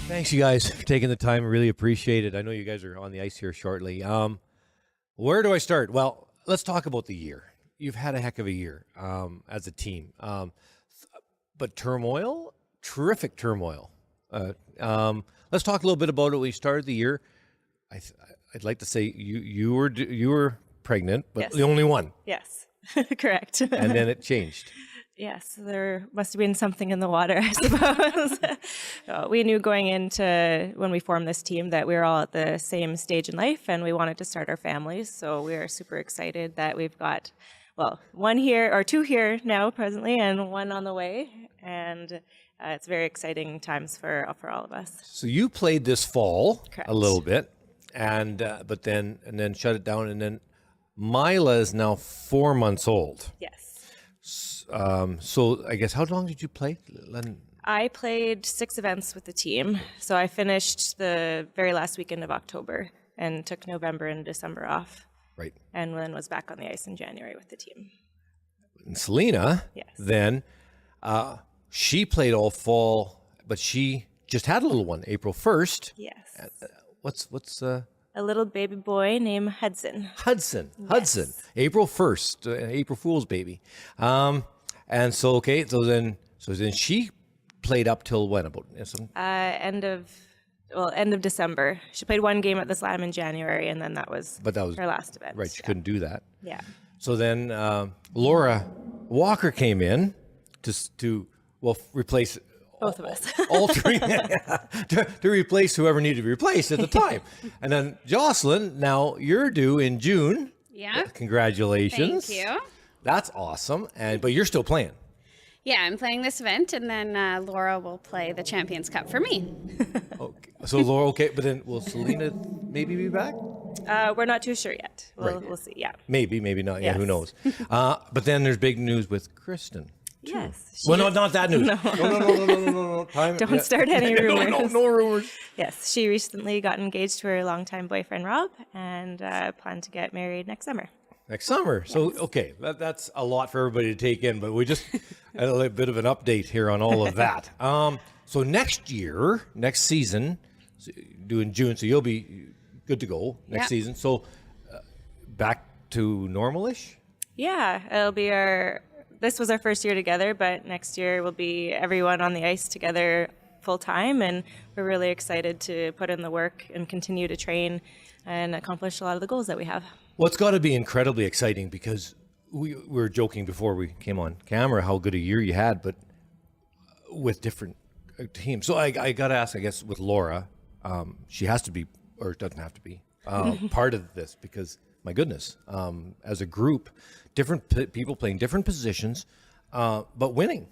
Thanks, you guys, for taking the time. Really appreciate it. I know you guys are on the ice here shortly. Where do I start? Well, let's talk about the year. You've had a heck of a year as a team, but turmoil, terrific turmoil. Let's talk a little bit about it. We started the year. I'd like to say you were pregnant, but Yes. the only one. Yes, correct. And then it changed. Yes, there must have been something in the water, I suppose. We knew going into when we formed this team that we were all at the same stage in life and we wanted to start our families. So we are super excited that we've got, well, two here now presently and one on the way. And it's very exciting times for all of us. So you played this fall Correct. a little bit, and but then shut it down, and then Mila is now 4 months old. Yes. So I guess how long did you play? I played 6 events with the team. So I finished the very last weekend of October and took November and December off. Right. And then was back on the ice in January with the team. And Selena, Yes. then she played all fall, but she just had a little one, April 1st. Yes. What's A little baby boy named Hudson. Hudson? Yes. Hudson, April 1st, April Fool's baby. And so, okay, so then she played up till when? About End of December. She played 1 game at the Slam in January, and then that was her last event. right. She couldn't do that. Yeah. So then Laura Walker came in to replace Both of us. all three to replace whoever needed to be replaced at the time. And then Jocelyn, now you're due in June. Yeah. Congratulations. Thank you. That's awesome. But you're still playing. Yeah, I'm playing this event, and then Laura will play the Champions Cup for me. Okay. So Laura, okay, but then will Selena maybe be back? We're not too sure yet. Right. We'll see. Yeah. Maybe not. Yeah, Yes. who knows? But then there's big news with Kristen. Yes. Well, not that news. No. Don't start any rumors. No rumors. Yes, she recently got engaged to her longtime boyfriend Rob, and plan to get married next summer. Next summer. So, okay, that's a lot for everybody to take in, but we just had a little bit of an update here on all of that. So next season, due in June, so you'll be good to go next season. So back to normal-ish? Yeah, it'll be this was our first year together, but next year will be everyone on the ice together full time, and we're really excited to put in the work and continue to train and accomplish a lot of the goals that we have. Well, it's got to be incredibly exciting because we were joking before we came on camera how good a year you had, but with different teams. So I got to ask, I guess, with Laura, she has to be, or doesn't have to be, part of this because, my goodness, as a group, different people playing different positions, but winning.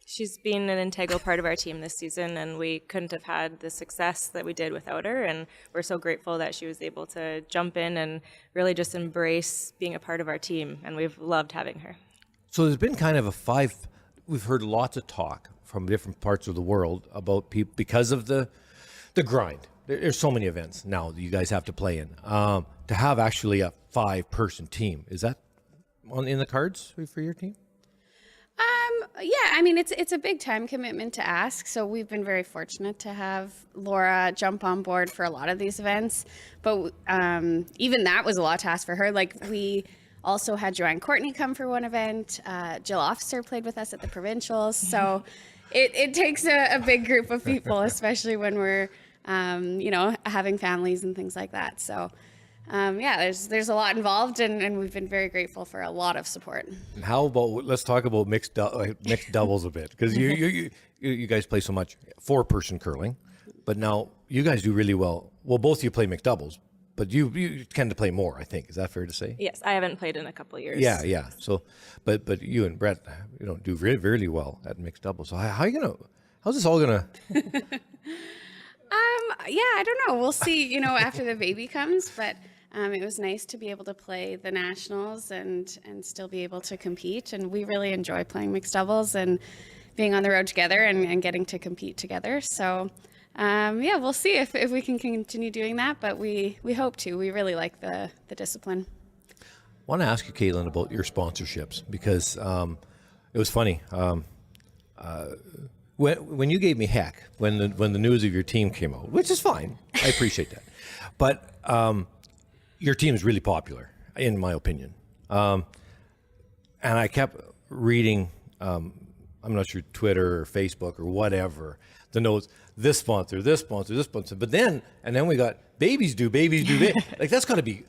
She's been an integral part of our team this season, and we couldn't have had the success that we did without her, and we're so grateful that she was able to jump in and really just embrace being a part of our team, and we've loved having her. So there's been kind of we've heard lots of talk from different parts of the world about people because of the grind. There's so many events now that you guys have to play in. To have actually a 5-person team, is that in the cards for your team? Yeah, I mean, it's a big time commitment to ask. So we've been very fortunate to have Laura jump on board for a lot of these events. But even that was a lot to ask for her. Like, we also had Joanne Courtney come for one event. Jill Officer played with us at the provincials. So it takes a big group of people, especially when we're, having families and things like that. So there's a lot involved, and we've been very grateful for a lot of support. And how about, let's talk about mixed doubles a bit, because you guys play so much 4-person curling, but now you guys do really well. Well, both of you play mixed doubles, but you tend to play more, I think. Is that fair to say? Yes, I haven't played in a couple of years. Yeah. So, but you and Brett, do really, really well at mixed doubles. So how's this all gonna? I don't know. We'll see, after the baby comes, but it was nice to be able to play the nationals and still be able to compete. And we really enjoy playing mixed doubles and being on the road together and getting to compete together. So, we'll see if we can continue doing that, but we hope to. We really like the discipline. I want to ask you, Caitlin, about your sponsorships, because it was funny. when you gave me heck when the news of your team came out, which is fine, I appreciate that, but your team is really popular in my opinion, and I kept reading. I'm not sure Twitter or Facebook or whatever the notes. This sponsor, this sponsor, this sponsor, but then we got babies do. Like that's got to be.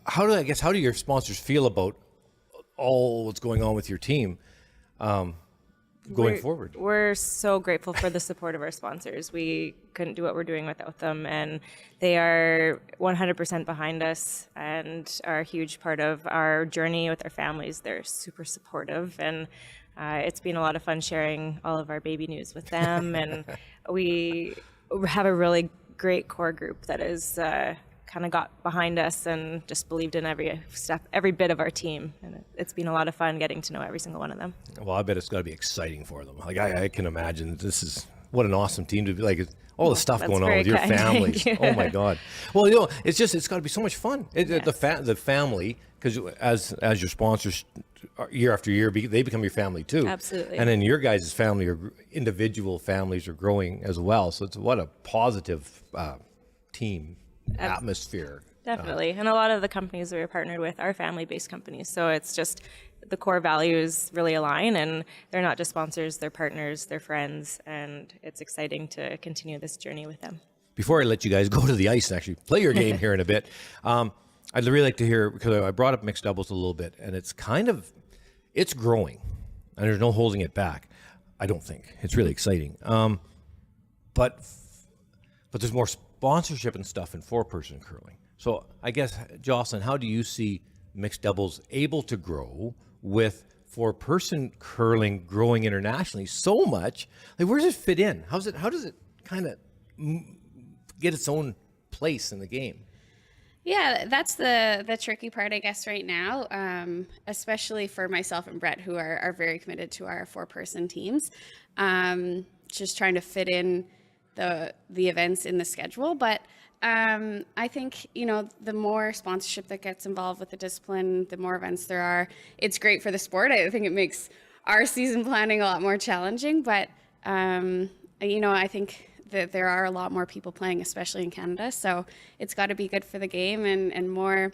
How do your sponsors feel about all what's going on with your team? Going forward. We're so grateful for the support of our sponsors. We couldn't do what we're doing without them, and they are 100% behind us and are a huge part of our journey with our families. They're super supportive, and it's been a lot of fun sharing all of our baby news with them. And we have a really great core group that is kind of got behind us and just believed in every step, every bit of our team. And it's been a lot of fun getting to know every single one of them. Well, I bet it's got to be exciting for them. Like I can imagine this is what an awesome team to be like. All the stuff going on with your families. Oh my God. Well, it's got to be so much fun. Yes. The family, because as your sponsors year after year, they become your family too. Absolutely. And then your guys' family or individual families are growing as well. So it's what a positive team atmosphere. Definitely. And a lot of the companies we're partnered with are family-based companies. So it's just the core values really align, and they're not just sponsors, they're partners, they're friends, and it's exciting to continue this journey with them. Before I let you guys go to the ice and actually play your game here in a bit, I'd really like to hear, because I brought up mixed doubles a little bit, and it's growing, and there's no holding it back. I don't think. It's really exciting. But there's more sponsorship and stuff in four-person curling. So I guess, Jocelyn, how do you see mixed doubles able to grow with four-person curling growing internationally so much? Like, where does it fit in? How does it kind of get its own place in the game? Yeah, that's the tricky part, I guess, right now, especially for myself and Brett, who are very committed to our four-person teams. Just trying to fit in the events in the schedule. But I think, the more sponsorship that gets involved with the discipline, the more events there are, it's great for the sport. I think it makes our season planning a lot more challenging. But, I think that there are a lot more people playing, especially in Canada. So it's got to be good for the game and more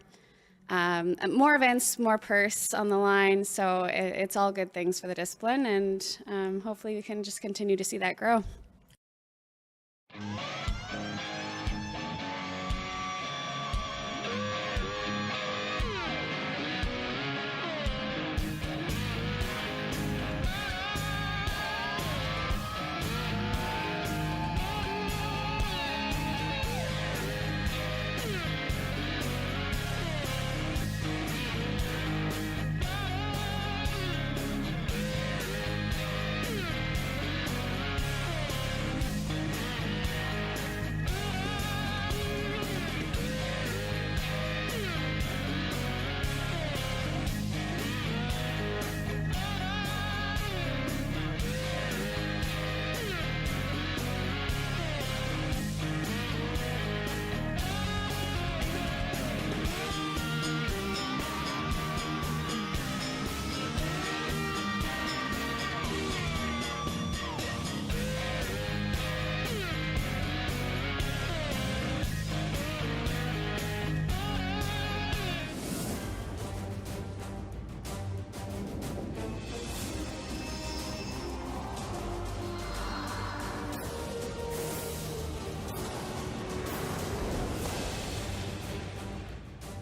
events, more purse on the line. So it's all good things for the discipline. And hopefully we can just continue to see that grow.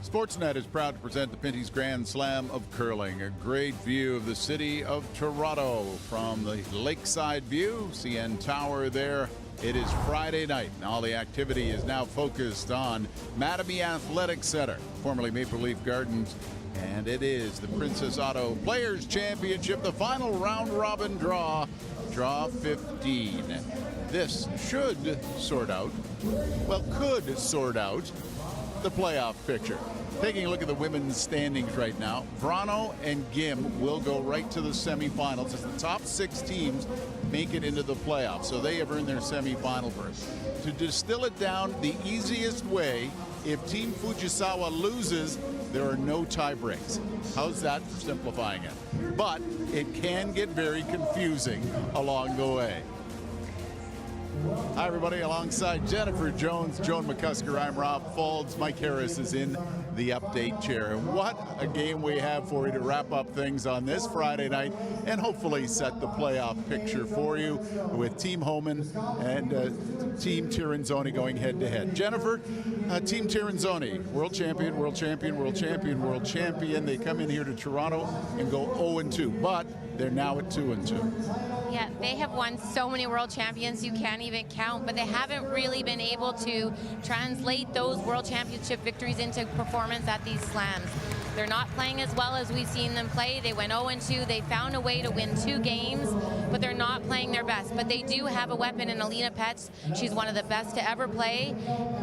Sportsnet is proud to present the Pinty's Grand Slam of Curling. A great view of the city of Toronto from the lakeside view. CN Tower there. It is Friday night, and all the activity is now focused on Mattamy Athletic Center, formerly Maple Leaf Gardens. And it is the Princess Auto Players Championship, the final round-robin draw 15. This should could sort out the playoff picture. Taking a look at the women's standings right now, Vrano and Gim will go right to the semifinals as the top 6 teams make it into the playoffs. So they have earned their semifinal berth. To distill it down the easiest way, if Team Fujisawa loses, there are no tie breaks. How's that for simplifying it? But it can get very confusing along the way. Hi, everybody. Alongside Jennifer Jones, Joan McCusker, I'm Rob Folds. Mike Harris is in the update chair. And what a game we have for you to wrap up things on this Friday night and hopefully set the playoff picture for you with Team Homan and Team Tirinzoni going head-to-head. Jennifer, Team Tirinzoni, world champion, world champion, world champion, world champion. They come in here to Toronto and go 0-2, but they're now at 2-2. Yeah, they have won so many world champions you can't even count, but they haven't really been able to translate those world championship victories into performance at these slams. They're not playing as well as we've seen them play. They went 0-2. They found a way to win 2 games, but they're not playing their best. But they do have a weapon in Alina Petz. She's one of the best to ever play,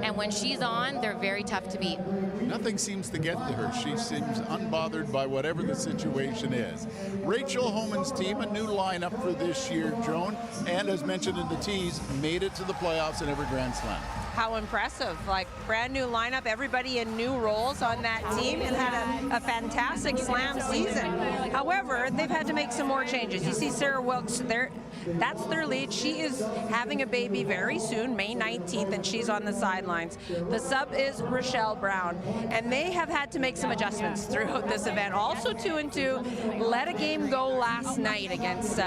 and when she's on, they're very tough to beat. Nothing seems to get to her. She seems unbothered by whatever the situation is. Rachel Homan's team, a new lineup for this year, Joan, and as mentioned in the tease, made it to the playoffs in every Grand Slam. How impressive. Like, brand new lineup, everybody in new roles on that team, and had a fantastic slam season. However, they've had to make some more changes. You see Sarah Wilkes there. That's their lead. She is having a baby very soon, May 19th, and she's on the sidelines. The sub is Rochelle Brown, and they have had to make some adjustments throughout this event. Also 2-2, let a game go last night against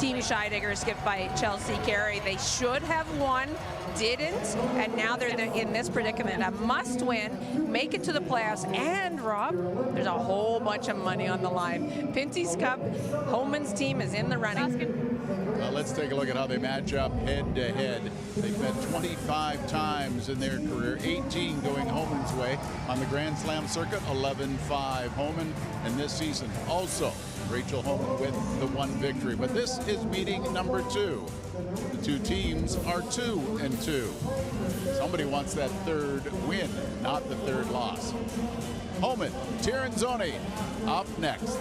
Team Scheidegger, skipped by Chelsea Carey. They should have won, didn't, and now they're in this predicament. A must win, make it to the playoffs, and Rob, there's a whole bunch of money on the line. Pinty's Cup, Homan's team is in the running. Let's take a look at how they match up head-to-head. They've met 25 times in their career, 18 going Homan's way. On the Grand Slam circuit, 11-5 Homan. And this season, also, Rachel Homan with the 1 victory. But this is meeting number 2. The 2 teams are 2-2. Somebody wants that 3rd win, not the 3rd loss. Homan, Tirinzoni, up next.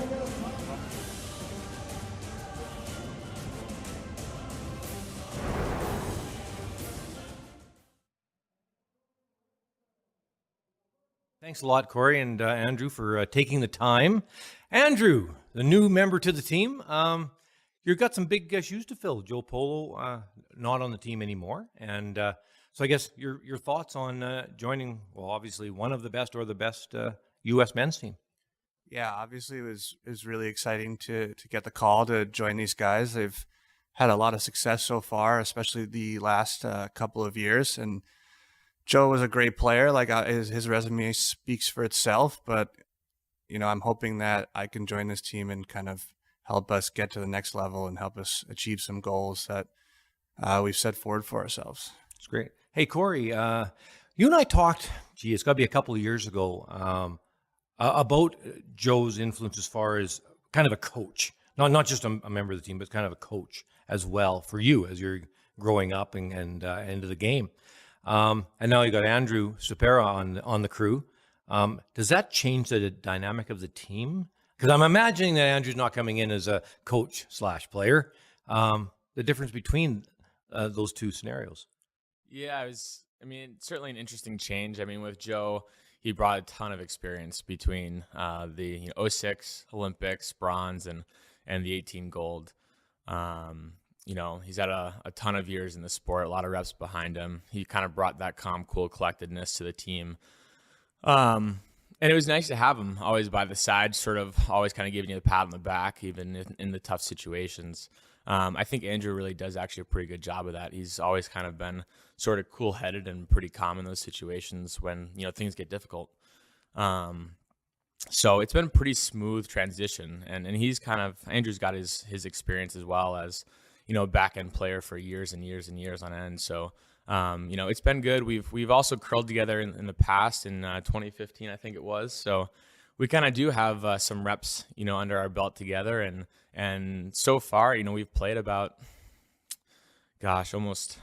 Thanks a lot, Corey and Andrew, for taking the time. Andrew, the new member to the team, you've got some big shoes to fill. Joe Polo not on the team anymore, and so I guess your thoughts on joining, well, obviously one of the best or the best U.S. men's team. Yeah, obviously it was really exciting to get the call to join these guys. They've had a lot of success so far, especially the last couple of years, and Joe was a great player. Like, his resume speaks for itself, but you know, I'm hoping that I can join this team and kind of help us get to the next level and help us achieve some goals that we've set forward for ourselves. It's great. Hey, Corey, you and I talked, it's got to be a couple of years ago, about Joe's influence as far as kind of a coach, not just a member of the team, but kind of a coach as well for you as you're growing up and into the game. And now you got Andrew Supera on the crew. Does that change the dynamic of the team? Because I'm imagining that Andrew's not coming in as a coach/player. The difference between those two scenarios. Yeah, certainly an interesting change. I mean, with Joe, he brought a ton of experience between the 06 Olympics bronze and the 18 gold. He's had a ton of years in the sport, a lot of reps behind him. He kind of brought that calm, cool collectedness to the team. And it was nice to have him always by the side, sort of always kind of giving you the pat on the back, even in the tough situations. I think Andrew really does actually a pretty good job of that. He's always kind of been sort of cool-headed and pretty calm in those situations when, things get difficult. So it's been a pretty smooth transition, and Andrew's got his experience as well as, back-end player for years and years and years on end. So, it's been good. We've also curled together in the past in 2015, I think it was. So we kind of do have some reps, under our belt together. And so far, we've played about, almost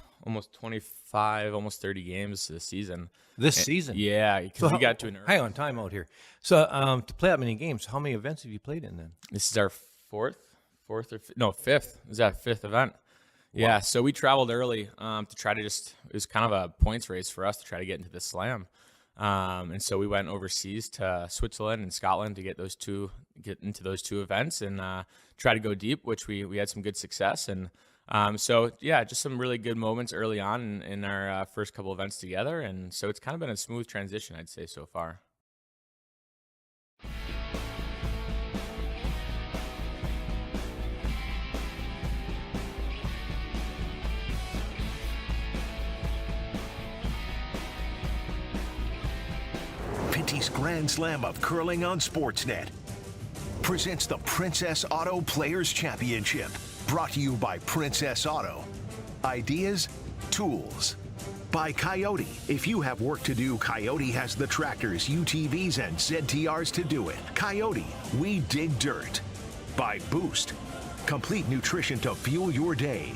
25, almost 30 games this season. Season? Yeah, because we got to an early. Hang on, time out here. So to play that many games, how many events have you played in then? This is our fifth. Is that fifth event? Wow. Yeah, so we traveled early to try to it was kind of a points race for us to try to get into the slam. And so we went overseas to Switzerland and Scotland to get into those two events and try to go deep, which we had some good success. And so yeah, just some really good moments early on in our first couple events together. And so it's kind of been a smooth transition, I'd say, so far. Pinty's Grand Slam of Curling on Sportsnet presents the Princess Auto Players Championship, brought to you by Princess Auto. Ideas, tools. By Coyote. If you have work to do, Coyote has the tractors, UTVs, and ZTRs to do it. Coyote, we dig dirt. By Boost. Complete nutrition to fuel your day.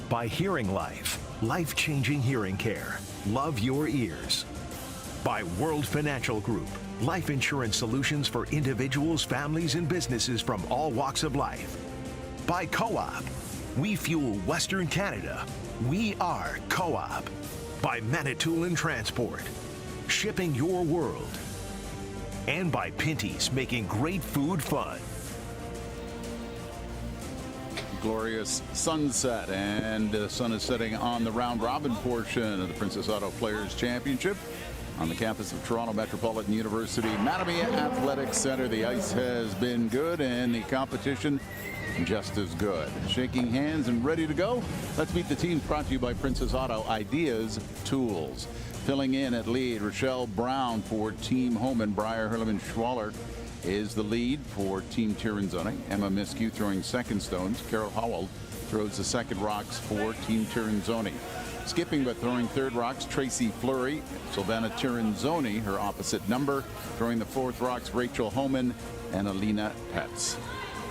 By Hearing Life. Life-changing hearing care. Love your ears. By World Financial Group. Life insurance solutions for individuals, families, and businesses from all walks of life. By Co-op. We fuel Western Canada. We are Co-op. By Manitoulin Transport. Shipping your world. And by Pinty's, making great food fun. Glorious sunset, and the sun is setting on the round robin portion of the Princess Auto Players Championship on the campus of Toronto Metropolitan University Mattamy Athletic Center. The ice has been good and the competition just as good. Shaking hands and ready to go. Let's meet the teams brought to you by Princess Auto. Ideas, tools. Filling in at lead, Rochelle Brown for Team Homan. Briar Hurleman-Schwaller is the lead for Team Tirinzone. Emma Miskew throwing second stones. Carol Howell throws the second rocks for Team Tirinzone. Skipping but throwing third rocks, Tracy Fleury. Sylvana Tirinzone, her opposite number, throwing the fourth rocks, Rachel Homan and Alina Petz.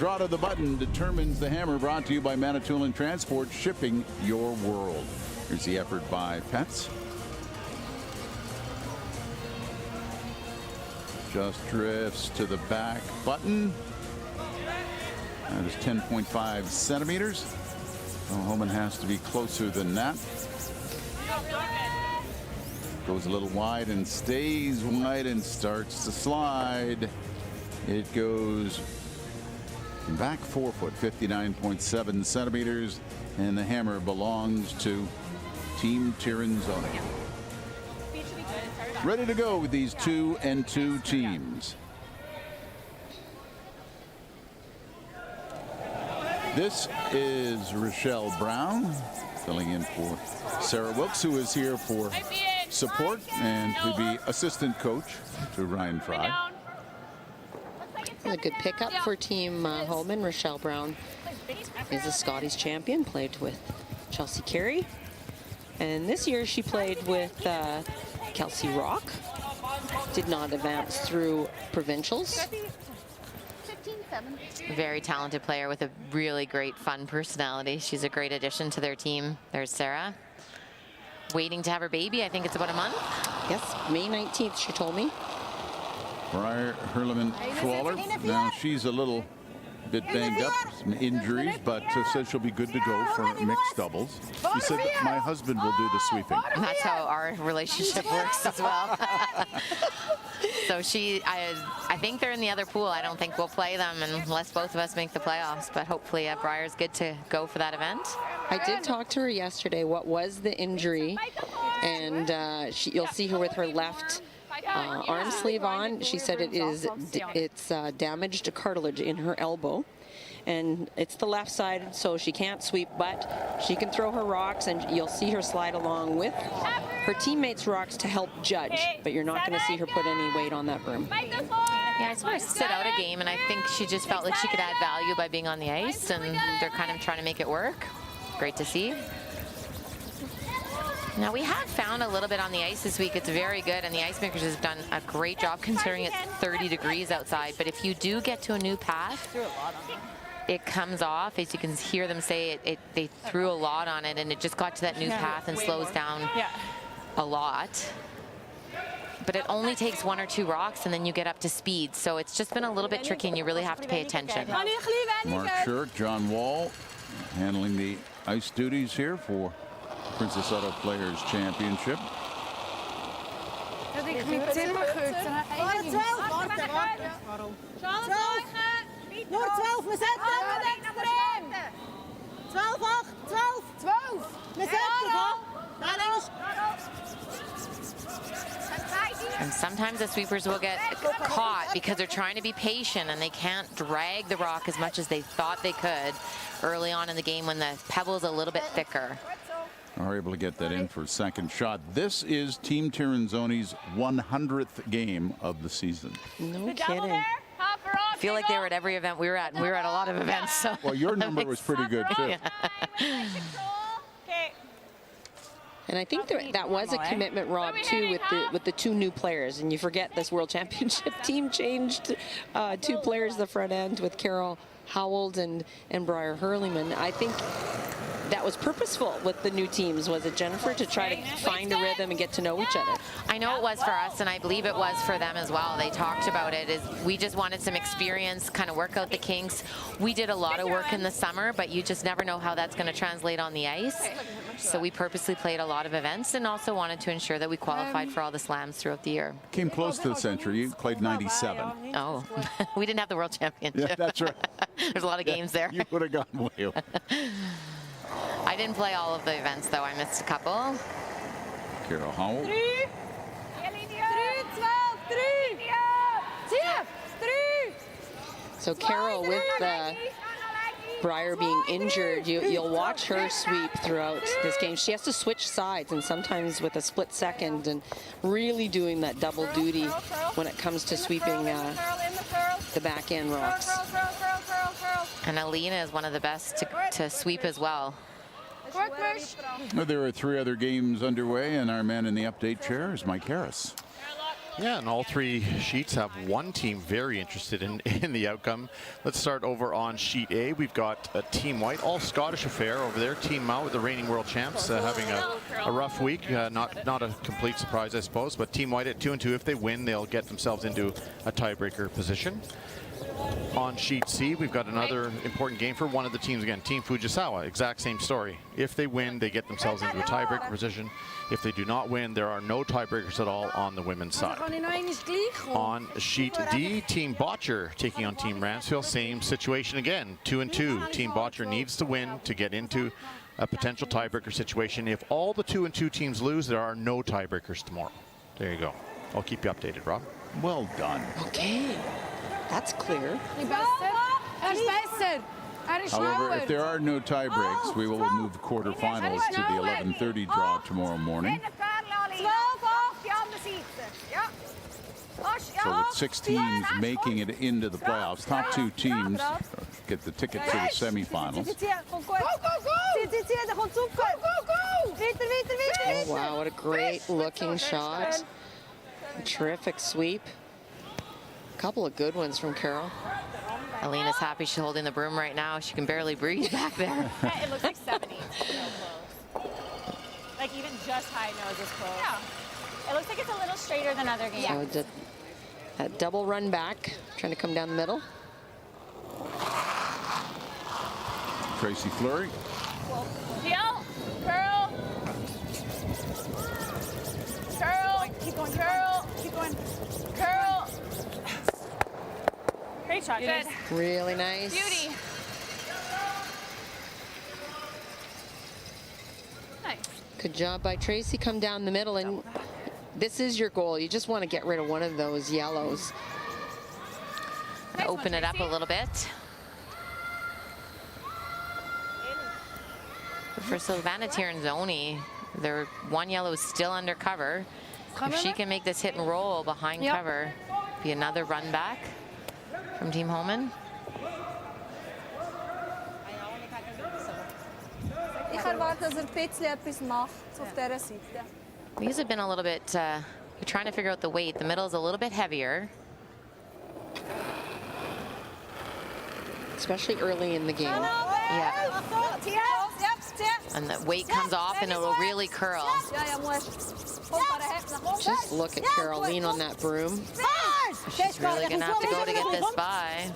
Draw to the button determines the hammer, brought to you by Manitoulin Transport, shipping your world. Here's the effort by Petz. Just drifts to the back button. That is 10.5 centimeters. Oh, Homan has to be closer than that. Goes a little wide and stays wide and starts to slide. It goes back 4 foot, 59.7 centimeters, and the hammer belongs to Team Tirinzone. Ready to go with these 2-2 teams. This is Rochelle Brown filling in for Sarah Wilkes, who is here for support and to be assistant coach to Ryan Fry. A good pickup for Team Homan. Rochelle Brown is a Scotties champion, played with Chelsea Carey. And this year she played with Kelsey Rock. Did not advance through provincials. Very talented player with a really great fun personality. She's a great addition to their team. There's Sarah. Waiting to have her baby. I think it's about a month. Yes, May 19th, she told me. Briar Hurleman-Schwaller. Now she's a little bit banged up, some injuries, but says she'll be good to go for mixed doubles. She said that my husband will do the sweeping. And that's how our relationship works as well. So I think they're in the other pool. I don't think we'll play them unless both of us make the playoffs, but hopefully Briar's good to go for that event. I did talk to her yesterday. What was the injury? And you'll see her with her left arm sleeve on. She said it's damaged cartilage in her elbow, and it's the left side, so she can't sweep, but she can throw her rocks, and you'll see her slide along with her teammates' rocks to help judge, but you're not going to see her put any weight on that broom. Yeah, I saw her sit out a game, and I think she just felt like she could add value by being on the ice, and they're kind of trying to make it work. Great to see. Now, we have found a little bit on the ice this week. It's very good, and the ice makers have done a great job considering it's 30 degrees outside. But if you do get to a new path, it comes off. As you can hear them say, they threw a lot on it, and it just got to that new path and slows down a lot. But it only takes 1 or 2 rocks, and then you get up to speed. So it's just been a little bit tricky, and you really have to pay attention. Mark Shirk, John Wall handling the ice duties here for Princess Auto Players Championship. Ik moet het helemaal goed. 12, wacht. 12. Noor 12, we zetten. 12, 8, 12. We zetten. And sometimes the sweepers will get caught because they're trying to be patient and they can't drag the rock as much as they thought they could early on in the game when the pebble's a little bit thicker. Are able to get that in for a second shot. This is Team Tirinzoni's 100th game of the season. No kidding. I feel like they were at every event we were at, and we were at a lot of events. So Well, your number was pretty good too. And I think that was a commitment, Rob, too, with the two new players. And you forget this World Championship team changed 2 players at the front end with Carol Howald and Briar Hurleyman. I think that was purposeful with the new teams, was it, Jennifer, to try to find a rhythm and get to know each other? I know it was for us, and I believe it was for them as well. They talked about it. We just wanted some experience, kind of work out the kinks. We did a lot of work in the summer, but you just never know how that's going to translate on the ice. So we purposely played a lot of events and also wanted to ensure that we qualified for all the slams throughout the year. Came close to the century. You played 97. Oh, we didn't have the World Championship. Yeah, that's right. There's a lot of games there. You would have gone way over. I didn't play all of the events, though. I missed a couple. Carol Howell. 3, 12, 3. So Carol, with Briar being injured, you'll watch her sweep throughout this game. She has to switch sides, and sometimes with a split second, and really doing that double duty when it comes to sweeping the back end rocks. And Alina is one of the best to sweep as well. There are 3 other games underway, and our man in the update chair is Mike Harris. Yeah, and all 3 sheets have one team very interested in the outcome. Let's start over on sheet A. We've got a Team White, all Scottish affair over there. Team Mount, the reigning world champs, having a rough week. Not a complete surprise, I suppose, but Team White at 2-2. If they win, they'll get themselves into a tiebreaker position. On sheet C, we've got another important game for one of the teams again, Team Fujisawa. Exact same story. If they win, they get themselves into a tiebreaker position. If they do not win, there are no tiebreakers at all on the women's side. On sheet D, Team Botcher taking on Team Ransfield. Same situation again, 2-2. Team Botcher needs to win to get into a potential tiebreaker situation. If all the 2-2 teams lose, there are no tiebreakers tomorrow. There you go. I'll keep you updated, Rob. Well done. Okay, that's clear. However, if there are no tie breaks, we will move the quarterfinals to the 11:30 draw tomorrow morning. So with 6 teams making it into the playoffs, top 2 teams get the ticket to the semifinals. Oh, wow, what a great looking shot. Terrific sweep. A couple of good ones from Carol. Alina's happy she's holding the broom right now. She can barely breathe back there. It looks like 70. Like even just high nose is close. Yeah. It looks like it's a little straighter than other games. So that double run back, trying to come down the middle. Tracy Fleury. Heel, curl. Curl, keep going, curl, keep going, curl. Great shot, good. Really nice. Beauty. Nice. Good job by Tracy. Come down the middle, and this is your goal. You just want to get rid of one of those yellows. Nice open it up a little bit. For Silvana Tirinzoni, their one yellow is still under cover. If she can make this hit and roll behind cover, be another run back from Team Holman. These have been a little bit, we're trying to figure out the weight. The middle is a little bit heavier. Especially early in the game. Yeah. And the weight comes off and it will really curl. Just look at Carol lean on that broom. She's really going to have to go to get this by.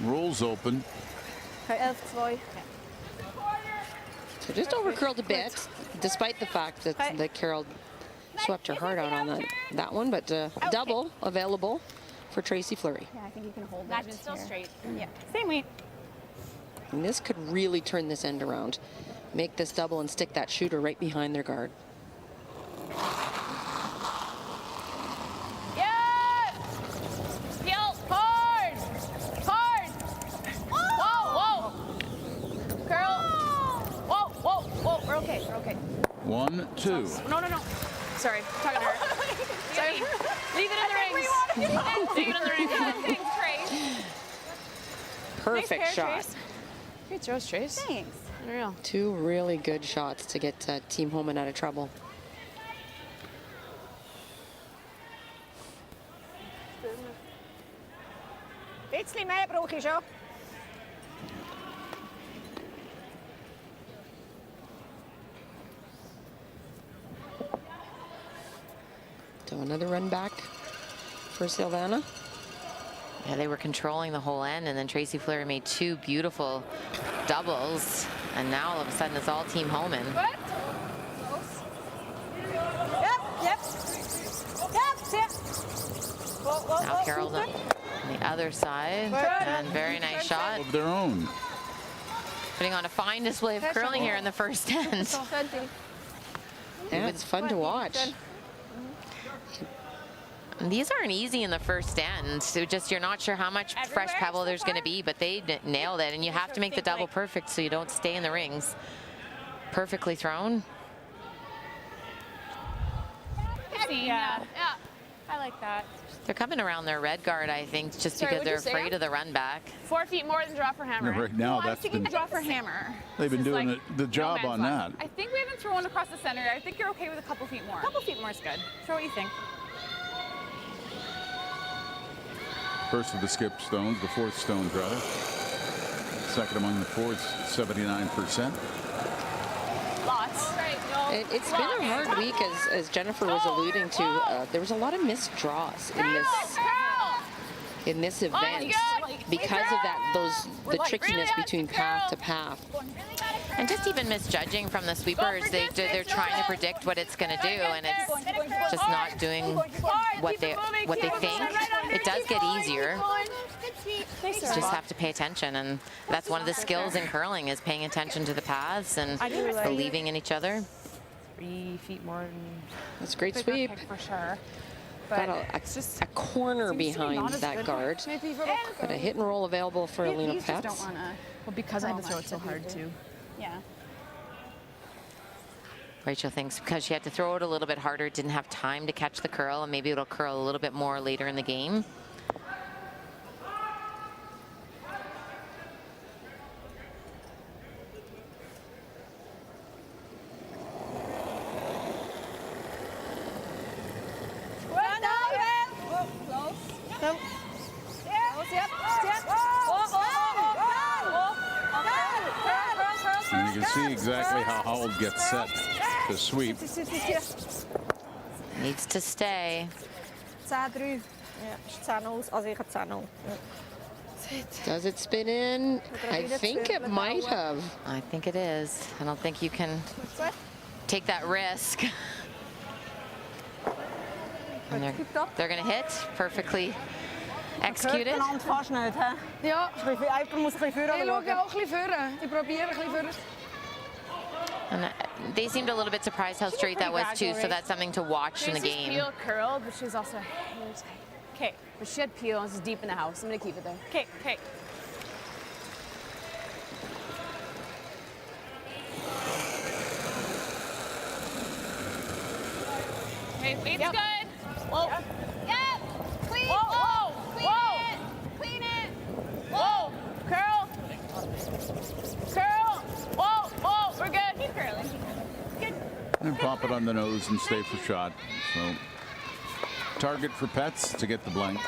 Rolls open. So just over curled a bit, despite the fact that Carol swept her heart out on that one, but double available for Tracy Fleury. Yeah, I think you can hold that. It's still straight. Yeah, same weight. And this could really turn this end around. Make this double and stick that shooter right behind their guard. Yeah! Peel hard! Hard! Whoa, whoa! Girl! Whoa, whoa, whoa, we're okay, we're okay. 1, 2. No. Sorry, talking to her. Sorry. Leave it in the rings. Leave it in the rings. Thanks, Trace. Perfect Nice pair, shot. Trace. Great throws, Trace. Thanks. Unreal. Two really good shots to get Team Homan out of trouble. Beetje meer broekjes, joh. So another run back for Silvana. Yeah, they were controlling the whole end, and then Tracy Fleury made two beautiful doubles, and now all of a sudden it's all Team Homan. Yep. Now Carol's on the other side, and very nice shot. Of their own. Putting on a fine display of curling here in the first end. Yeah, it's fun to watch. And these aren't easy in the first end, so just you're not sure how much fresh pebble there's going to be, but they nailed it, and you have to make the double perfect so you don't stay in the rings. Perfectly thrown. Yeah. I like that. They're coming around their red guard, I think, just Sorry, because they're what'd you say? afraid of the run back. 4 feet more than draw for hammer. Right now, I'm that's thinking been- draw for hammer. They've been This is doing like the job no on man's that. land. I think we haven't thrown across the center. I think you're okay with a couple feet more. A couple feet more is good. Throw what you think. First of the skip stones, the fourth stones rather. Second among the fourths, 79%. Lots. Right. No. It's been a hard week, as Jennifer was alluding to. There was a lot of missed draws in this event because of the trickiness between path to path. And just even misjudging from the sweepers, they're trying to predict what it's going to do, and it's just not doing what they think. It does get easier. You just have to pay attention, and that's one of the skills in curling, is paying attention to the paths and believing in each other. 3 feet more than That's a great sweep. for sure. Got a corner behind that guard. But a hit and roll available for Alina Pets. Well, because I had to throw it so hard too. Yeah. Rachel thinks because she had to throw it a little bit harder, didn't have time to catch the curl, and maybe it'll curl a little bit more later in the game. And you can see exactly how Howell gets set to sweep. Needs to stay. Does it spin in? I think it might have. I think it is. I don't think you can take that risk. And they're going to hit. Perfectly executed. Ja. Eiper muss ein bisschen Hey, schau auch ein bisschen vorne. Ich probiere ein bisschen vorne. And they seemed a little bit surprised how straight that was too, so that's something to watch in the Tracy's game. peel curled, but she's also hair tight. Okay. But she had peel and it's deep in the house. I'm gonna keep it there. Okay. Okay. Okay, weight's good. Whoa. Yep. Clean. Whoa. Whoa. Clean it. Whoa. Curl. Curl. Whoa. Whoa. We're good. Keep curling. Good. And pop it on the nose and stay for shot. So target for Pets to get the blank.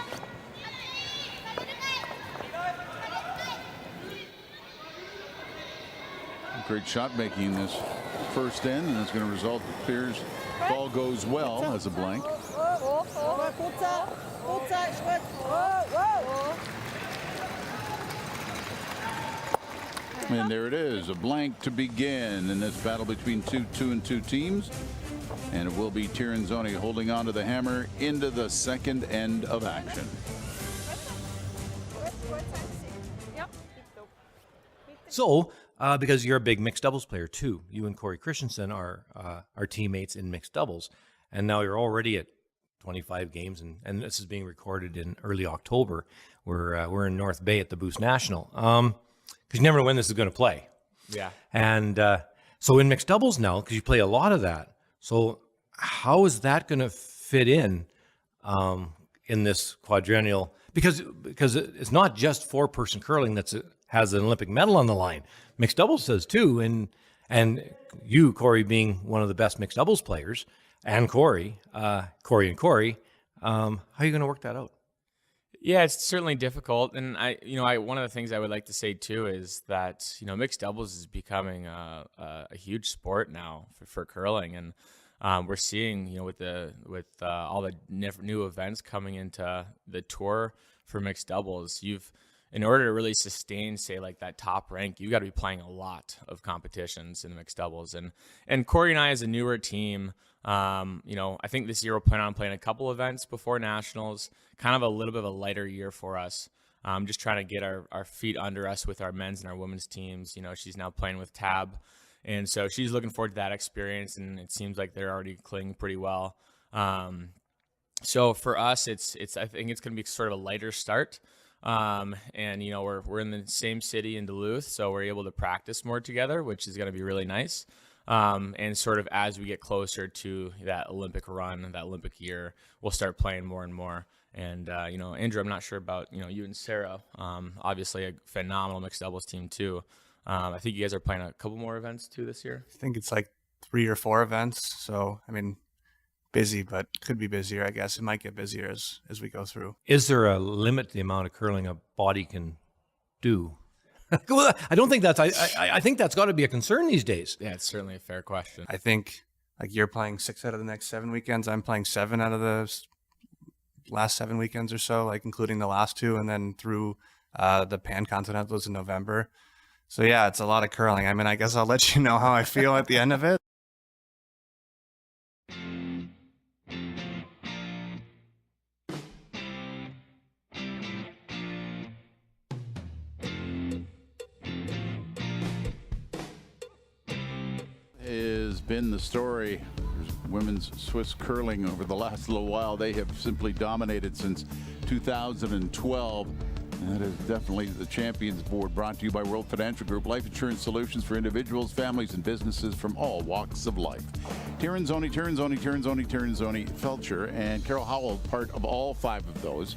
Great shot making in this first end, and it's going to result in Fears ball goes well as a blank. And there it is, a blank to begin in this battle between two 2-2 teams. And it will be Tirinzoni holding on to the hammer into the second end of action. So, because you're a big mixed doubles player too, you and Corey Christensen are teammates in mixed doubles, and now you're already at 25 games, and this is being recorded in early October. We're in North Bay at the Boost National, because you never know when this is going to play. Yeah. And so in mixed doubles now, because you play a lot of that, so how is that going to fit in this quadrennial? Because it's not just 4-person curling has an Olympic medal on the line. Mixed doubles does too, and you, Corey, being one of the best mixed doubles players, and Corey, how are you going to work that out? Yeah, it's certainly difficult, and one of the things I would like to say too is that mixed doubles is becoming a huge sport now for curling, and we're seeing with all the new events coming into the tour for mixed doubles, in order to really sustain, say, like that top rank, you got to be playing a lot of competitions in mixed doubles. And Corey and I, as a newer team, I think this year we'll plan on playing a couple events before nationals, kind of a little bit of a lighter year for us. Just trying to get our feet under us with our men's and our women's teams. She's now playing with Tab, and so she's looking forward to that experience, and it seems like they're already clicking pretty well. So for us, I think it's going to be sort of a lighter start. And we're in the same city in Duluth, so we're able to practice more together, which is going to be really nice. And sort of as we get closer to that Olympic run, that Olympic year, we'll start playing more and more. And Andrew, I'm not sure about you and Sarah. Obviously a phenomenal mixed doubles team too. I think you guys are playing a couple more events too this year. I think it's like 3 or 4 events. So I mean, busy, but could be busier, I guess. It might get busier as we go through. Is there a limit to the amount of curling a body can do? Well, I don't think I think that's got to be a concern these days. Yeah, it's certainly a fair question. I think like you're playing 6 out of the next 7 weekends. I'm playing 7 out of the last 7 weekends or so, like including the last 2, and then through the Pan-Continentals in November. So yeah, it's a lot of curling. I mean, I guess I'll let you know how I feel at the end of it. Has been the story. Women's Swiss curling over the last little while. They have simply dominated since 2012. And that is definitely the Champions Board, brought to you by World Financial Group, life insurance solutions for individuals, families, and businesses from all walks of life. Tirinzoni, Felcher, and Carol Howell, part of all 5 of those.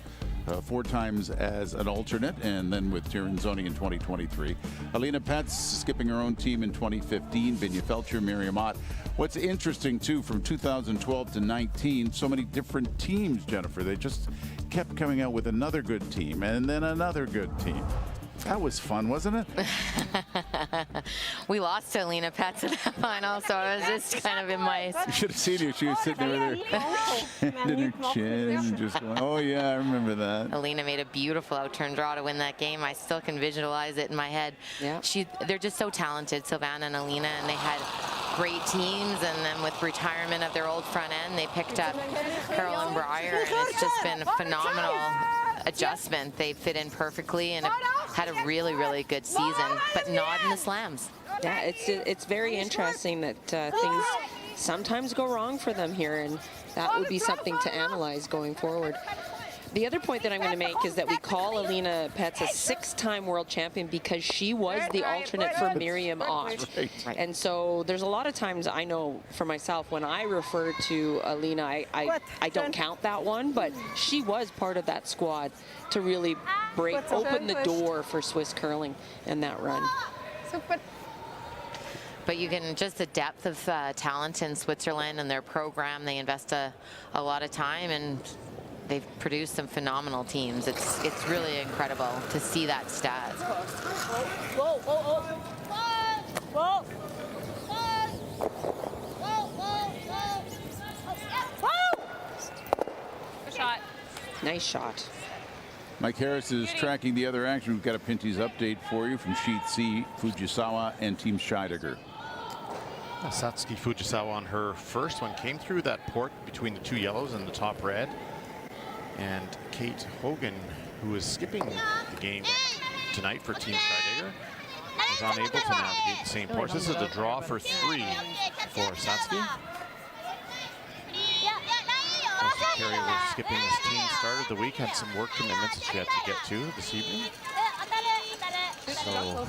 4 times as an alternate, and then with Tirinzoni in 2023. Alina Petz skipping her own team in 2015. Binya Felcher, Miriam Ott. What's interesting, too, from 2012 to 19, so many different teams, Jennifer. They just kept coming out with another good team, and then another good team. That was fun, wasn't it? We lost to Alina Petz in the final, so I was just kind of in my... You should have seen her. She was sitting there with her hand in her chin, just going, oh, yeah, I remember that. Alina made a beautiful out-turn draw to win that game. I still can visualize it in my head. Yeah. They're just so talented, Sylvana and Alina, and they had great teams, and then with retirement of their old front end, they picked up Carolyn Breyer, and it's just been a phenomenal adjustment. They fit in perfectly and have had a really, really good season, but not in the slams. Yeah, it's very interesting that things sometimes go wrong for them here, and that would be something to analyze going forward. The other point that I'm going to make is that we call Alina Petz a 6-time world champion because she was the alternate for Miriam Ott. Right. And so there's a lot of times, I know for myself, when I refer to Alina, I don't count that one, but she was part of that squad to really open the door for Swiss curling in that run. But you can just the depth of talent in Switzerland and their program. They invest a lot of time, and they've produced some phenomenal teams. It's really incredible to see that stat. Whoa, whoa, whoa. Whoa. Good shot. Nice shot. Mike Harris is tracking the other action. We've got a Pinty's update for you from Sheet C, Fujisawa and Team Scheidegger. Satsuki Fujisawa on her first one came through that port between the two yellows and the top red. And Kate Hogan, who is skipping the game tonight for Team Scheidegger, was unable to navigate the same ports. This is the draw for 3 for Satsuki. Carey was skipping this team start of the week, had some work commitments that she had to get to this evening. So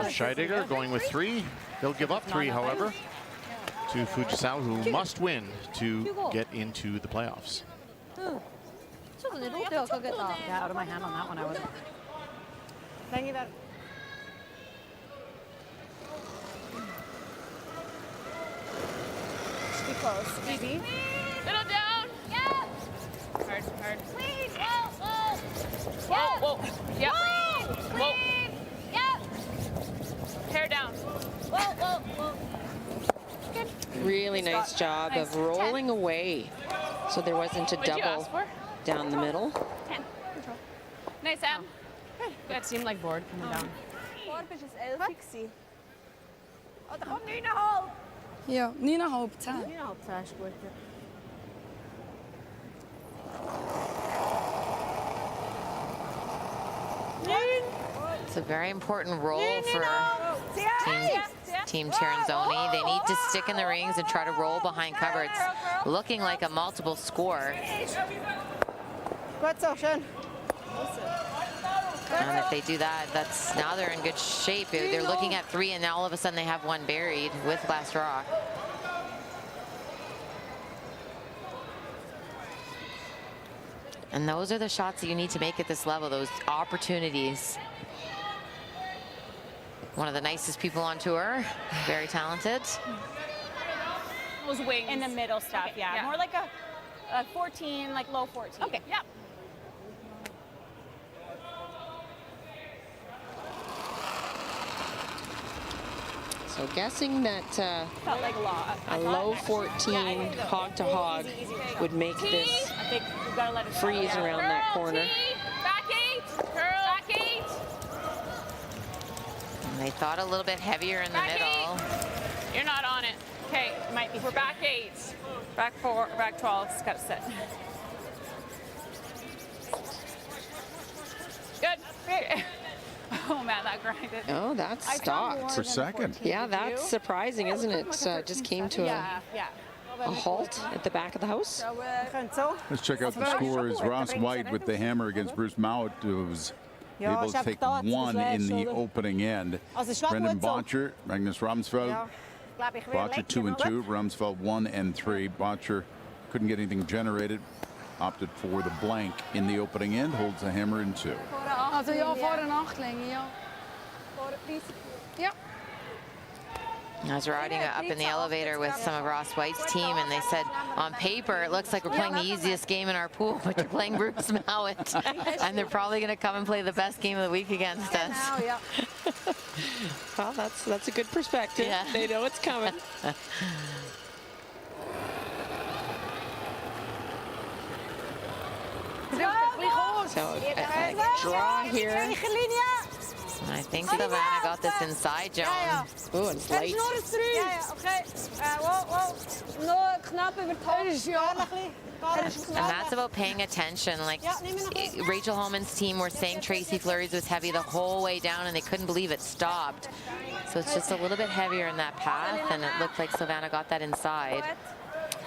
Scheidegger going with 3. They'll give up 3, however, to Fujisawa, who must win to get into the playoffs. Yeah, out of my hand on that one, I wasn't. Thank you. Be close. Easy. Middle down. Yeah. Hard, hard. Please. Whoa, whoa. Whoa, whoa. Yep. Whoa. Yep. Hair down. Whoa, whoa, whoa. Good. Really nice job of rolling away, so there wasn't a double down the middle. 10. Control. Nice, Sam. Good. That seemed like board coming down. Ja, niet naar hoofd. Niet naar hoofd, alsjeblieft. It's a very important role for Team Tiranzoni. They need to stick in the rings and try to roll behind cover. It's looking like a multiple score. Gut so, schön. And if they do that, now they're in good shape. They're looking at 3, and now all of a sudden they have 1 buried with last rock. And those are the shots that you need to make at this level, those opportunities. One of the nicest people on tour, very talented. Those wings. In the middle stuff, Okay, yeah. More like a 14, like low 14. Okay, yep. So guessing that Felt like a low 14 hog to hog would make this I think we've got to let it freeze around that corner. Back 8. Curl. Back 8. And they thought a little bit heavier in the middle. You're not on it. Okay, might be. We're back 8. Back 4. Back 12. It's got to sit. Good. Okay. Oh man, that grinded. Oh, that's stopped. For second. Yeah, that's surprising, isn't it? Just came to a halt at the back of the house. Let's check out the scores. Ross White with the hammer against Bruce Mount was able to take 1 in the opening end. Brendan Botcher, Magnus Ramsfeld. Botcher 2 and 2, Ramsfeld 1 and 3. Botcher couldn't get anything generated. Opted for the blank in the opening end, holds the hammer in 2. Also ja, voor een achtling, ja. Ja. I was riding up in the elevator with some of Ross White's team, and they said, on paper, it looks like we're playing the easiest game in our pool, but you're playing Bruce Mount, and they're probably going to come and play the best game of the week against us. Well, that's a good perspective. Yeah. They know it's coming. So a draw here. I think Savannah got this inside, Joan. Ooh, and it's late. And that's about paying attention. Like Rachel Holman's team were saying Tracy Fleury's was heavy the whole way down, and they couldn't believe it stopped. So it's just a little bit heavier in that path, and it looked like Savannah got that inside.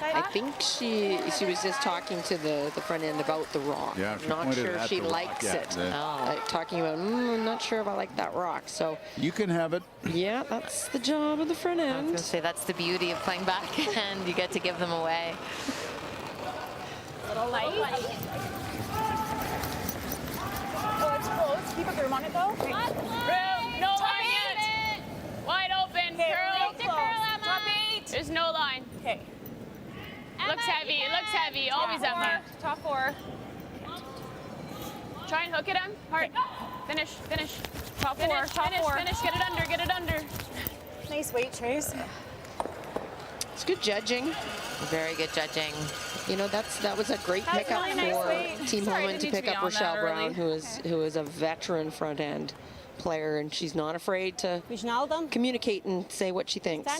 I think she was just talking to the front end about the rock. Yeah, she not pointed sure at she the rock, likes yeah, it. Oh. Talking about, I'm not sure if I like that rock. So you can have it. Yeah, that's the job of the front I was end. going to say that's the beauty of playing backhand. You get to give them away. Little light. Oh, it's close. Keep a grip on it though. Room. No line yet. Wide open. Curl. Top 8. There's no line. Okay. Looks heavy. It looks heavy. Always up there. Top 4. Try and hook it him. Hard. Finish. Finish. Top 4. Top 4. Finish. Get it under. Get it under. Nice weight, Trace. It's good judging. Very good judging. You know, that was a great pickup for Team Holman to pick up Rochelle Brown, who is a veteran front end player, and she's not afraid to communicate and say what she thinks.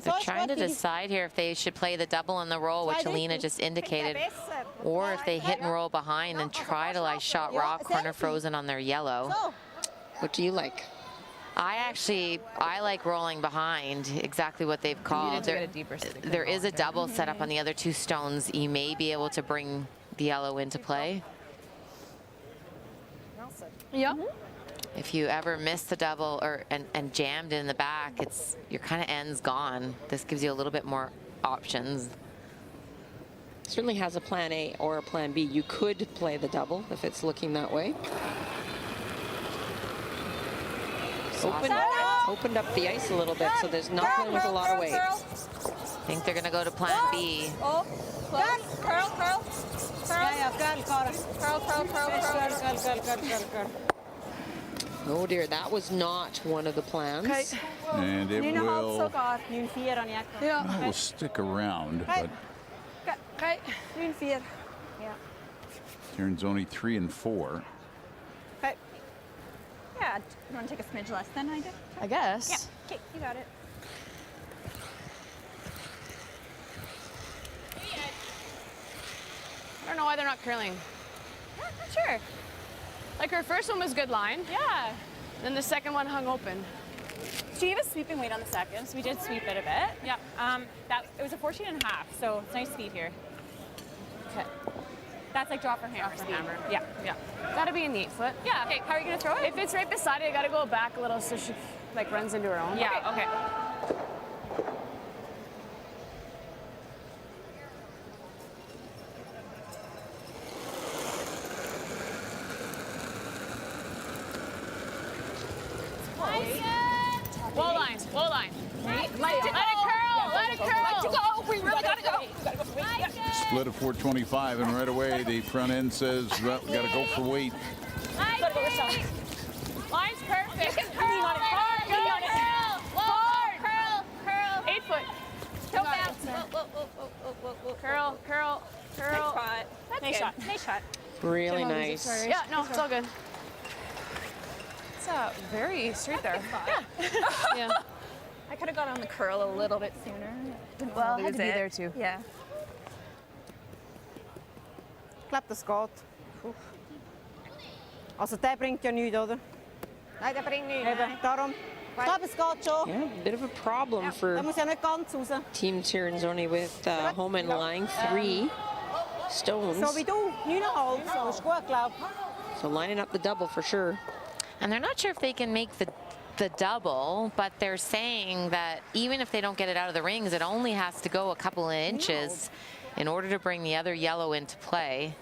They're trying to decide here if they should play the double and the roll, which Alina just indicated, or if they hit and roll behind and try to like shot rock, corner frozen on their yellow. What do you like? I like rolling behind, exactly what they've called. There is a double set up on the other two stones. You may be able to bring the yellow into play. Yeah. If you ever miss the double and jammed in the back, your kind of end's gone. This gives you a little bit more options. Certainly has a plan A or a plan B. You could play the double if it's looking that way. Opened up the ice a little bit, so there's not playing with a lot of waves. I think they're going to go to plan B. Curl. Oh dear, that was not one of the plans. And it will stick around, but turns only 3 and 4. Yeah, you want to take a smidge less than I did? I guess. Yeah, okay, you got it. I don't know why they're not curling. Yeah, not sure. Like her first one was good line. Yeah. Then the second one hung open. She gave us sweeping weight on the second, so we did sweep it a bit. Yeah. It was a 14.5, so it's nice speed here. Okay. That's like drop her hammer speed. Yeah. Yeah. Gotta be in the 8-foot. Yeah. Okay. How are you gonna throw it? If it's right beside it, I gotta go back a little so she like runs into her own. Yeah. Okay. Wall line. Let it curl. Let it curl. We really gotta go. Split of 425, and right away the front end says, well, we gotta go for weight. Line's perfect. You can curl on it. Hard. Good. On it. Hard. Curl. 8 foot. Toe bounce. Curl. Nice spot. Nice shot. Nice shot. Really nice. Yeah, no, it's all good. It's very straight there. Yeah. I could have got on the curl a little bit sooner. Well, it had to be there too. Yeah. Klap de skot. Also, der bringt ja nichts, oder? Nein, der bringt nichts. Eben, darum. Ich glaube, es geht schon. Yeah, a bit of a problem for Der muss ja nicht ganz raus. Team Tierney with Holman lying 3 stones. So wie du, 9,5. So ist gut, glaube ich. So lining up the double for sure. And they're not sure if they can make the double, but they're saying that even if they don't get it out of the rings, it only has to go a couple of inches in order to bring the other yellow into play.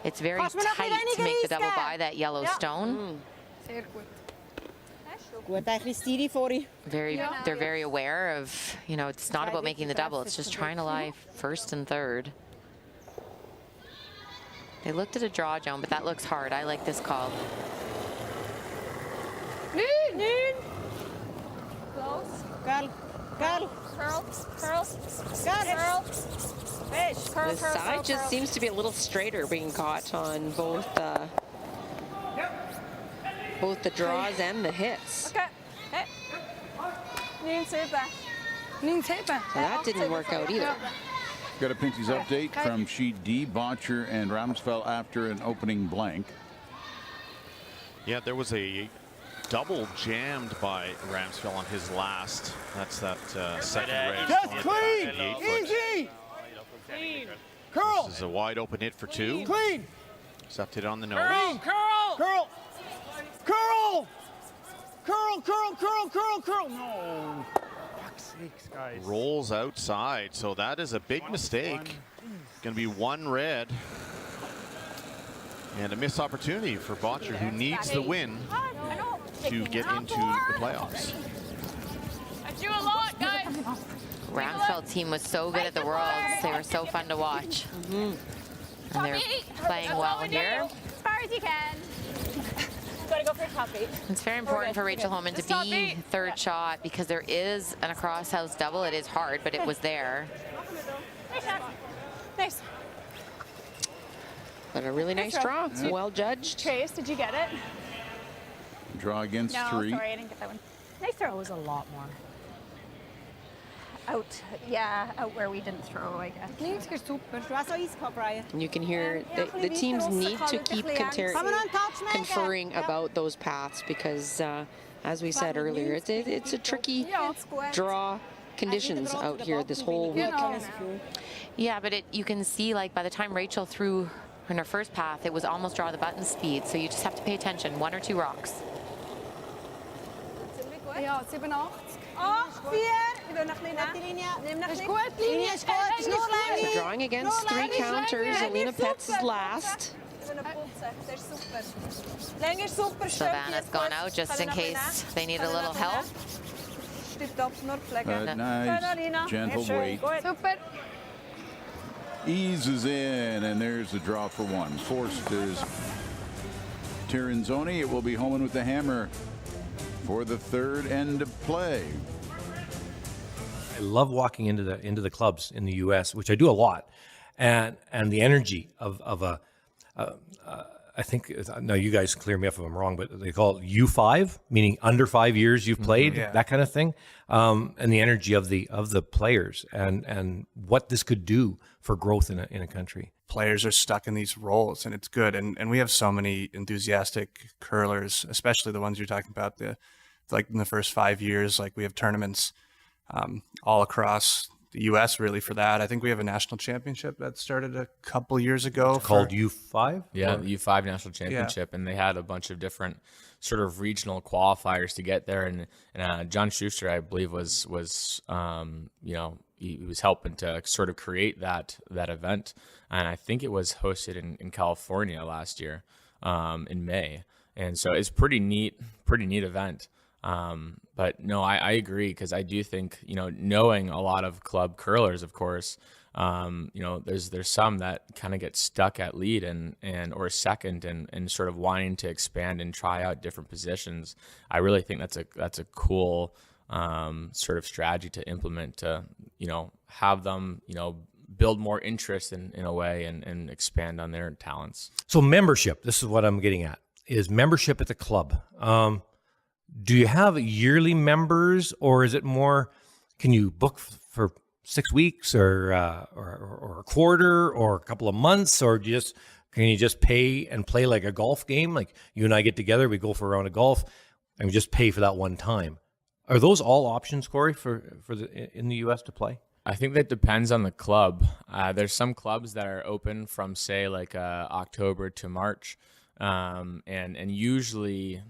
It's very tight to make the double by that yellow stone. They're very aware of, you know, it's not about making the double, it's just trying to lie first and third. They looked at a draw, Joan, but that looks hard. I like this call. Noon. Close. Curl. Curl. The side just seems to be a little straighter, being caught on both the draws and the hits. Okay. So that didn't work out either. Got a Pinty's update from sheet D. Botcher and Ramsfeld after an opening blank. Yeah, there was a double jammed by Ramsfeld on his last. That's that second raise. Just clean! Easy! Clean! Curl! This is a wide open hit for 2. Clean! Except hit on the nose. Curl! Curl! Curl! Curl! No! Fuck's sakes, guys. Rolls outside, so that is a big mistake. Going to be 1 red. And a missed opportunity for Botcher, who needs the win to get into the playoffs. I do a lot, guys. Ramsfeld team was so good at the Worlds. They were so fun to watch. And they're playing well here. As far as you can. gotta go for a top beat. It's very important for Rachel Homan to be third shot because there is an across house double. It is hard, but it was there. Nice. But a really nice draw. Well judged. Trace, did you get it? Draw against No, three. sorry, I didn't get that one. Nice throw. Was a lot more. Out, yeah, out where we didn't throw, I guess. And you can hear the teams need to keep conferring about those paths because, as we said earlier, it's a tricky draw conditions out here this whole week. Yeah, but you can see, like, by the time Rachel threw in her first path, it was almost draw the button speed, so you just have to pay attention. 1 or 2 rocks. Ja, 87. 8, 4. Ik doe nog niet net die linie. Neem nog niet. Linie is goed. Het is nog lang So niet. drawing against 3 counters. Alina Petz is last. Langer super. Savannah's gone out just in case they need a little help. Nice, gentle weight. Super. Eases in, and there's the draw for 1. Forced is Tirinzoni. It will be Homan with the hammer for the third end of play. I love walking into the clubs in the U.S., which I do a lot, and the energy of a I think now you guys clear me up if I'm wrong, but they call it U5, meaning under 5 years you've played, that kind of thing, and the energy of the players and what this could do for growth in a country. Players are stuck in these roles, and it's good. And we have so many enthusiastic curlers, especially the ones you're talking about. Like in the first 5 years, like we have tournaments all across the U.S. really for that. I think we have a national championship that started a couple years ago. It's called U5? Yeah, the U5 National Championship, and they had a bunch of different sort of regional qualifiers to get there. And John Schuster, I believe, was he was helping to sort of create that event, and I think it was hosted in California last year in May. And so it's pretty neat event. But no, I agree, because I do think, knowing a lot of club curlers, of course, there's some that kind of get stuck at lead and or second and sort of wanting to expand and try out different positions. I really think that's a cool sort of strategy to implement to, have them, build more interest in a way and expand on their talents. So membership, this is what I'm getting at, is membership at the club. Do you have yearly members, or is it more, can you book for 6 weeks or a quarter or a couple of months, or can you just pay and play like a golf game? Like you and I get together, we go for a round of golf, and we just pay for that one time. Are those all options, Corey, in the U.S. to play? I think that depends on the club. There's some clubs that are open from, say, like October to March, and usually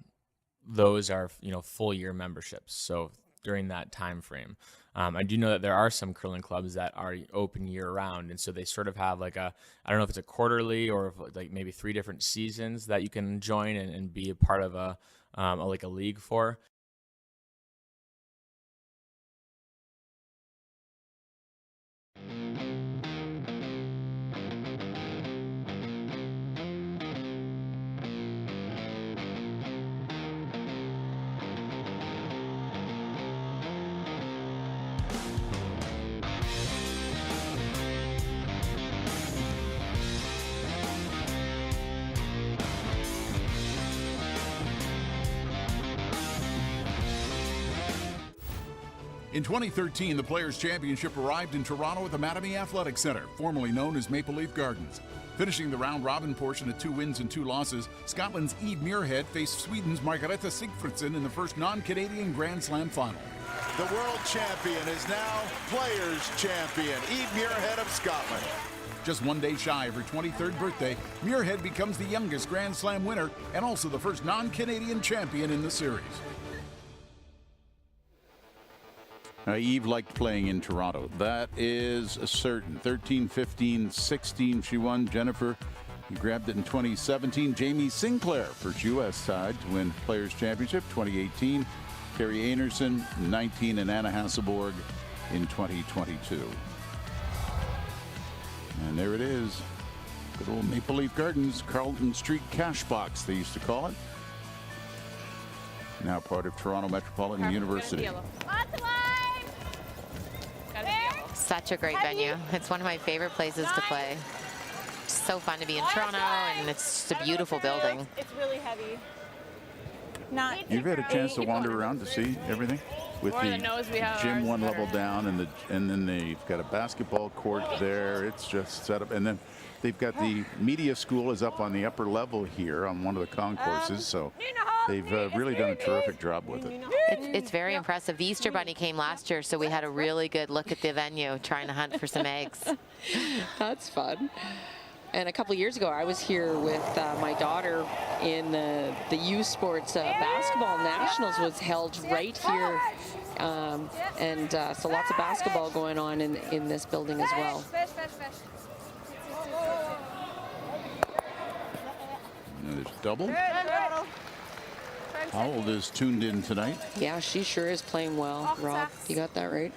those are full year memberships. So during that time frame, I do know that there are some curling clubs that are open year round, and so they sort of have like I don't know if it's a quarterly or like maybe 3 different seasons that you can join and be a part of a league for. In 2013, the Players' Championship arrived in Toronto at the Mattamy Athletic Centre, formerly known as Maple Leaf Gardens. Finishing the round-robin portion at 2 wins and 2 losses, Scotland's Eve Muirhead faced Sweden's Margareta Sigfridsson in the first non-Canadian Grand Slam final. The world champion is now Players' Champion, Eve Muirhead of Scotland. Just 1 day shy of her 23rd birthday, Muirhead becomes the youngest Grand Slam winner and also the first non-Canadian champion in the series. Eve liked playing in Toronto. That is certain. 13, 15, 16 she won. Jennifer, you grabbed it in 2017. Jamie Sinclair, first U.S. side to win Players' Championship 2018. Carrie Anerson, 19, and Anna Hasselborg in 2022. And there it is. Good old Maple Leaf Gardens, Carlton Street Cash Box, they used to call it. now part of Toronto Metropolitan University. Such a great venue. It's one of my favorite places to play. It's so fun to be in Toronto, and it's just a beautiful building. It's really heavy. You've had a chance to wander around to see everything? With More the than knows we have gym ours one better. level down, and then they've got a basketball court there. It's just set up, and then they've got the media school is up on the upper level here on one of the concourses. So they've really done a terrific job with it. It's very impressive. The Easter Bunny came last year, so we had a really good look at the venue, trying to hunt for some eggs. That's fun. And a couple years ago, I was here with my daughter in the U Sports Basketball Nationals was held right here. So lots of basketball going on in this building as well. There's double. Howell is tuned in tonight. Yeah, she sure is playing well, Rob. You got that right.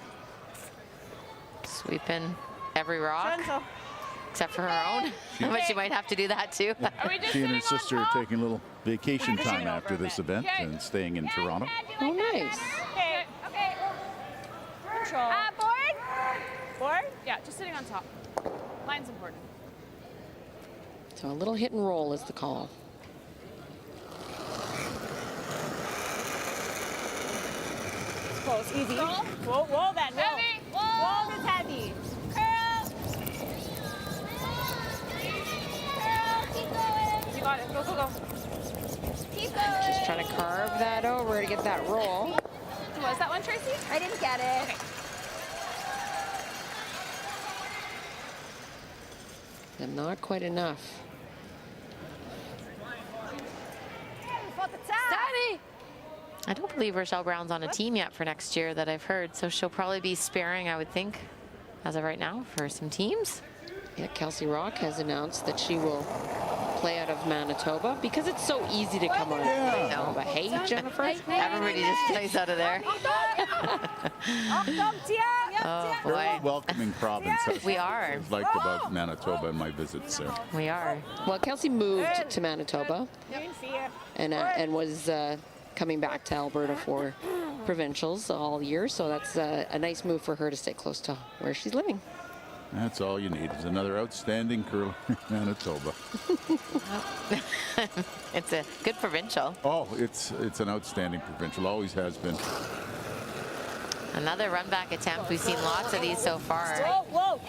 Sweeping every rock, except for her own. But she might have to do that too. She and her sister are taking a little vacation time after this event and staying in Toronto. Oh, nice. Okay. Control. Board? Yeah, just sitting on top. Line's important. So a little hit and roll is the call. Close, easy. Whoa, then. Heavy. Whoa, is heavy. Curl. Keep going. You got it. Go. Keep going. Just trying to carve that over to get that roll. Was that one, Tracy? I didn't get it. Okay. And not quite enough. Steady. I don't believe Rochelle Brown's on a team yet for next year that I've heard, so she'll probably be sparing, I would think, as of right now, for some teams. Yeah, Kelsey Rock has announced that she will play out of Manitoba because it's so easy to come on. No, but hey, Jennifer. Everybody just plays out of there. Oh, boy. Very welcoming province. That's We what are. I've liked about Manitoba and my visits there. We are. Well, Kelsey moved to Manitoba and was coming back to Alberta for provincials all year, so that's a nice move for her to stay close to where she's living. That's all you need is another outstanding curler in Manitoba. It's a good provincial. Oh, it's an outstanding provincial, always has been. Another run back attempt. We've seen lots of these so far. Whoa.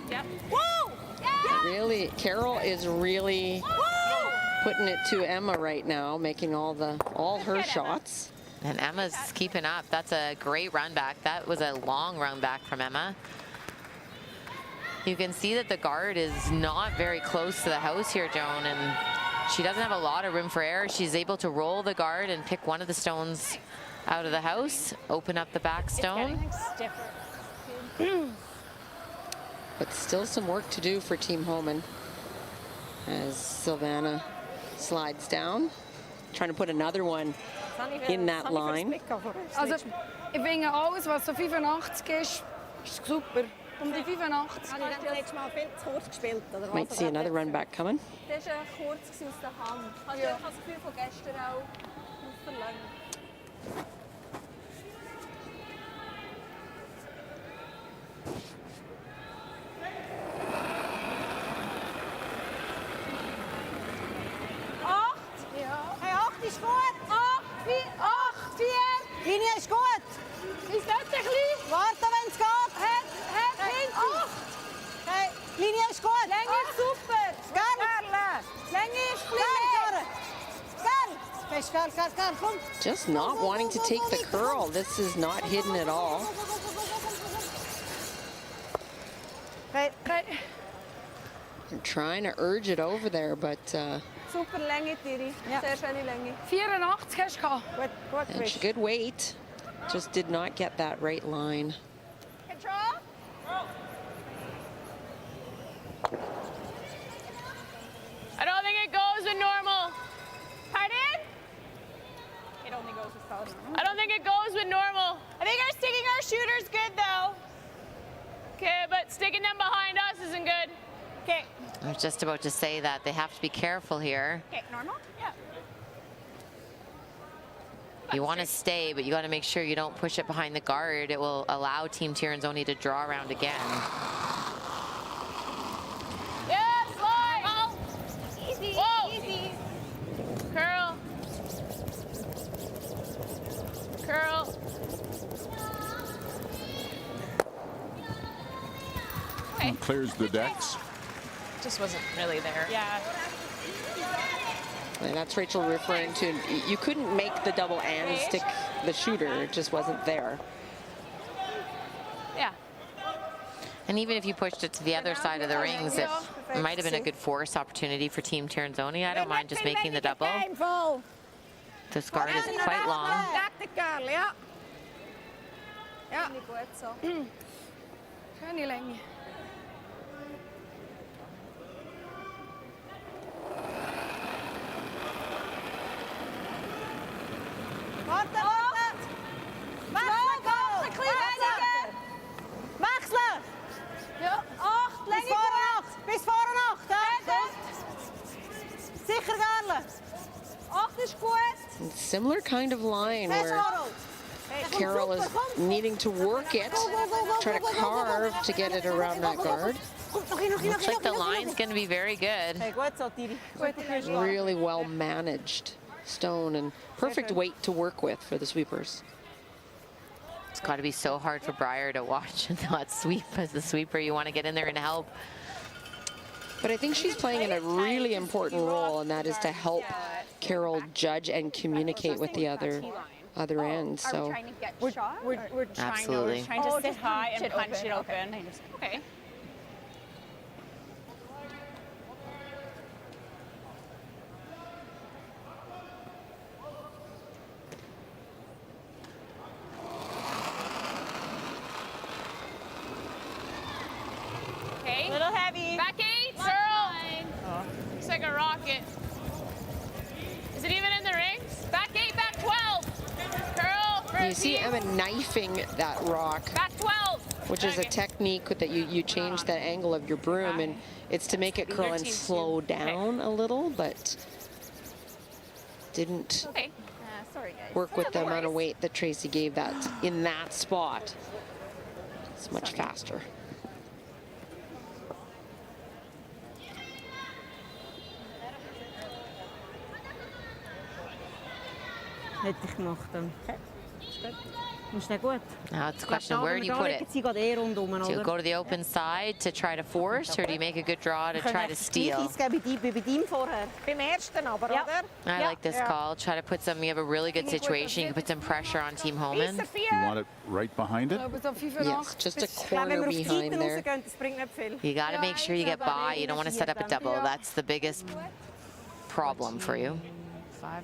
Yep. Whoa. Really, Carol is really putting it to Emma right now, making all her shots. And Emma's keeping up. That's a great run back. That was a long run back from Emma. You can see that the guard is not very close to the house here, Joan, and she doesn't have a lot of room for error. She's able to roll the guard and pick one of the stones out of the house, open up the back stone. But still some work to do for Team Homan as Silvana slides down, trying to put another one in that line. Also, ich finde alles, was so 85 ist super. Die 85. Might see another run back coming. Das war kurz aus der Hand. Ich habe das Gefühl von gestern auch verlangt. Hey, 8 ist gut. 8, 4. Linie ist gut. Ist nicht ein bisschen? Warte, wenn es geht. Hey, 8. Hey, Linie ist gut. Länge ist super. Gern. Länge ist klein. Gern. Komm. Just not wanting to take the curl. This is not hidden at all. Hey. I'm trying to urge it over there, but Super Länge, Tiri. Sehr schöne Länge. 84 hast du gehabt. Gut, and she good weight. Just did not get that right line. Control. I don't think it goes with normal. Pardon? It only goes with solid normal. I don't think it goes with normal. I think our sticking our shooters good though. Okay, but sticking them behind us isn't good. Okay. I was just about to say that they have to be careful here. Okay, normal? Yeah. You want to stay, but you got to make sure you don't push it behind the guard. It will allow Team Tirinzoni to draw around again. Yeah, slide. Easy, easy. Curl. Curl. Okay. Clears the decks. Just wasn't really there. Yeah. And that's Rachel referring to, you couldn't make the double and stick the shooter, it just wasn't there. Yeah. And even if you pushed it to the other side of the rings, it might have been a good force opportunity for Team Tirinzoni. I don't mind just making the double. This guard is quite long. Ja. Schöne Länge. Warte, warte! Wechseln! Ja. 8, bis vorne 8! Bis vorne 8, ja? Sicher, Garle! 8 ist gut! Similar kind of line where Carol is needing to work it, try to carve to get it around that guard. Looks like the line's going to be very good. Really well managed stone and perfect weight to work with for the sweepers. It's got to be so hard for Breyer to watch and not sweep. As the sweeper, you want to get in there and help. But I think she's playing in a really important role, and that is to help Carol judge and communicate with the other end. So We're trying Absolutely. to sit high and punch it open. Okay. Okay. Little heavy. Back 8, Curl. Looks like a rocket. Is it even in the rings? Back 8, back 12. Curl. For you see team. Emma knifing that rock, Back 12. which is a technique that you change the angle of your broom, and it's to make it curl and slow down a little, but didn't Okay. Sorry, guys. work with the amount of weight that Tracy gave that in that spot. It's much faster. Hätte ich gemacht. Ist der gut? Now it's a question, where do you put it? Sie geht rundum, Do you go to the open side to try to force, or do you make a good draw to try to steal? Bei ihm vorher. Beim ersten aber, oder? I like this call. Try to put some, you have a really good situation. You can put some pressure on Team Homan. You want it right behind it? Yes, just a corner behind there. You got to make sure you get by. You don't want to set up a double. That's the biggest problem for you. 5-2.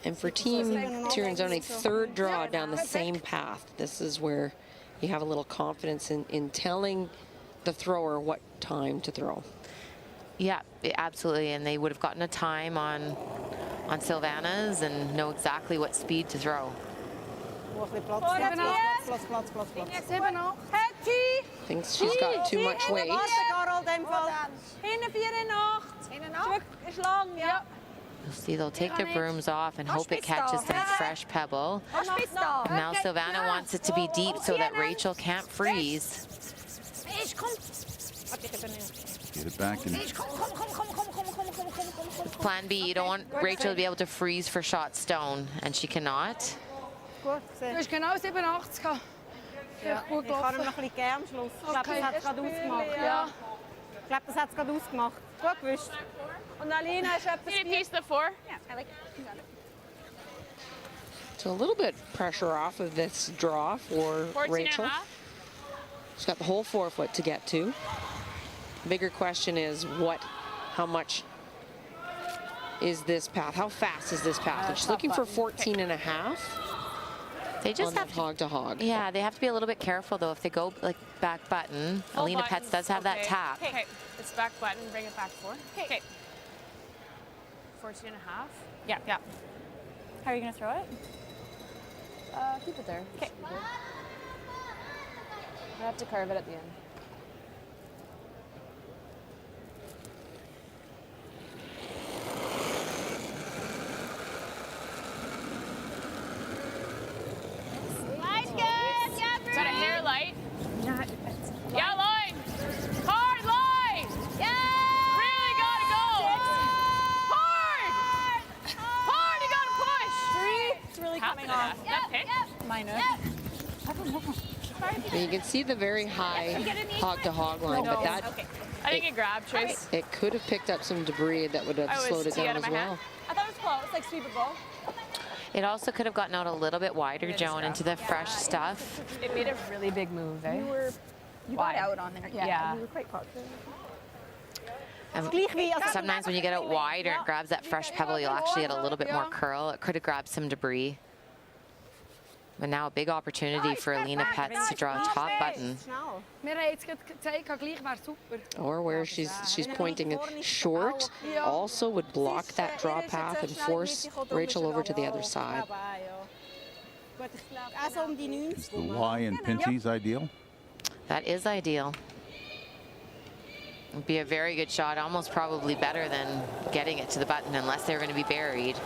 And for Team Tirinzoni, third draw down the same path. This is where you have a little confidence in telling the thrower what time to throw. Yeah, absolutely. And they would have gotten a time on Silvana's and know exactly what speed to throw. Thinks she's got too much weight. You'll see they'll take their brooms off and hope it catches some fresh pebble. Now Silvana wants it to be deep so that Rachel can't freeze. Get it back and Plan B, you don't want Rachel to be able to freeze for shot stone, and she cannot. Du hast genau 87 gehabt. Ja, Gut ich habe ihm gelaufen. noch ein bisschen gegeben am Schluss. Ich glaube, Okay. das hat es gerade ausgemacht. Ja. Ich glaube, das hat es gerade ausgemacht. Gut gewusst. Und Alina, hast du etwas Need a piece the 4? Yeah, I like it. So a little bit pressure off of this draw for 14 Rachel. and a half. She's got the whole forefoot to get to. Bigger question is how much is this path? How fast is this path? She's looking for 14 and a half. They just on have that to, hog to hog. Yeah, they have to be a little bit careful though. If they go like back button, Alina Petz does have that tap. Okay, it's back button, bring it back 4. Okay. 14 and a half. Yeah, yeah. How are you going to throw it? Keep it there. Okay. I have to carve it at the end. You can see the very high hog-to-hog line, but that I didn't get grabbed, Trace. it could have picked up some debris that would have slowed it down as well. I thought it was close, like sweepable. It also could have gotten out a little bit wider, Joan, into the fresh stuff. It made a really big move, eh? You got out on there. Yeah. You were quite confident. Sometimes when you get out wider and grabs that fresh pebble, you'll actually get a little bit more curl. It could have grabbed some debris. But now a big opportunity for Alina Petz to draw a top button. Or where she's pointing short, also would block that draw path and force Rachel over to the other side. Is the Y in Pinty's ideal? That is ideal. It'd be a very good shot, almost probably better than getting it to the button unless they're going to be buried.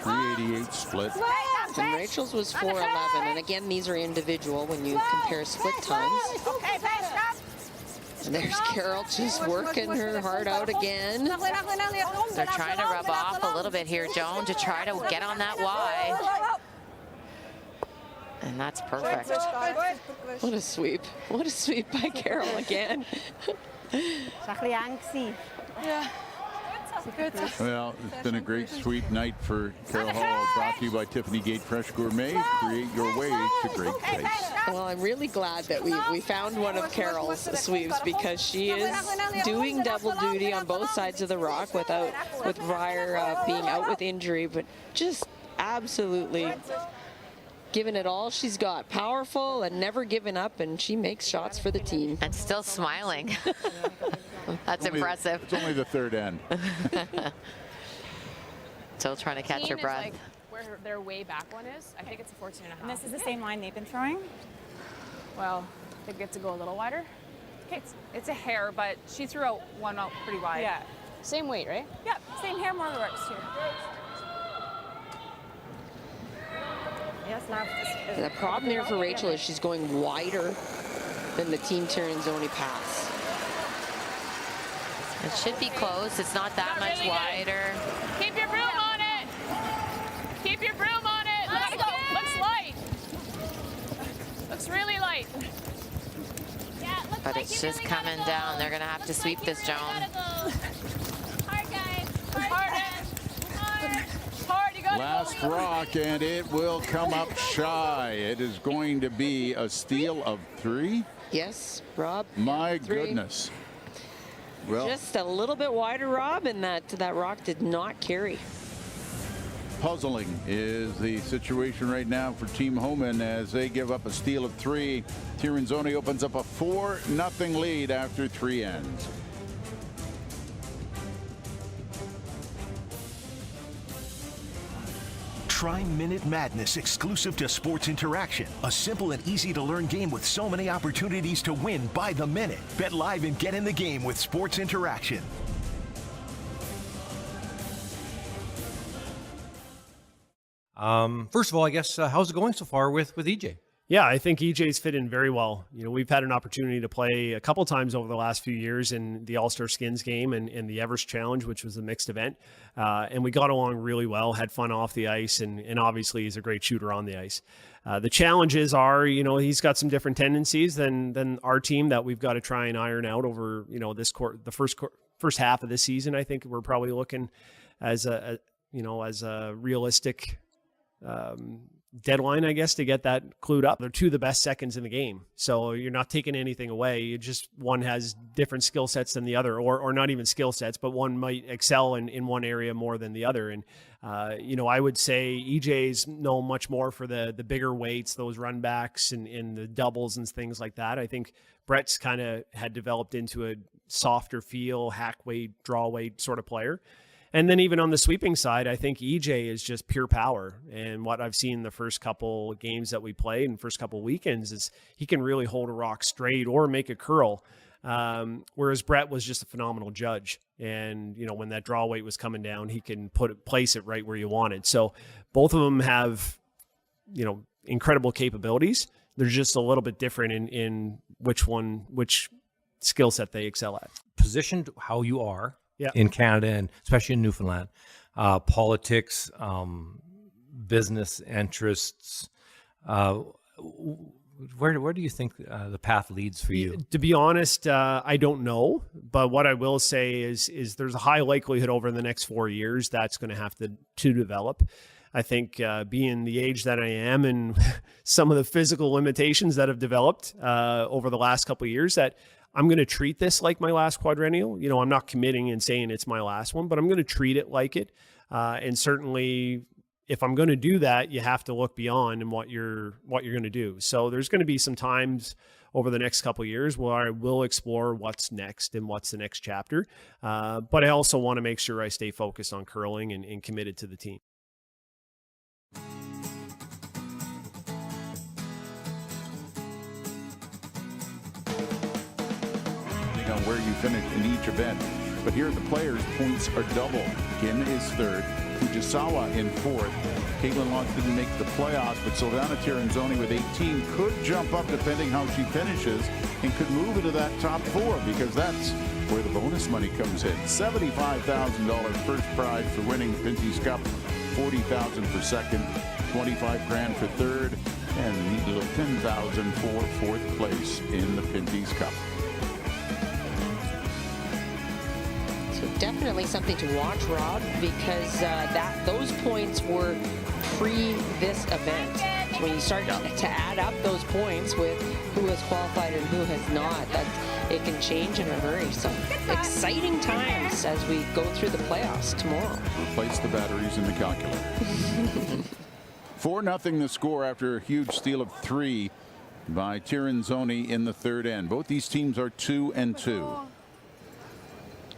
388 split. And Rachel's was 411, and again, these are individual when you compare split times. And there's Carol just working her heart out again. They're trying to rub off a little bit here, Joan, to try to get on that Y. And that's perfect. What a sweep. What a sweep by Carol again. Well, it's been a great sweep night for Carol Hall, brought to you by Tiffany Gate Fresh Gourmet. Create your way to great taste. Well, I'm really glad that we found one of Carol's sweeps, because she is doing double duty on both sides of the rock with Ryer being out with injury, but just absolutely giving it all she's got. Powerful and never giving up, and she makes shots for the team. And still smiling. That's impressive. It's only the third end. Still trying to catch her breath. Like where their way back one is. I think it's a 14 and a half. And this is the same line they've been throwing? Well, they get to go a little wider. Okay, it's a hair, but she threw out one out pretty wide. Yeah. Same weight, right? Yep, same hair, more works too. The problem there for Rachel is she's going wider than the Team Tirinzoni pass. It should be close. It's not that much wider. Keep your broom on it. Keep your broom on it. Looks light. Looks really light. But it's just coming down. They're going to have to sweep this, Joan. Hard, guys. Hard. You got Last rock, and it will come up shy. It is going to be a steal of 3. Yes, Rob. My 3. goodness. Well, Just a little bit wider, Rob, and that rock did not carry. puzzling is the situation right now for Team Homan as they give up a steal of 3. Tirinzoni opens up a 4-0 lead after 3 ends. Try Minute Madness exclusive to Sports Interaction. A simple and easy to learn game with so many opportunities to win by the minute. Bet live and get in the game with Sports Interaction. First of all, I guess, how's it going so far with EJ? Yeah, I think EJ's fit in very well. You know, we've had an opportunity to play a couple times over the last few years in the All-Star Skins game and the Everest Challenge, which was a mixed event. And we got along really well, had fun off the ice, and obviously he's a great shooter on the ice. The challenges are, you know, he's got some different tendencies than our team that we've got to try and iron out over, you know, the first half of this season. I think we're probably looking as a realistic deadline, I guess, to get that clued up. They're 2 of the best seconds in the game. So you're not taking anything away. You just, one has different skill sets than the other, or not even skill sets, but one might excel in one area more than the other. And, I would say EJ's know much more for the bigger weights, those run backs and the doubles and things like that. I think Brett's kind of had developed into a softer feel, hack weight, draw weight sort of player. And then even on the sweeping side, I think EJ is just pure power. And what I've seen the first couple games that we played and first couple weekends is he can really hold a rock straight or make a curl. Whereas Brett was just a phenomenal judge. And, you know, when that draw weight was coming down, he can place it right where you want it. So both of them have, you know, incredible capabilities. They're just a little bit different in which skill set they excel at. Positioned how you are, in Canada and especially in Newfoundland. Politics, business interests. Where do you think the path leads for you? To be honest, I don't know. But what I will say is there's a high likelihood over the next 4 years that's going to have to develop. I think being the age that I am and some of the physical limitations that have developed over the last couple of years, that I'm going to treat this like my last quadrennial. You know, I'm not committing and saying it's my last one, but I'm going to treat it like it. And certainly, if I'm going to do that, you have to look beyond and what you're going to do. So there's going to be some times over the next couple of years where I will explore what's next and what's the next chapter. But I also want to make sure I stay focused on curling and committed to the team. On where you finish in each event. But here the players' points are double. Kim is third, Fujisawa in fourth. Caitlin Lotz didn't make the playoffs, but Silvana Tirinzoni with 18 could jump up depending how she finishes and could move into that top four, because that's where the bonus money comes in. $75,000 first prize for winning the Pinty's Cup, $40,000 for second, $25,000 for third, and a neat little $10,000 for fourth place in the Pinty's Cup. Definitely something to watch, Rob, because those points were pre this event. So when you start to add up those points with who has qualified and who has not, that it can change in a hurry. So exciting times as we go through the playoffs tomorrow. Replace the batteries in the calculator. 4-0 the score after a huge steal of 3 by Tirinzoni in the third end. Both these teams are 2-2.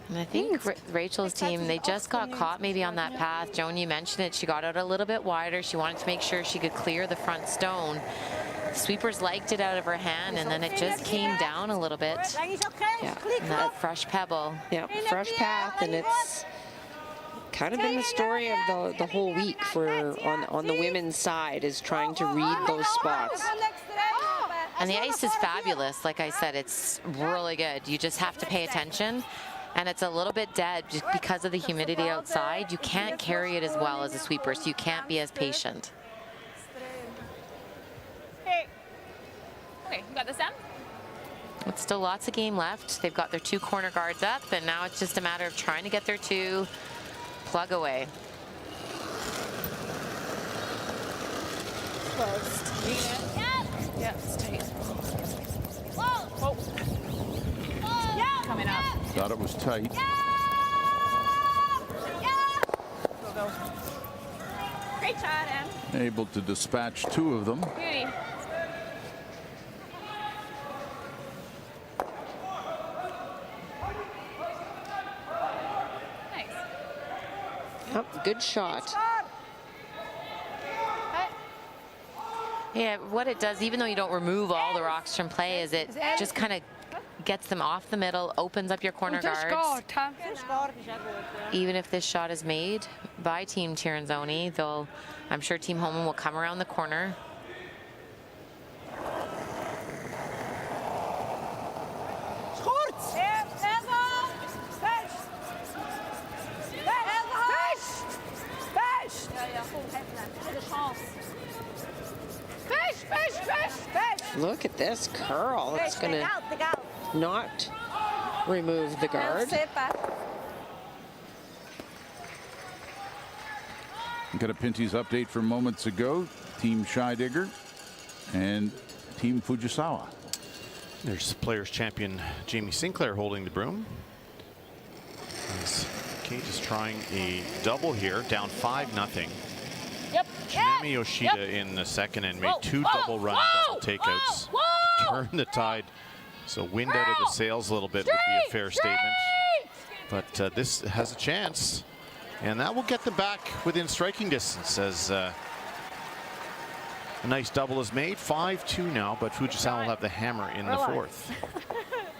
And I think Rachel's team, they just got caught maybe on that path. Joan, you mentioned it. She got out a little bit wider. She wanted to make sure she could clear the front stone. The sweepers liked it out of her hand, and then it just came down a little bit. Yeah, and that fresh pebble. Yeah, fresh path, and it's kind of been the story of the whole week for on the women's side, is trying to read those spots. And the ice is fabulous. Like I said, it's really good. You just have to pay attention. And it's a little bit dead just because of the humidity outside. You can't carry it as well as a sweeper, so you can't be as patient. Okay, you got this down? It's still lots of game left. They've got their 2 corner guards up, and now it's just a matter of trying to get their 2 plug away. Closed. Yep, it's tight. Whoa. Coming up. Thought it was tight. Go. Great shot, Em. Able to dispatch 2 of them. Beauty. Nice. Oh, good shot. Yeah, what it does, even though you don't remove all the rocks from play, is it just kind of gets them off the middle, opens up your corner guards. Even if this shot is made by Team Tirinzoni, I'm sure Team Holman will come around the corner. Look at this curl. It's going to not remove the guard. Got a Pinty's update from moments ago. Team Scheidegger and Team Fujisawa. There's Players Champion Jamie Sinclair holding the broom. As Kate is trying a double here, down 5-0. Yep. Tsunami Yoshida in the second and made 2 double run double takeouts. Turn the tide. So wind out of the sails a little bit would be a fair statement. But this has a chance. And that will get them back within striking distance as a nice double is made. 5-2 now, but Fujisawa will have the hammer in the fourth.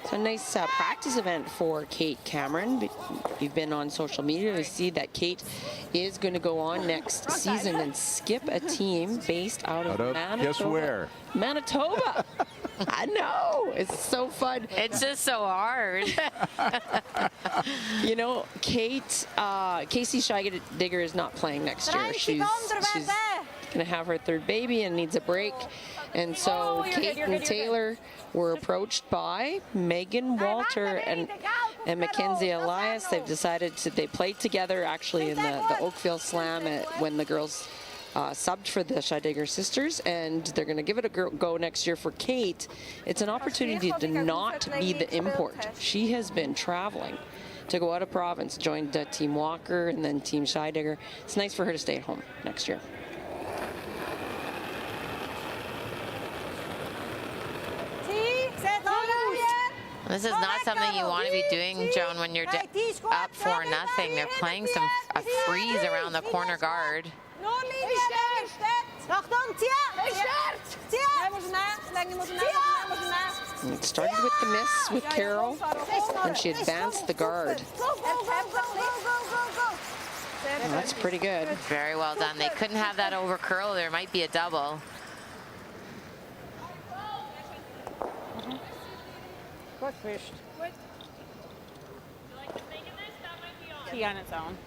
It's a nice practice event for Kate Cameron. You've been on social media. We see that Kate is going to go on next season and skip a team based out of Manitoba. Guess where? Manitoba. I know. It's so fun. It's just so hard. You know, Casey Scheidegger is not playing next year. She's going to have her third baby and needs a break. And so Kate and Taylor were approached by Megan Walter and Mackenzie Elias. They've decided they played together actually in the Oakville Slam when the girls subbed for the Scheidegger sisters, and they're going to give it a go next year for Kate. It's an opportunity to not be the import. She has been traveling to go out of province, joined Team Walker and then Team Scheidegger. It's nice for her to stay at home next year. This is not something you want to be doing, Joan, when you're up 4-0. They're playing a freeze around the corner guard. It started with the miss with Carol, and she advanced the guard. And that's pretty good. Very well done. They couldn't have that over curl. There might be a double. Good fish. Key on its own.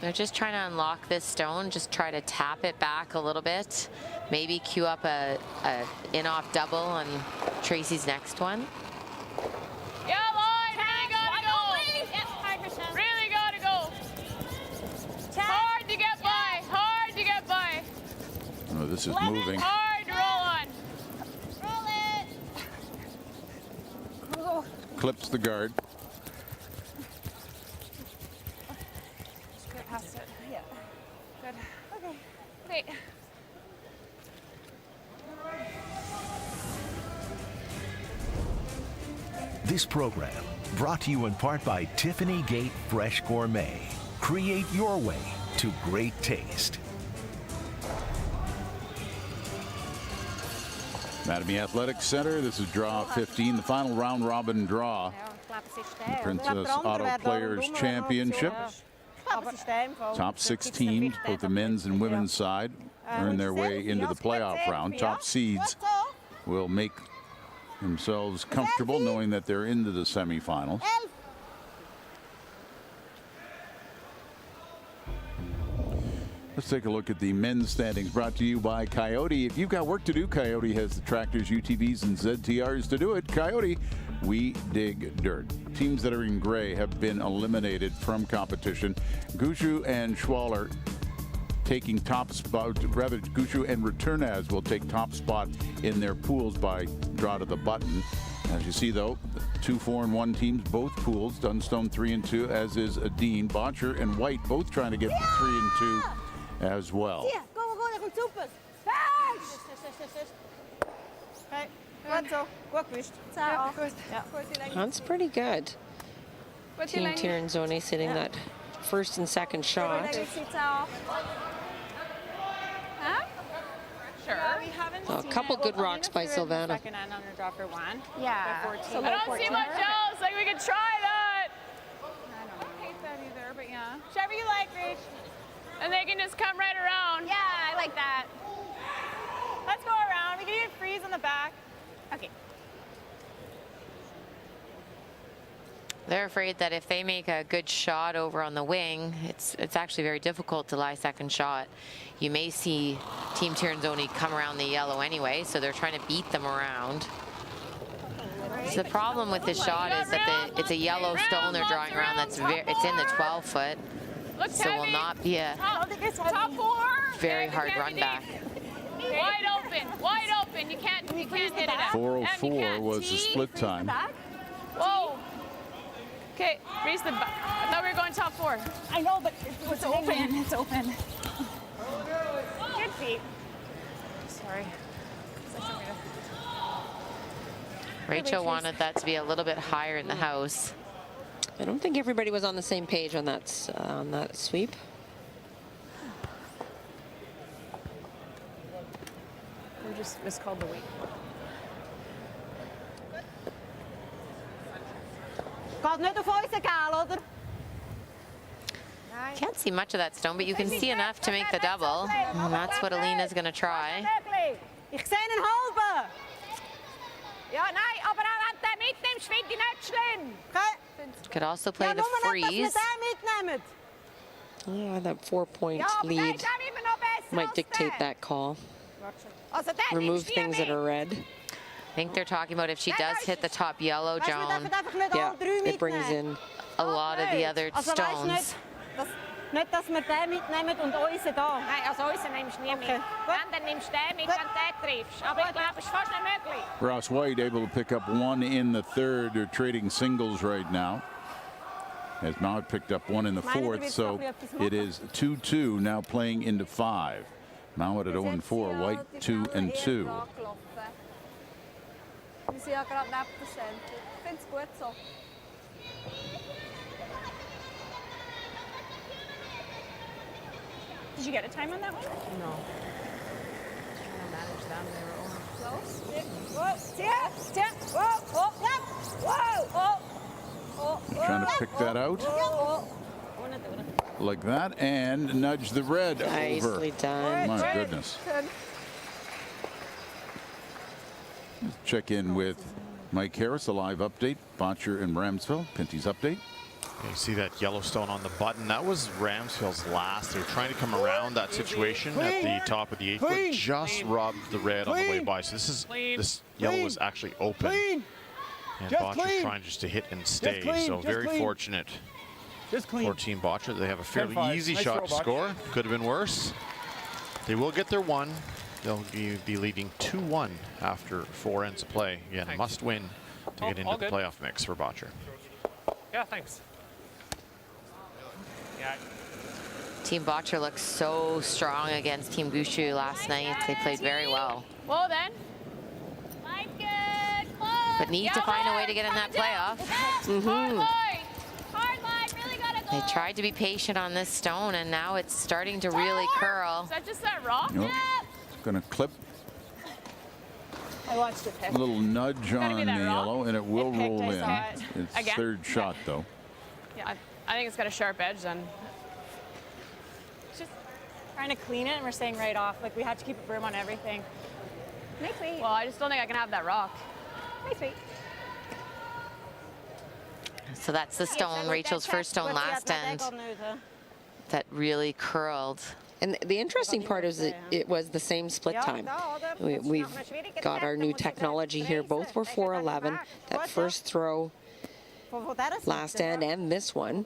They're just trying to unlock this stone, just try to tap it back a little bit. Maybe cue up a in-off double on Tracy's next one. Yeah, Lloyd, really gotta go. Really gotta go. Hard to get by, hard to get by. Oh, this is moving. Hard to roll on. Clips the guard. Just get past it. Yeah. Good. Okay. Okay. This program brought to you in part by Tiffany Gate Fresh Gourmet. Create your way to great taste. Mattamy Athletics Center, this is draw 15, the final round robin draw. The Princess Auto Players Championship. Top 6 teams, both the men's and women's side, earn their way into the playoff round. Top seeds will make themselves comfortable knowing that they're into the semifinals. Let's take a look at the men's standings brought to you by Coyote. If you've got work to do, Coyote has the tractors, UTVs, and ZTRs to do it. Coyote, we dig dirt. Teams that are in gray have been eliminated from competition. Gushue and Schwaller taking top spot, rather Gushue and Returnaz will take top spot in their pools by draw to the button. As you see though, 2, 4, and 1 teams, both pools. Dunstone 3 and 2, as is Dean. Botcher and White both trying to get 3 and 2 as well. That's pretty good. Team Tiranzoni sitting that first and second shot. Sure. A couple good rocks by Silvana. Second and underdraw for one. Yeah. I don't see much else. Like we could try that. I don't hate that either, but yeah. Whichever you like, Rach. And they can just come right around. Yeah, I like that. Let's go around. We can even freeze on the back. Okay. They're afraid that if they make a good shot over on the wing, it's actually very difficult to lie second shot. You may see Team Tiranzoni come around the yellow anyway, so they're trying to beat them around. So the problem with this shot is that it's a yellow stone they're drawing around that's it's in the 12-foot. So will not be a very hard run back. Wide open. You can't hit it out. 4:04 was the split time. Whoa. Okay, raise the back. I thought we were going top 4. I know, but it's open. It's open. Good feet. Sorry. Rachel wanted that to be a little bit higher in the house. I don't think everybody was on the same page on that sweep. We just miscalled the weight. Can't see much of that stone, but you can see enough to make the double. And that's what Alina's going to try. Ik zie een halve. Ja, nein, aber auch wenn du den mitnimmst, finde ich nicht schlimm. Could also play Ja, the nur nicht, dass wir freeze. den mitnehmen. Yeah, that 4-point Ja, aber der lead ist auch immer noch besser might als dictate der. that call. Also den Remove nimmst du things that mit. are red. I think they're talking about if she does hit the top yellow, Weißt du, wir Joan, dürfen einfach nicht Yeah, alle drei it brings mitnehmen. in a lot of the other Also weißt du stones. nicht, dass wir den mitnehmen und unseren da. Nein, also unseren nimmst du nie mit. Okay. Wenn, dann nimmst du den mit, wenn du den triffst. Aber ich glaube, es ist fast nicht möglich. Ross White able to pick up one in the third. They're trading singles right now. As Mount picked up one in the fourth, so it is 2-2 now playing into 5. Mount at 0-4, White 2-2. Wir sind ja gerade neben der Center. Ich finde es gut so. Did you get a time on that one? No. Trying to manage them. They were only close. Trying to pick that out like that and nudge the red over. Nicely done. My goodness. Let's check in with Mike Harris, a live update. Botcher in Ramsville, Pinty's update. You see that Yellowstone on the button. That was Ramsfield's last. They were trying to come around that situation at the top of the 8 foot. Just rubbed the red on the way by. So this yellow was actually open. And Botcher trying just to hit and stay. So very fortunate for Team Botcher. They have a fairly easy shot to score. Could have been worse. They will get their one. They'll be leading 2-1 after 4 ends of play. Again, a must win to get into the playoff mix for Botcher. Yeah, thanks. Yeah. Team Botcher looked so strong against Team Gushu last night. They played very well. Well then. But need to find a way to get in that playoff. They tried to be patient on this stone, and now it's starting to really curl. Is that just that rock? Nope. Going to clip I watched it. a little nudge on the that rock. yellow, and it will It picked, roll I in. saw it. It's Again? third shot, though. Yeah, I think it's got a sharp edge then. Just trying to clean it, and we're staying right off. Like, we had to keep a broom on everything. Nice feet. Well, I just don't think I can have that rock. Nice feet. So that's the stone, Rachel's first stone last end, that really curled. And the interesting part is that it was the same split time. We've got our new technology here. Both were 4-11. That first throw last end and this one.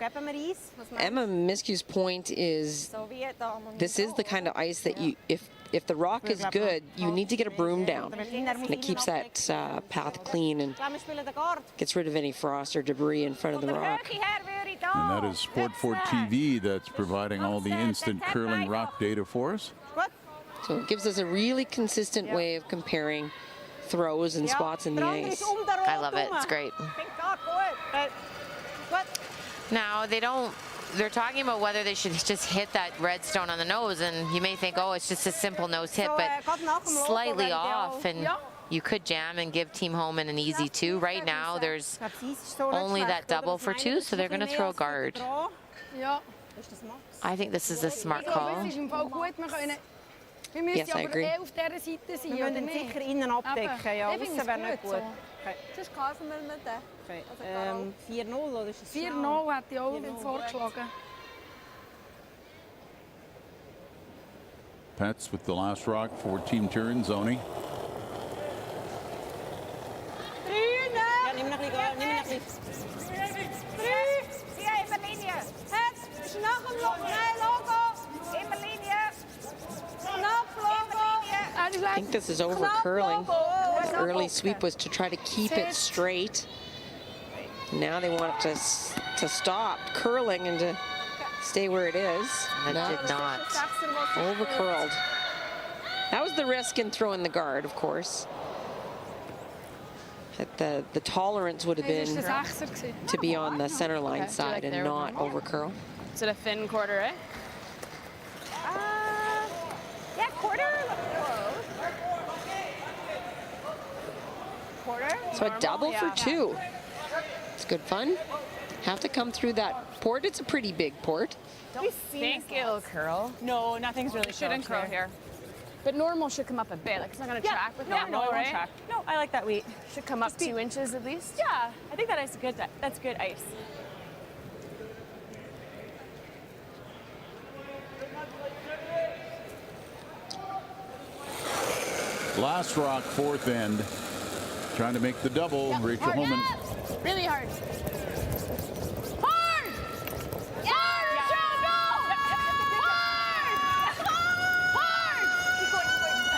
Emma Miskew's point is this is the kind of ice that you, if the rock is good, you need to get a broom down. And it keeps that path clean and gets rid of any frost or debris in front of the rock. And that is Sport 4 TV that's providing all the instant curling rock data for us. So it gives us a really consistent way of comparing throws and spots in the ice. I love it. It's great. Now, they're talking about whether they should just hit that red stone on the nose, and you may think, oh, it's just a simple nose hit, but slightly off, and you could jam and give Team Homan an easy 2. Right now, there's only that double for 2, so they're going to throw a guard. I think this is a smart call. Yes, I agree. Wir müssen ihn sicher innen abdecken, ja. Aussen wäre nicht gut. Sonst kaufen wir mit den. 4-0 oder ist es 4-0 hätte ich auch vorgeschlagen. Pets with the last rock for Team Tirinzoni. Ja, nimm noch ein bisschen, nimm noch ein bisschen. Hier in der Linie. Het is nog een logo. In der Linie. I think this is over curling. The early sweep was to try to keep it straight. Now they want it to stop curling and to stay where it is. It did not. Over curled. That was the risk in throwing the guard, of course. The tolerance would have been to be on the center line side and not over curl. Is it a thin quarter, eh? Yeah, quarter. Quarter. So a double for 2. It's good fun. Have to come through that port. It's a pretty big port. Don't think it'll curl. No, nothing's really It shouldn't curl here. But normal should come up a bit. Like it's not going to track with normal, no, it won't right? track. No, I like that wheat. Should come up 2 inches at least. Yeah, I think that is good. That's good ice. Last rock, fourth end. Trying to make the double. Rachel Holman. Really hard. Hard! Hard! Hard!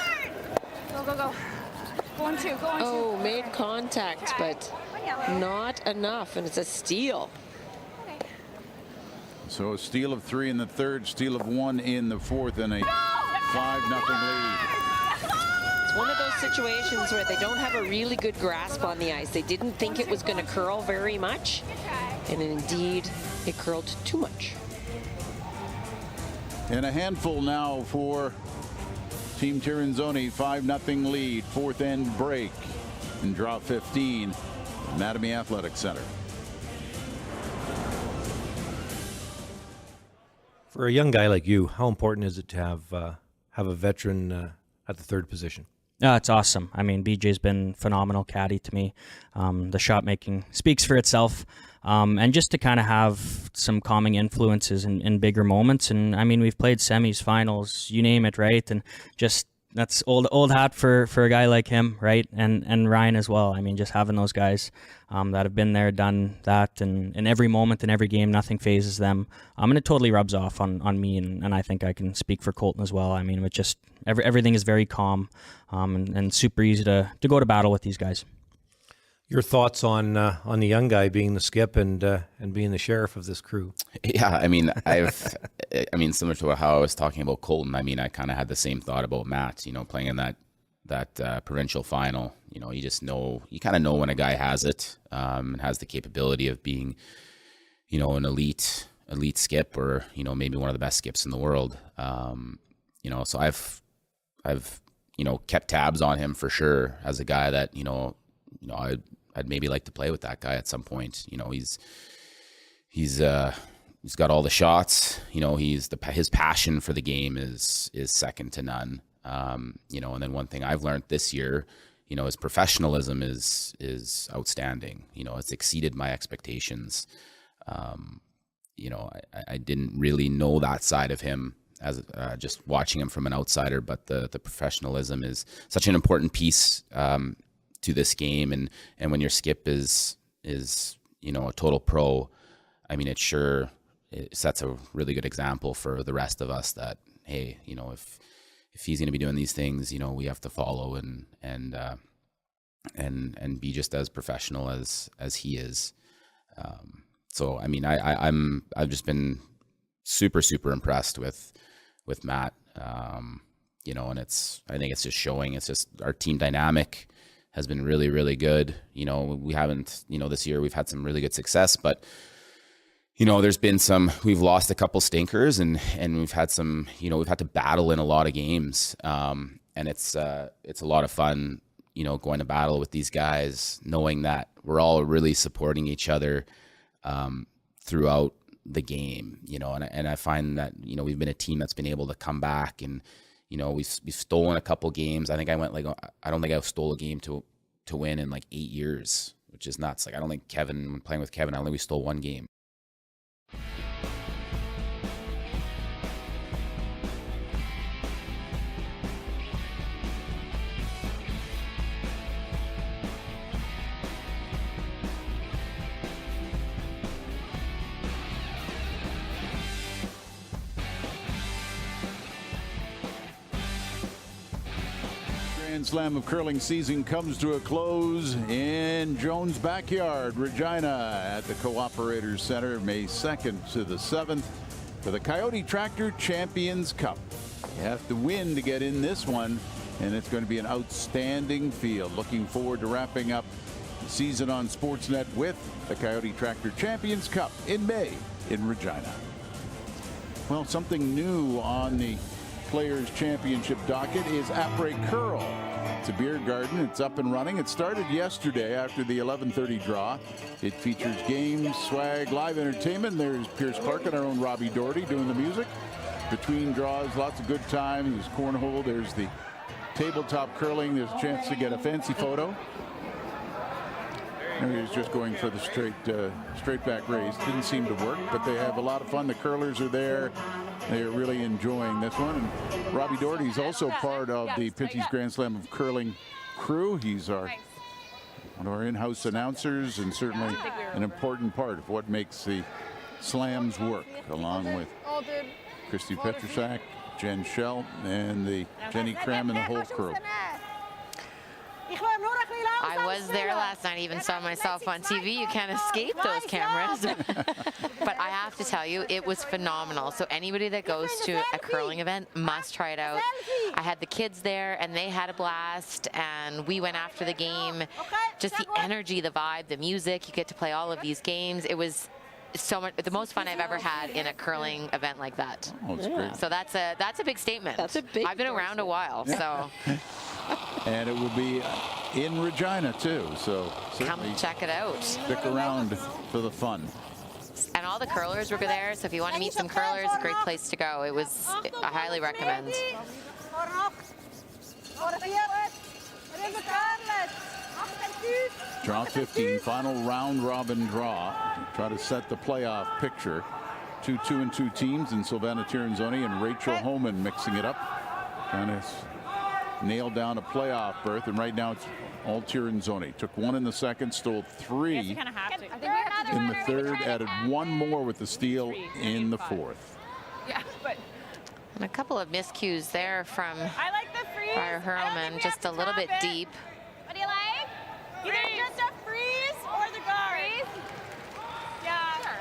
Hard! Go, go, go. Go on two, go on two. Oh, made contact, but not enough, and it's a steal. So a steal of 3 in the third, steal of 1 in the fourth, and a 5-0 lead. It's one of those situations where they don't have a really good grasp on the ice. They didn't think it was going to curl very much, and indeed, it curled too much. And a handful now for Team Tirinzoni, 5-0 lead, fourth end break, and draw 15, Mattamy Athletic Center. For a young guy like you, how important is it to have a veteran at the third position? It's awesome. I mean, BJ's been phenomenal caddy to me. The shot making speaks for itself. And just to kind of have some calming influences in bigger moments. And I mean, we've played semis, finals, you name it, right? And just that's old hat for a guy like him, right? And Ryan as well. I mean, just having those guys that have been there, done that, and in every moment, in every game, nothing phases them. And it totally rubs off on me, and I think I can speak for Colton as well. I mean, with just everything is very calm and super easy to go to battle with these guys. Your thoughts on the young guy being the skip and being the sheriff of this crew? Yeah, I mean, similar to how I was talking about Colton. I mean, I kind of had the same thought about Matt. You know, playing in that provincial final. You know, you kind of know when a guy has it and has the capability of being, you know, an elite skip, or you know, maybe one of the best skips in the world. You know, so I've you know, kept tabs on him for sure as a guy that you know I'd maybe like to play with that guy at some point. You know, he's got all the shots. You know, his passion for the game is second to none. You know, and then one thing I've learned this year, you know, his professionalism is outstanding. You know, it's exceeded my expectations. You know, I didn't really know that side of him as just watching him from an outsider, but the professionalism is such an important piece to this game, and when your skip is you know, a total pro, I mean, it sets a really good example for the rest of us that, hey, you know, if he's going to be doing these things, you know, we have to follow and be just as professional as he is. So I mean, I've just been super impressed with Matt. You know, and I think it's just showing. It's just our team dynamic has been really good. You know, we haven't, you know, this year we've had some really good success, but you know, we've lost a couple stinkers and we've had some, you know, we've had to battle in a lot of games. And it's a lot of fun, you know, going to battle with these guys, knowing that we're all really supporting each other throughout the game, you know, and I find that, you know, we've been a team that's been able to come back, and you know, we've stolen a couple games. I think I don't think I stole a game to win in like 8 years, which is nuts. Like, I don't think when playing with Kevin, I don't think we stole one game. Grand Slam of curling season comes to a close in Jones' backyard, Regina, at the Cooperators Center, May 2nd to the 7th for the Coyote Tractor Champions Cup. You have to win to get in this one, and it's going to be an outstanding field. Looking forward to wrapping up the season on Sportsnet with the Coyote Tractor Champions Cup in May in Regina. Well, something new on the Players Championship docket is Après Curl. It's a beer garden. It's up and running. It started yesterday after the 11:30 draw. It features games, swag, live entertainment. There's Pierce Clark and our own Robbie Doherty doing the music. Between draws, lots of good times. There's cornhole. There's the tabletop curling, there's a chance to get a fancy photo. There he's just going for the straight back raise. Didn't seem to work, but they have a lot of fun. The curlers are there. They are really enjoying this one. And Robbie Doherty's also part of the Pinty's Grand Slam of Curling crew. He's one of our in-house announcers and certainly an important part of what makes the slams work, along with Christy Petrusak, Jen Schell, and the Jenny Cram and the whole crew. I was there last night, even saw myself on TV. You can't escape those cameras. But I have to tell you, it was phenomenal. So anybody that goes to a curling event must try it out. I had the kids there, and they had a blast, and we went after the game. Just the energy, the vibe, the music. You get to play all of these games. It was so much, the most fun I've ever had in a curling event like that. Oh, it's great. So that's a big statement. That's a big. I've been around a while, so. And it will be in Regina too, so come check it out. Stick around for the fun. And all the curlers were there, so if you want to meet some curlers, a great place to go. It was, I highly recommend. Draw 15, final round robin draw. Try to set the playoff picture. 2 2-2 teams in Silvana Tirinzoni and Rachel Homan mixing it up. Trying to nail down a playoff berth, and right now it's all Tirinzoni. Took one in the second, stole 3 in the third, added 1 more with the steal in the fourth. Yeah, but. And a couple of miscues there from Fire Hurlman, just a little bit deep. What do you like? Either just a freeze or the guard. Yeah. Sure.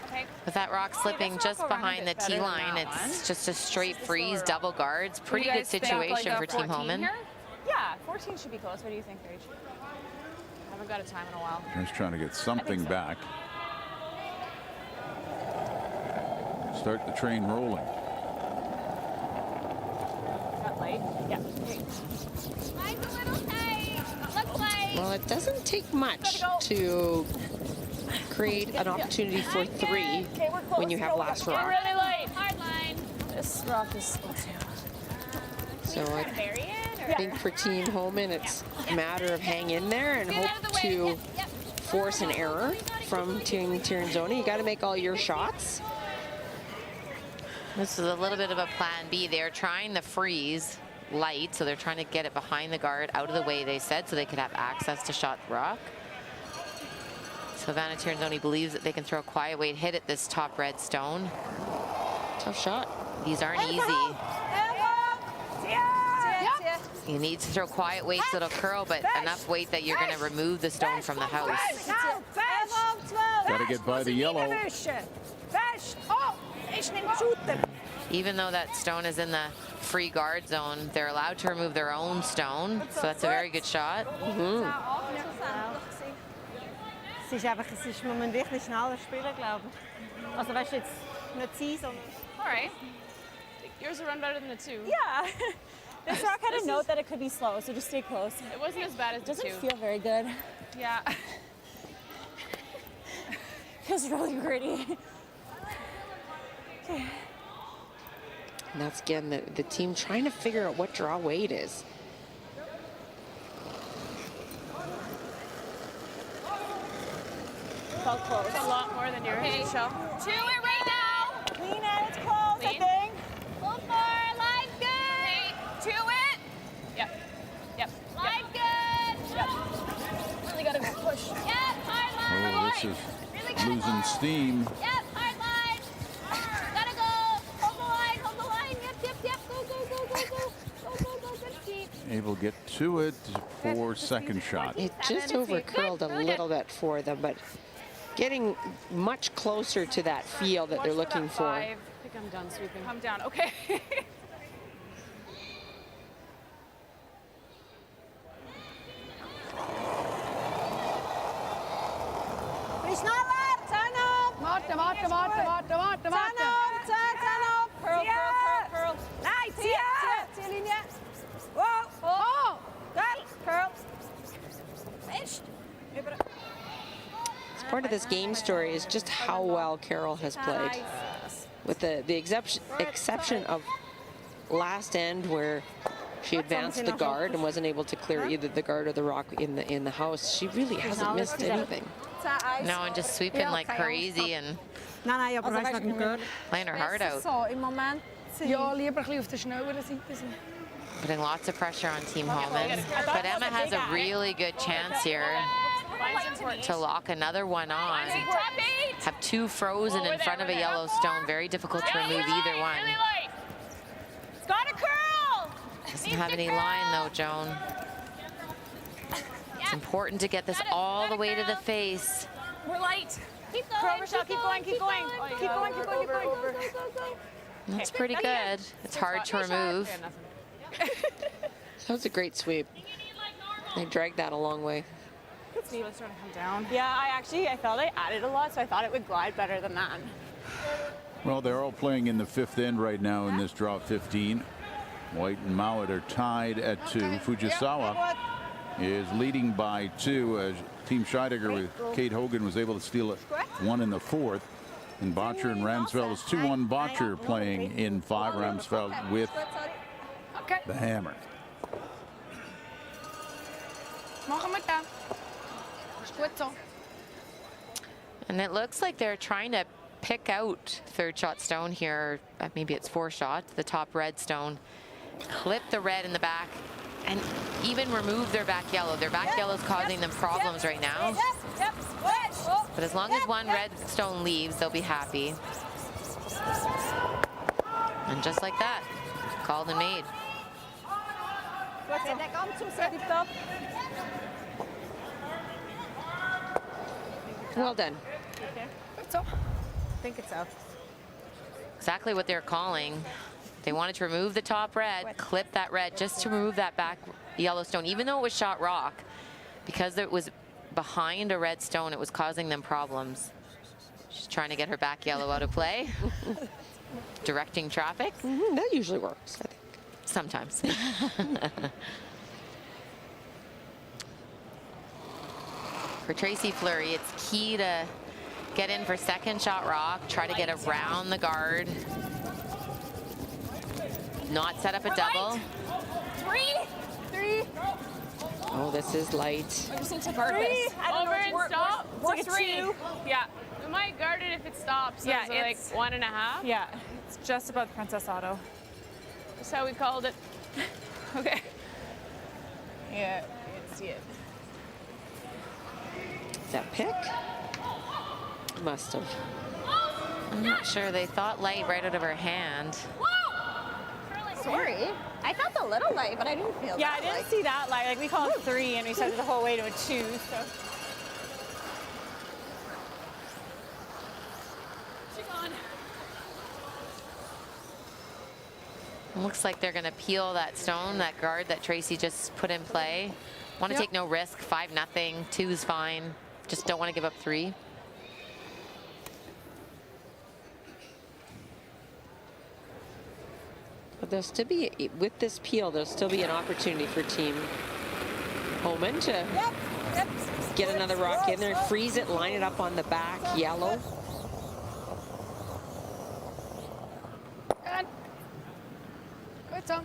Okay. With that rock slipping just behind the tee line, it's just a straight freeze, double guards. Pretty good situation for Team Homan. Yeah, 14 should be close. What do you think, Rach? I haven't got a time in a while. Just trying to get something back. Start the train rolling. Is that light? Yeah. Mine's a little tight. Looks like. Well, it doesn't take much to create an opportunity for 3 when you have last rock. Really light. Hard line. This rock is slow too. So I think for Team Homan, it's a matter of hang in there and hope to force an error from Team Tirinzoni. You got to make all your shots. This is a little bit of a plan B. They're trying the freeze light, so they're trying to get it behind the guard, out of the way, they said, so they could have access to shot rock. Silvana Tirinzoni believes that they can throw a quiet weight hit at this top red stone. Tough shot. These aren't easy. You need to throw quiet weights that'll curl, but enough weight that you're going to remove the stone from the house. Got to get by the yellow. Even though that stone is in the free guard zone, they're allowed to remove their own stone, so that's a very good shot. Es ist einfach, es ist, man wirklich schneller spielen, glaube ich. Also weißt du, jetzt nicht sie, sondern... All right. Yours will run better than the 2. Yeah. This rock had a note that it could be slow, so just stay close. It wasn't as bad as the 2. It doesn't feel very good. Yeah. Feels really gritty. Okay. And that's, again, the team trying to figure out what draw weight is. Felt close. It's a lot more than yours, Michelle. To it right now. Lean in, it's close, I think. Full 4, line good. To it. Yep. Yep. Line good. Yep. Really got to push. Yep, hard line. Oh, this is losing steam. Yep, hard line. Gotta go. Hold the line. Yep. Go. Good feet. Able to get to it for second shot. It just over curled a little bit for them, but getting much closer to that feel that they're looking for. I think I'm done sweeping. Come down. Okay. Schneller! Zahn auf! Warte. Zahn auf! Curl. Nein, Ziellinie. Wow. Geil. Curl. Fest. Part of this game story is just how well Carol has played. With the exception of last end where she advanced the guard and wasn't able to clear either the guard or the rock in the house. She really hasn't missed anything. No, and just sweeping like crazy and playing her heart out. Ja, lieber ein bisschen auf der schnelleren Seite sein. Putting lots of pressure on Team Holman. But Emma has a really good chance here to lock another one on. Have two frozen in front of a yellow stone. Very difficult to remove either one. It's got a curl. Doesn't have any line though, Joan. It's important to get this all the way to the face. We're light. Keep going. Rochelle, keep going, keep going. Keep going, keep going, keep going. That's pretty good. It's hard to remove. That was a great sweep. They dragged that a long way. Steve was starting to come down. Yeah, I felt I added a lot, so I thought it would glide better than that. Well, they're all playing in the fifth end right now in this draw 15. White and Mowat are tied at 2. Fujisawa is leading by 2 as Team Scheidegger with Kate Hogan was able to steal it 1 in the 4th. And Botcher and Ramsfeld is 2-1 Botcher playing in 5. Ramsfeld with the hammer. Machen wir das. Ist gut so. And it looks like they're trying to pick out third shot stone here. Maybe it's 4 shots, the top red stone. Clip the red in the back and even remove their back yellow. Their back yellow is causing them problems right now. But as long as one red stone leaves, they'll be happy. And just like that, called and made. Well done. I think it's up. Exactly what they're calling. They wanted to remove the top red, clip that red just to remove that back yellow stone. Even though it was shot rock, because it was behind a red stone, it was causing them problems. She's trying to get her back yellow out of play. Directing traffic. That usually works, I think. Sometimes. For Tracy Fleury, it's key to get in for second shot rock, try to get around the guard, not set up a double. 3. Oh, this is light. I just need to guard this. Over and stop. We're 3. 2. Yeah. We might guard it if it stops. So Yeah, is it like it's 1.5. Yeah, it's just above Princess Auto. That's how we called it. Okay. Yeah, you can see it. Is that pick? Must have. I'm not sure. They thought light right out of her hand. Sorry. I felt a little light, but I didn't feel Yeah, that I didn't light. see that light. Like, we called 3, and we set it the whole way to a 2, so. Looks like they're going to peel that stone, that guard that Tracy just put in play. Want to take no risk. 5-0. 2 is fine. Just don't want to give up 3. But there'll still be, with this peel, there'll still be an opportunity for Team Holman to get another rock in there, freeze it, line it up on the back, yellow. Good. Good so. I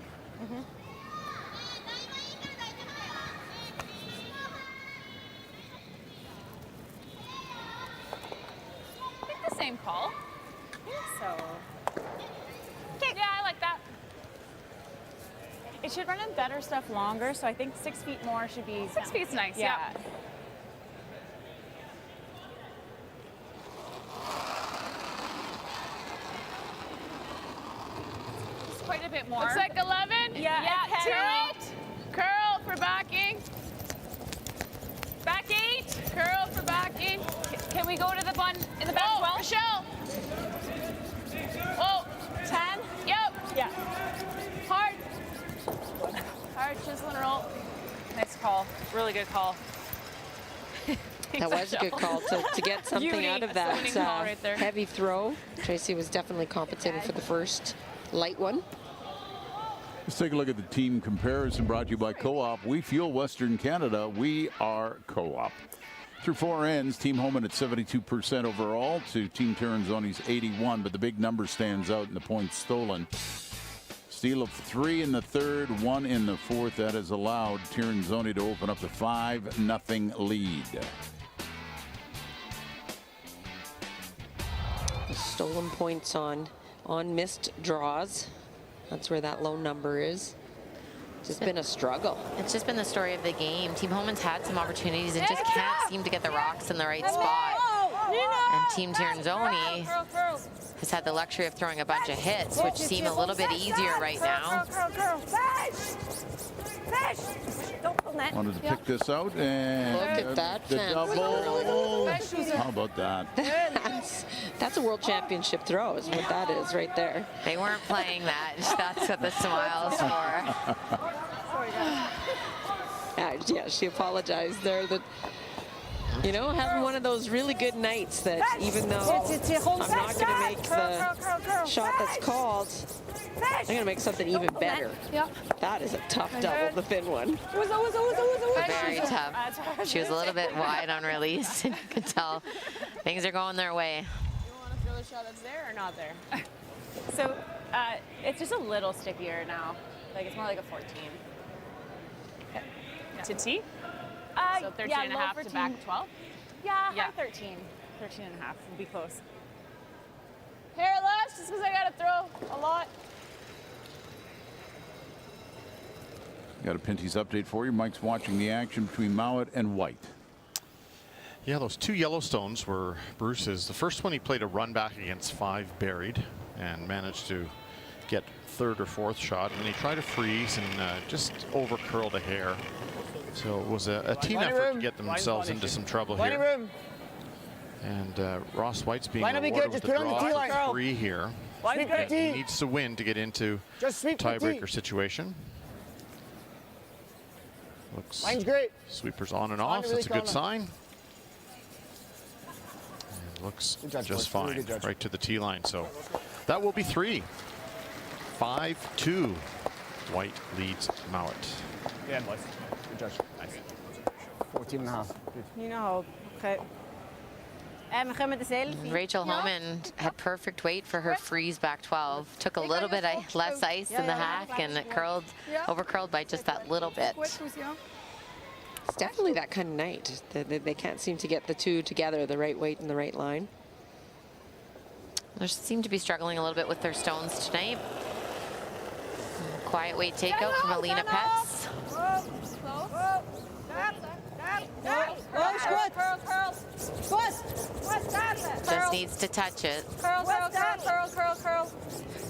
think the same call. I think so. Yeah, I like that. It should run in better stuff longer, so I think 6 feet more should be. 6 feet's nice, yeah. Just quite a bit more. Looks like 11. Yeah, to it. Curl for backing. Back 8. Curl for backing. Can we go to the bun in the back as well? Michelle. Oh, 10? yep. Yeah. Hard. Hard, chisel and roll. Nice call. Really good call. That was a good call to get something Beauty. out of That's the that winning call right there. heavy throw. Tracy was definitely compensating for the first light one. Let's take a look at the team comparison brought to you by Co-op. We fuel Western Canada. We are Co-op. Through 4 ends, Team Holman at 72% overall to Team Tirinzoni's 81, but the big number stands out in the points stolen. steal of 3 in the third, 1 in the fourth. That has allowed Tirinzoni to open up the 5-0 lead. Stolen points on missed draws. That's where that low number is. It's been a struggle. It's just been the story of the game. Team Homan's had some opportunities and just can't seem to get the rocks in the right spot. And Team Tirinzoni has had the luxury of throwing a bunch of hits, which seem a little bit easier right now. Wanted to pick this out, and look at that the chance. double. How about that? That's a world championship throw, is what that is right there. They weren't playing that. That's what the smile's for. Yeah, she apologized there. That, you know, having one of those really good nights that even though I'm not going to make the shot that's called, I'm going to make something even better. That is a tough double, the thin one. Very tough. She was a little bit wide on release, and you could tell things are going their way. You want to throw the shot that's there or not there? So it's just a little stickier now. Like it's more like a 14. To T? So 13 and a half to back 12? Yeah, high 13. 13 and a half would be close. Hair less, just because I got to throw a lot. Got a Pinty's update for you. Mike's watching the action between Mowat and White. Yeah, those 2 Yellowstones were Bruce's. The first one, he played a run back against 5 buried and managed to get third or fourth shot. And then he tried to freeze and just over curled a hair. So it was a team effort to get themselves into some trouble here. And Ross White's being rewarded with a draw for 3 here. And he needs to win to get into tiebreaker situation. Looks great. Sweepers on and off. That's a good sign. And looks just fine right to the tee line. So that will be 3. 5-2. White leads Mowat. Yeah, boys. Good judge. Nice. 14 and a half. You know, okay. Rachel Homan had perfect weight for her freeze back 12. Took a little bit less ice in the hack, and it curled, over curled by just that little bit. It's definitely that kind of night. They can't seem to get the two together, the right weight and the right line. They seem to be struggling a little bit with their stones tonight. Quiet weight takeout from Alina Petz. Just needs to touch it.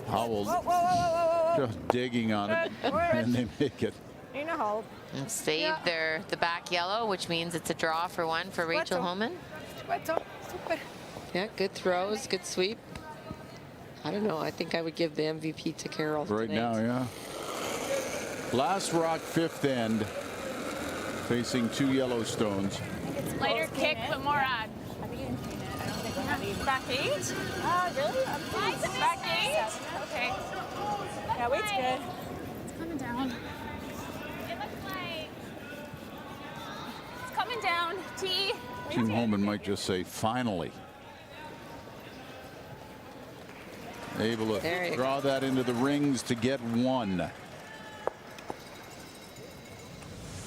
Howell just digging on it, and they make it. And save the back yellow, which means it's a draw for 1 for Rachel Homan. Yeah, good throws, good sweep. I don't know. I think I would give the MVP to Carol Right tonight. now, yeah. Last rock, 5th end, facing 2 Yellowstones. Lighter kick, but more add. Back 8? Really? Back 8? Okay. Yeah, weight's good. It's coming down. It looks like it's coming down. T. Team Homan might just say, finally. Able to draw that into the rings to get 1.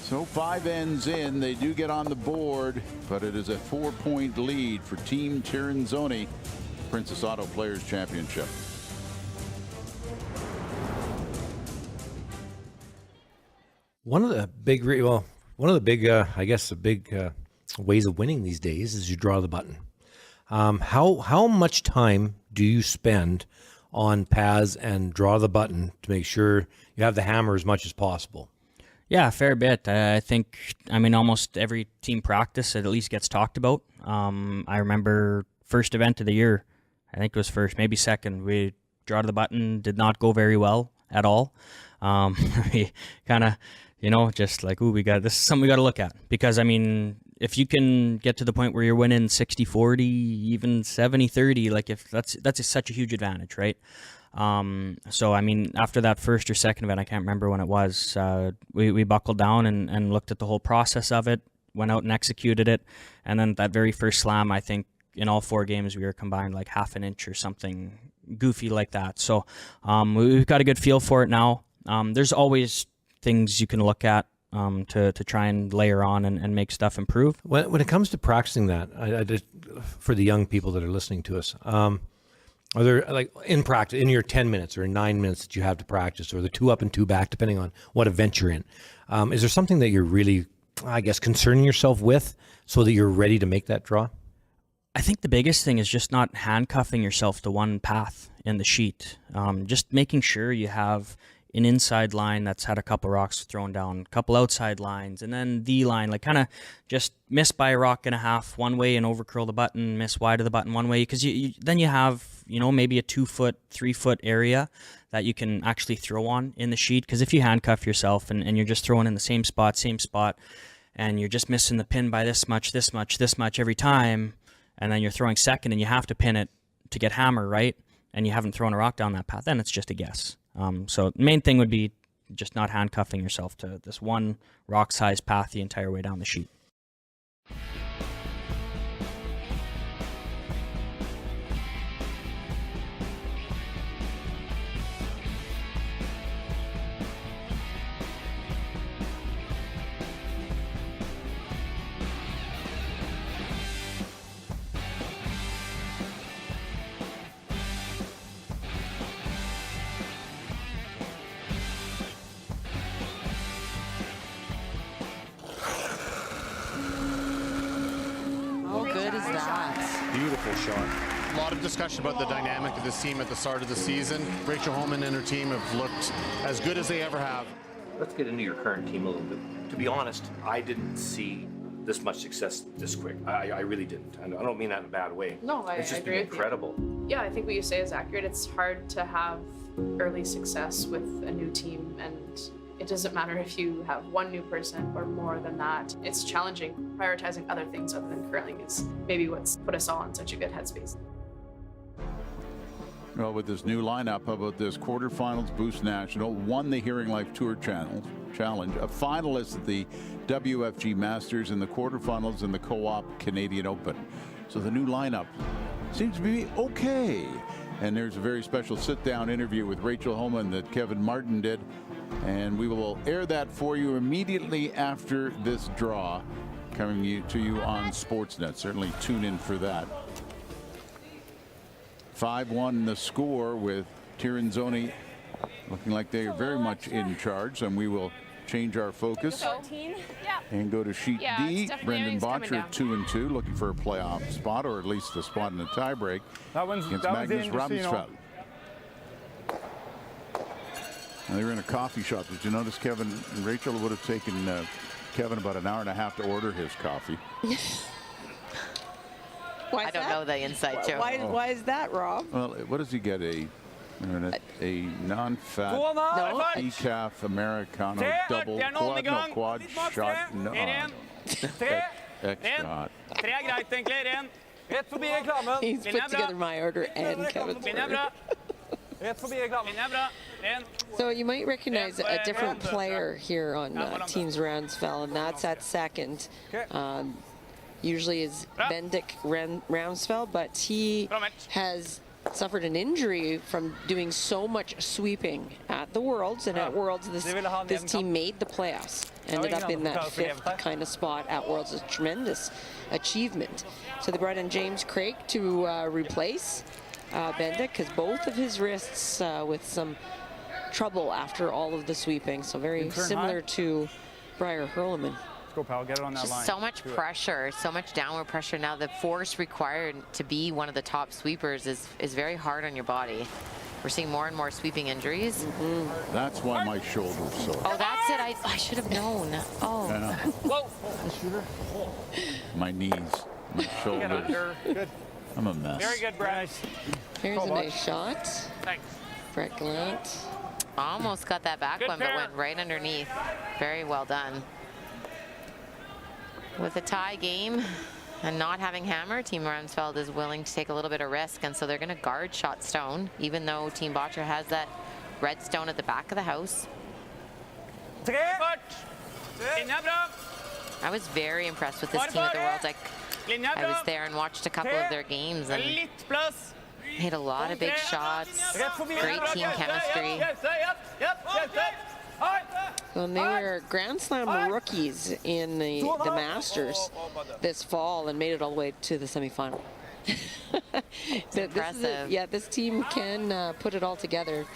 So 5 ends in, they do get on the board, but it is a 4-point lead for Team Tirinzoni, Princess Auto Players Championship. One of the big, I guess, the big ways of winning these days is you draw the button. How much time do you spend on paths and draw the button to make sure you have the hammer as much as possible? Yeah, a fair bit. I think, almost every team practice, it at least gets talked about. I remember first event of the year, I think it was first, maybe second, we draw the button, did not go very well at all. We kind of, just like, ooh, this is something we got to look at. Because, if you can get to the point where you're winning 60-40, even 70-30, like if that's such a huge advantage, right? So, after that first or second event, I can't remember when it was, we buckled down and looked at the whole process of it, went out and executed it. And then that very first slam, I think in all 4 games, we were combined like half an inch or something goofy like that. So we've got a good feel for it now. There's always things you can look at to try and layer on and make stuff improve. When it comes to practicing that, I just, for the young people that are listening to us, are there, like, in practice, in your 10 minutes or 9 minutes that you have to practice, or the 2 up and 2 back, depending on what event you're in, is there something that you're really, I guess, concerning yourself with so that you're ready to make that draw? I think the biggest thing is just not handcuffing yourself to one path in the sheet. Just making sure you have an inside line that's had a couple rocks thrown down, a couple outside lines, and then the line, like kind of just miss by a rock and a half one way and overcurl the button, miss wide of the button one way, because then you have, maybe a 2 foot, 3 foot area that you can actually throw on in the sheet. Because if you handcuff yourself and you're just throwing in the same spot, and you're just missing the pin by this much every time, and then you're throwing second and you have to pin it to get hammer, right? And you haven't thrown a rock down that path, then it's just a guess. So the main thing would be just not handcuffing yourself to this one rock-sized path the entire way down the sheet. Beautiful shot. A lot of discussion about the dynamic of this team at the start of the season. Rachel Holman and her team have looked as good as they ever have. Let's get into your current team a little bit. To be honest, I didn't see this much success this quick. I really didn't. And I don't mean that in a bad way. No, it's just I agree been with you. incredible. Yeah, I think what you say is accurate. It's hard to have early success with a new team, and it doesn't matter if you have one new person or more than that. It's challenging. Prioritizing other things other than curling is maybe what's put us all in such a good headspace. Well, with this new lineup, how about this? Quarterfinals Boost National, won the Hearing Life Tour Challenge, a finalist at the WFG Masters, in the quarterfinals in the Co-op Canadian Open. So the new lineup seems to be okay. And there's a very special sit-down interview with Rachel Holman that Kevin Martin did. And we will air that for you immediately after this draw, coming to you on Sportsnet. Certainly tune in for that. 5-1 the score, with Tirinzoni looking like they are very much in charge. And we will change our focus and go to sheet D. Brendan Botcher 2-2, looking for a playoff spot, or at least a spot in the tiebreak against Magnus Ramsfeld. Now, they were in a coffee shop. Did you notice Kevin and Rachel would have taken Kevin about an hour and a half to order his coffee? I don't know the inside joke. Why is that, Rob? Well, what does he get? A non-fat decaf Americano double quad shot? No. X-shot. He's put together my order and Kevin's order. So you might recognize a different player here on Teams Ramsfeld, and that's at second. Usually is Bendik Ramsfeld, but he has suffered an injury from doing so much sweeping at the Worlds, and at Worlds this team made the playoffs, ended up in that 5th kind of spot at Worlds. A tremendous achievement. So they brought in James Craig to replace Bendik, because both of his wrists with some trouble after all of the sweeping, so very similar to Briar Hurleman. Go, pal, get it on that Just line. so much pressure, so much downward pressure. Now the force required to be one of the top sweepers is very hard on your body. We're seeing more and more sweeping injuries. That's why my shoulder's sore. Oh, that's it. I should have known. Oh. My knees, my shoulders. Good. I'm a mess. Very good, Brad. Here's a nice shot. Thanks. Brett Gallant. Almost got that back one, but went right underneath. Very well done. With a tie game and not having hammer, Team Ramsfeld is willing to take a little bit of risk, and so they're going to guard shot stone, even though Team Botcher has that red stone at the back of the house. I was very impressed with this team at the Worlds. I was there and watched a couple of their games, and Hit a lot of big shots. Great team chemistry. Well, they were Grand Slam rookies in the Masters this fall and made it all the way to the semifinal. Impressive. This team can put it all together.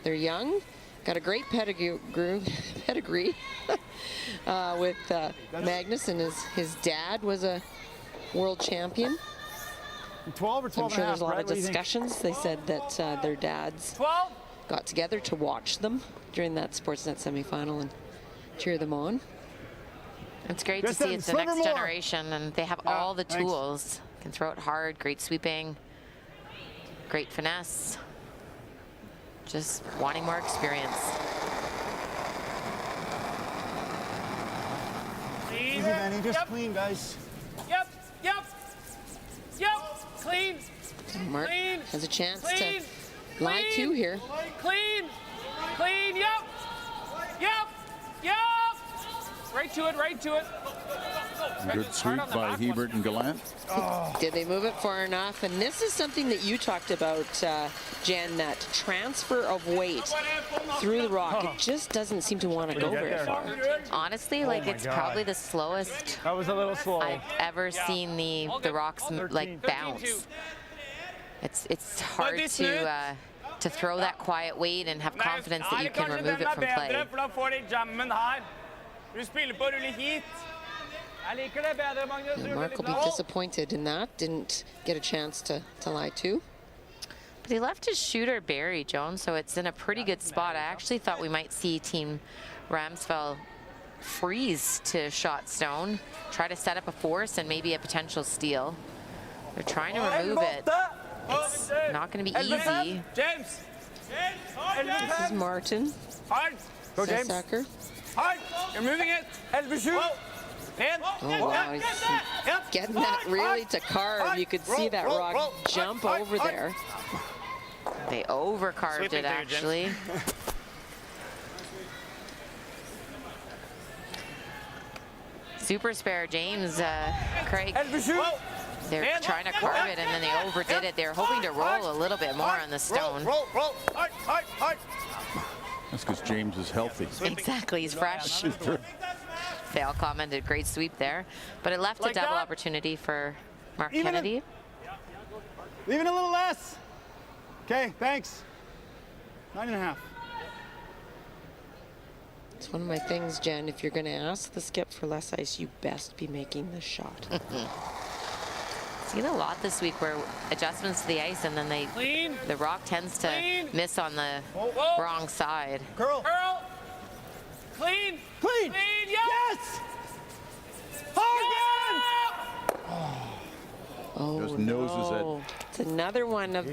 They're young, got a great pedigree with Magnus, and his dad was a world champion. 12 or 12 I'm sure there's a lot of discussions. They said that their dads got together to watch them during that Sportsnet semifinal and cheer them on. It's great to see it's the next generation, and they have all the tools. Can throw it hard, great sweeping, great finesse. Just wanting more experience. Easy, Benny. Just clean, guys. Yep. Clean. Mark has a chance to lie 2 here. Clean. Yep. Right to it. Good sweep by Hebert and Gallant. Did they move it far enough? And this is something that you talked about, Jen, that transfer of weight through the rock. It just doesn't seem to want to go very far. Honestly, like it's probably the slowest That was a little slow. I've ever seen the rocks like bounce. It's hard to throw that quiet weight and have confidence that you can remove it from play. Mark will be disappointed in that. Didn't get a chance to lie 2. But he left his shooter Barry Jones, so it's in a pretty good spot. I actually thought we might see Team Ramsfeld freeze to shot stone, try to set up a force and maybe a potential steal. They're trying to remove it. It's not going to be easy. This is Martin. Go, James. Sacker. You're moving it. Oh, wow. He's getting that really to carve. You could see that rock jump over there. They overcarved it, actually. Super spare James, Craig. They're trying to carve it, and then they overdid it. They're hoping to roll a little bit more on the stone. That's because James is healthy. Exactly, he's fresh. Fail commented, great sweep there. But it left a double opportunity for Mark Kennedy. Leaving a little less. Okay, thanks. 9.5. It's one of my things, Jen. If you're going to ask the skip for less ice, you best be making the shot. Seen a lot this week where adjustments to the ice, and then the rock tends to miss on the wrong side. Curl. Clean. Yes. Oh, Just noses no. It's another one of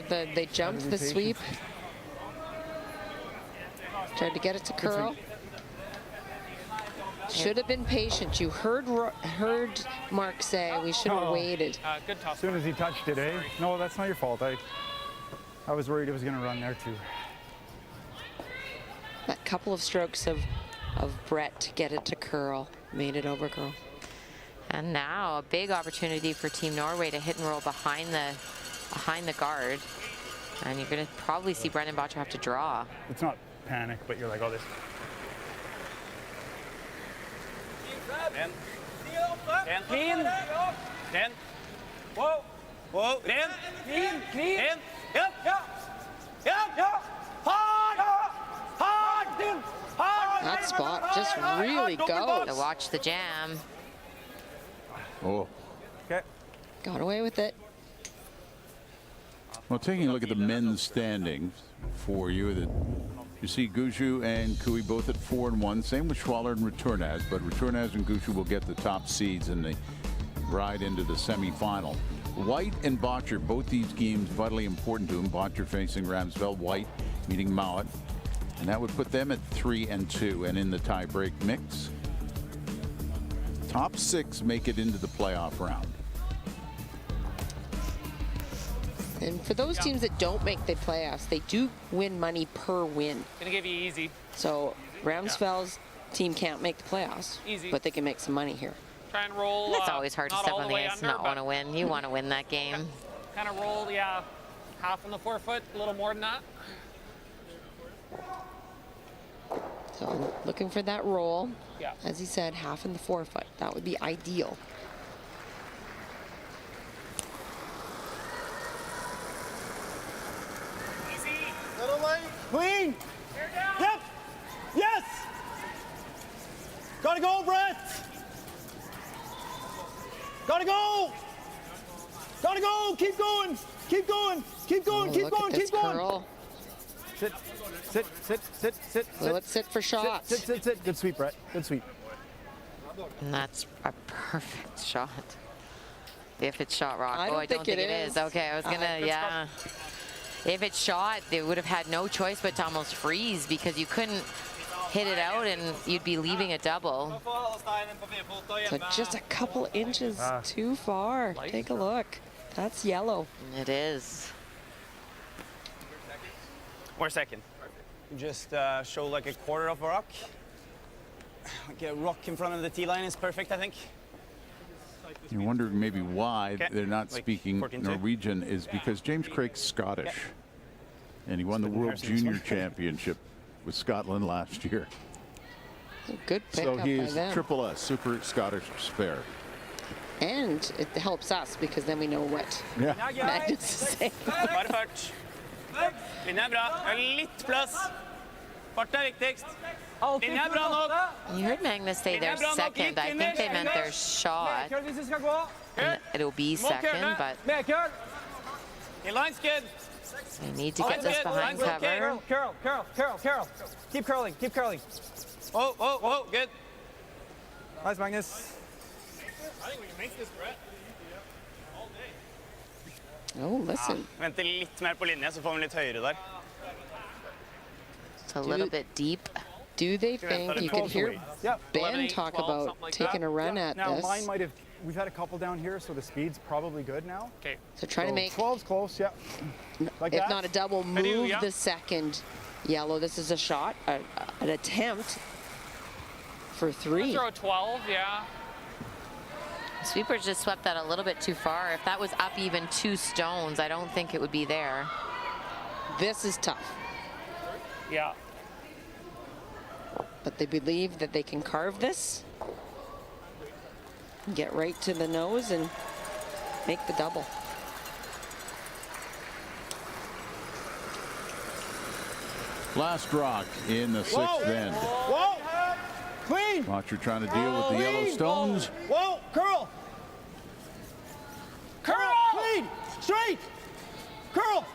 the, they jumped the sweep. Tried to get it to curl. Should have been patient. You heard Mark say we should have waited. Good toss. As soon as he touched it, eh? No, that's not your fault. I was worried it was going to run there too. That couple of strokes of Brett to get it to curl made it over curl. And now a big opportunity for Team Norway to hit and roll behind the guard. And you're going to probably see Brendan Bottcher have to draw. It's not panic, but you're like, oh, this. Clean. Whoa. Clean. Yep. That spot just really goes. To watch the jam. Oh. Okay. Got away with it. Well, taking a look at the men's standings for you, you see Gushue and Kui both at 4-1. Same with Schwaller and Returnaz, but Returnaz and Gushue will get the top seeds in the ride into the semifinal. White and Bottcher, both these games vitally important to them. Bottcher facing Ramsfeld, White meeting Mowat, and that would put them at 3-2 and in the tie-break mix. Top 6 make it into the playoff round. And for those teams that don't make the playoffs, they do win money per win. Gonna give you easy. So Ramsfeld's team can't make the playoffs, Easy. but they can make some money here. Try and roll. It's always hard to not step all on the way ice and under, not want to win. You want to win that game. kind of roll, yeah, half on the forefoot, a little more than that. So looking for that roll. Yeah. As he said, half in the forefoot. That would be ideal. Little late. Clean. Yep. Yes. Gotta go, Brett. Gotta go. Gotta go. Keep going. Keep going. Keep going. Keep going. Keep going. Curl. Sit. Sit. Sit. Sit. Sit. Will it sit for shots? Sit. Sit. Sit. Good sweep, Brett. Good sweep. And that's a perfect shot. If it's shot, Rock. I don't think it is. Okay, I was gonna, yeah. If it's shot, they would have had no choice but to almost freeze because you couldn't hit it out and you'd be leaving a double. So just a couple inches too far. Take a look. That's yellow. It is. More second. Just show like a quarter of a rock. Like a rock in front of the tee line is perfect, I think. You're wondering maybe why Okay. they're not Like speaking 14-2. Norwegian is because James Craig's Scottish. And he won the World Junior Championship with Scotland last year. Good So pickup he by is them. triple S, super Scottish spare. And it helps us because then we know what Yeah. Magnus is saying. Bare fart. Linja er bra. Litt plass. Fart er viktigst. Linja er bra nok. You heard Magnus say their second. I think they meant their shot. And it'll be second, but Line's good. they need to get this behind cover. Carol. Keep curling. Keep curling. Whoa, good. Nice, Magnus. I think we can make this, Brett. All day. Oh, listen. Venter litt mer på linje, så får vi litt høyere der. It's a little bit deep. Do they think you can hear Ben talk about taking a run at Now, this? mine might have, we've had a couple down here, so the speed's probably good now. Okay. So trying to make, 12's close, yeah. Like if that. not a double, move the second yellow. This is a shot, an attempt for three. Throw 12, yeah. Sweepers just swept that a little bit too far. If that was up even 2 stones, I don't think it would be there. This is tough. Yeah. But they believe that they can carve this, get right to the nose and make the double. Last rock in the sixth bend. Whoa! Clean! Watcher trying to deal with the yellow stones. Whoa! Curl! Curl! Clean! Straight! Curl!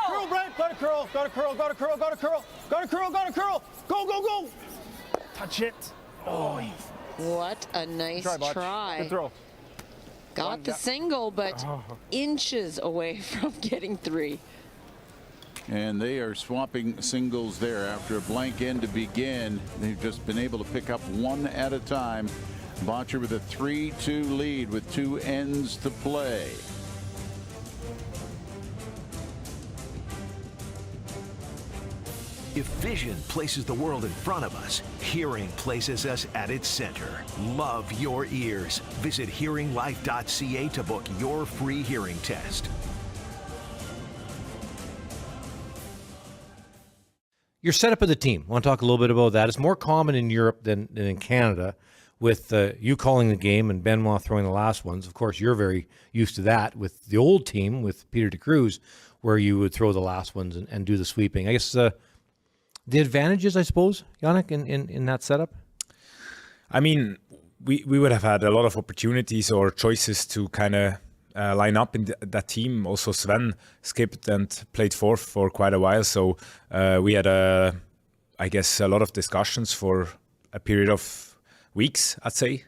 Curl, Brett! Gotta curl! Gotta curl! Gotta curl! Gotta curl! Gotta curl! Gotta curl! Go, go, go! Touch it! Oh! What a nice try. Good throw. Got the single, but inches away from getting 3. And they are swapping singles there after a blank end to begin. They've just been able to pick up one at a time. Botcher with a 3-2 lead with 2 ends to play. If vision places the world in front of us, hearing places us at its center. Love your ears. Visit hearinglife.ca to book your free hearing test. Your setup of the team. I want to talk a little bit about that. It's more common in Europe than in Canada, with you calling the game and Benoit throwing the last ones. Of course, you're very used to that with the old team, with Peter de Cruz, where you would throw the last ones and do the sweeping. I guess the advantages, I suppose, Yannick, in that setup? I mean, we would have had a lot of opportunities or choices to kind of line up in that team. Also, Sven skipped and played fourth for quite a while. So we had, I guess, a lot of discussions for a period of weeks, I'd say,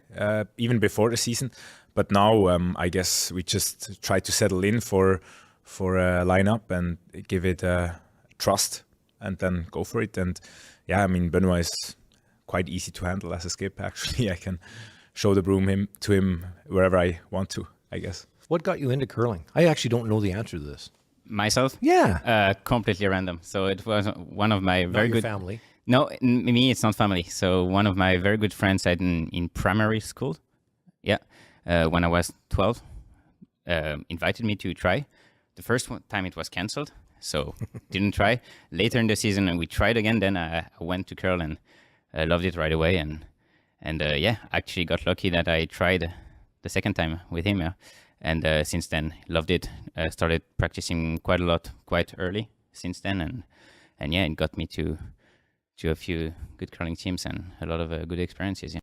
even before the season. But now, I guess we just try to settle in for a lineup and give it trust and then go for it. And yeah, I mean, Benoit is quite easy to handle as a skip, actually. I can show the broom to him wherever I want to, I guess. What got you into curling? I actually don't know the answer to this. Myself? Yeah. Completely random. So it was one of my very your good family? No, me, it's not family. So one of my very good friends in primary school, when I was 12, invited me to try. the first time it was cancelled, so didn't try. Later in the season, and we tried again. Then I went to curl and I loved it right away. And yeah, actually got lucky that I tried the second time with him. Yeah. And since then, loved it. Started practicing quite a lot, quite early since then. And yeah, it got me to a few good curling teams and a lot of good experiences. Yeah.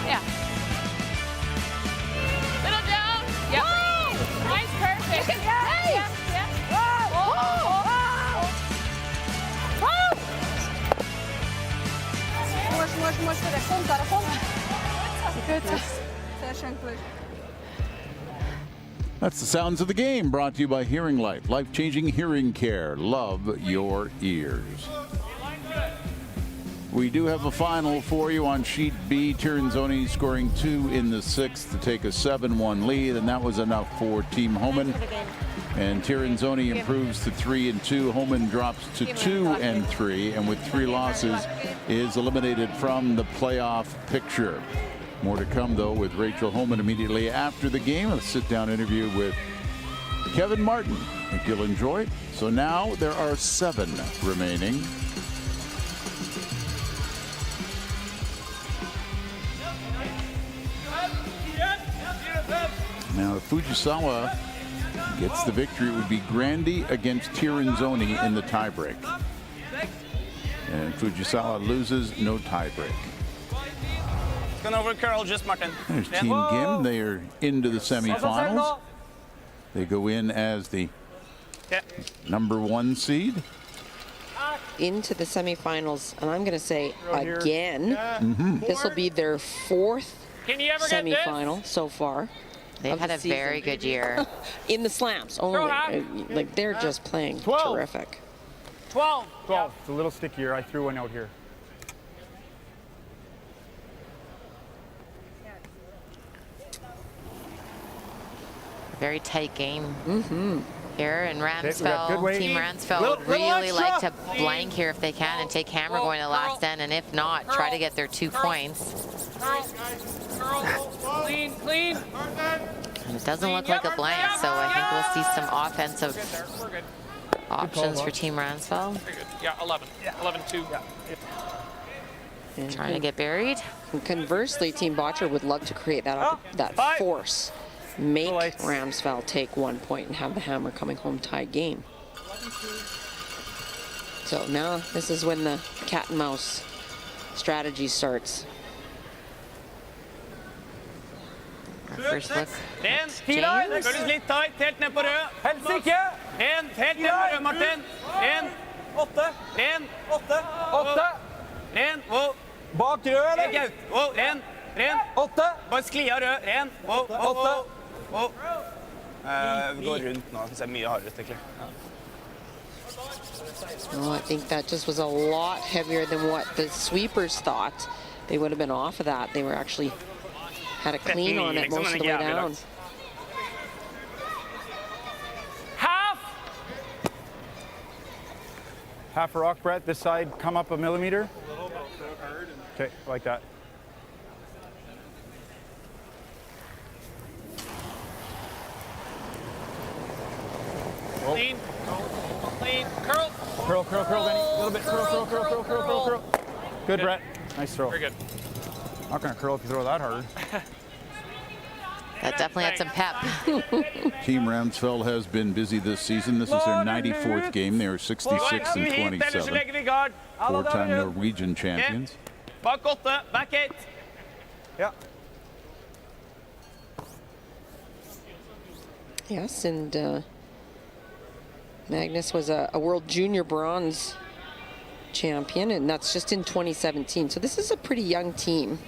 Yeah. Little down. Yep. Nice, perfect. Hey! Yeah. Most för det. Kom där, kom. Good. Sehr schön blöd. That's the sounds of the game, brought to you by Hearing Life. Life-changing hearing care. Love your ears. We do have a final for you on Sheet B. Tirinzoni scoring 2 in the 6th to take a 7-1 lead, and that was enough for Team Homan. And Tirinzoni improves to 3-2. Homan drops to 2-3, and with 3 losses is eliminated from the playoff picture. More to come, though, with Rachel Homan immediately after the game. A sit-down interview with Kevin Martin. I think you'll enjoy it. So now there are 7 remaining. Now, if Fujisawa gets the victory, it would be Grandi against Tirinzoni in the tiebreak. And Fujisawa loses, no tiebreak. It's gonna over curl, just Martin. There's Team Gim. They are into the semifinals. They go in as the number 1 seed. Into the semifinals, and I'm going to say again, this will be their 4th semifinal so far. They've had a very good year. In the slams only. Like, they're just playing terrific. 12. It's a little stickier. I threw one out here. Very tight game here in Ramsfeld. Team Ramsfeld would really like to blank here if they can and take Hammer going to the last end, and if not, try to get their 2 points. Clean. And it doesn't look like a blank, so I think we'll see some offensive options for Team Ramsfeld. Yeah, 11. 11-2. Trying to get buried. And conversely, Team Botcher would love to create that force. Make Ramsfeld take 1 point and have the Hammer coming home tie game. So now this is when the cat and mouse strategy starts. Our first look. James. Føles litt tight, helt ned på rød. Helsike! Helt ned på rød, Martin. 8. 8. Wow. Bak rød, eller? Helt out. Wow. 8. Bare skli av rød. Wow. 8. Wow. Vi går rundt nå, hvis det mye hardere egentlig. Oh, I think that just was a lot heavier than what the sweepers thought. They would have been off of that. They were actually had a clean on it most of the way down. Half a rock, Brett. This side, come up a millimeter. Okay, like that. Clean. Curl. Curl, Benny. A little bit. Curl. Good, Brett. Nice throw. Very good. Not gonna curl if you throw that hard. That definitely had some pep. Team Ramsfeld has been busy this season. This is their 94th game. They are 66-27. 4-time Norwegian champions. Back 8, back 8. Yeah. Yes, and Magnus was a world junior bronze champion, and that's just in 2017. So this is a pretty young team.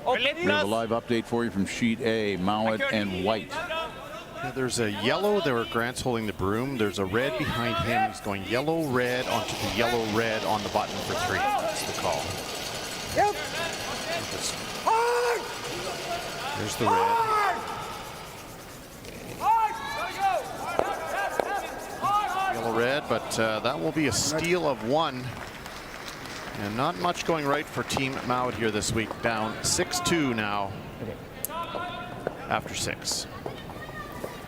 We have a live update for you from Sheet A, Mowat and White. Yeah, there's a yellow there where Grant's holding the broom. There's a red behind him. He's going yellow, red onto the yellow, red on the button for 3. That's the call. Yep. There's the red. Yellow, red, but that will be a steal of 1. And not much going right for Team Mowat here this week. Down 6-2 now after 6.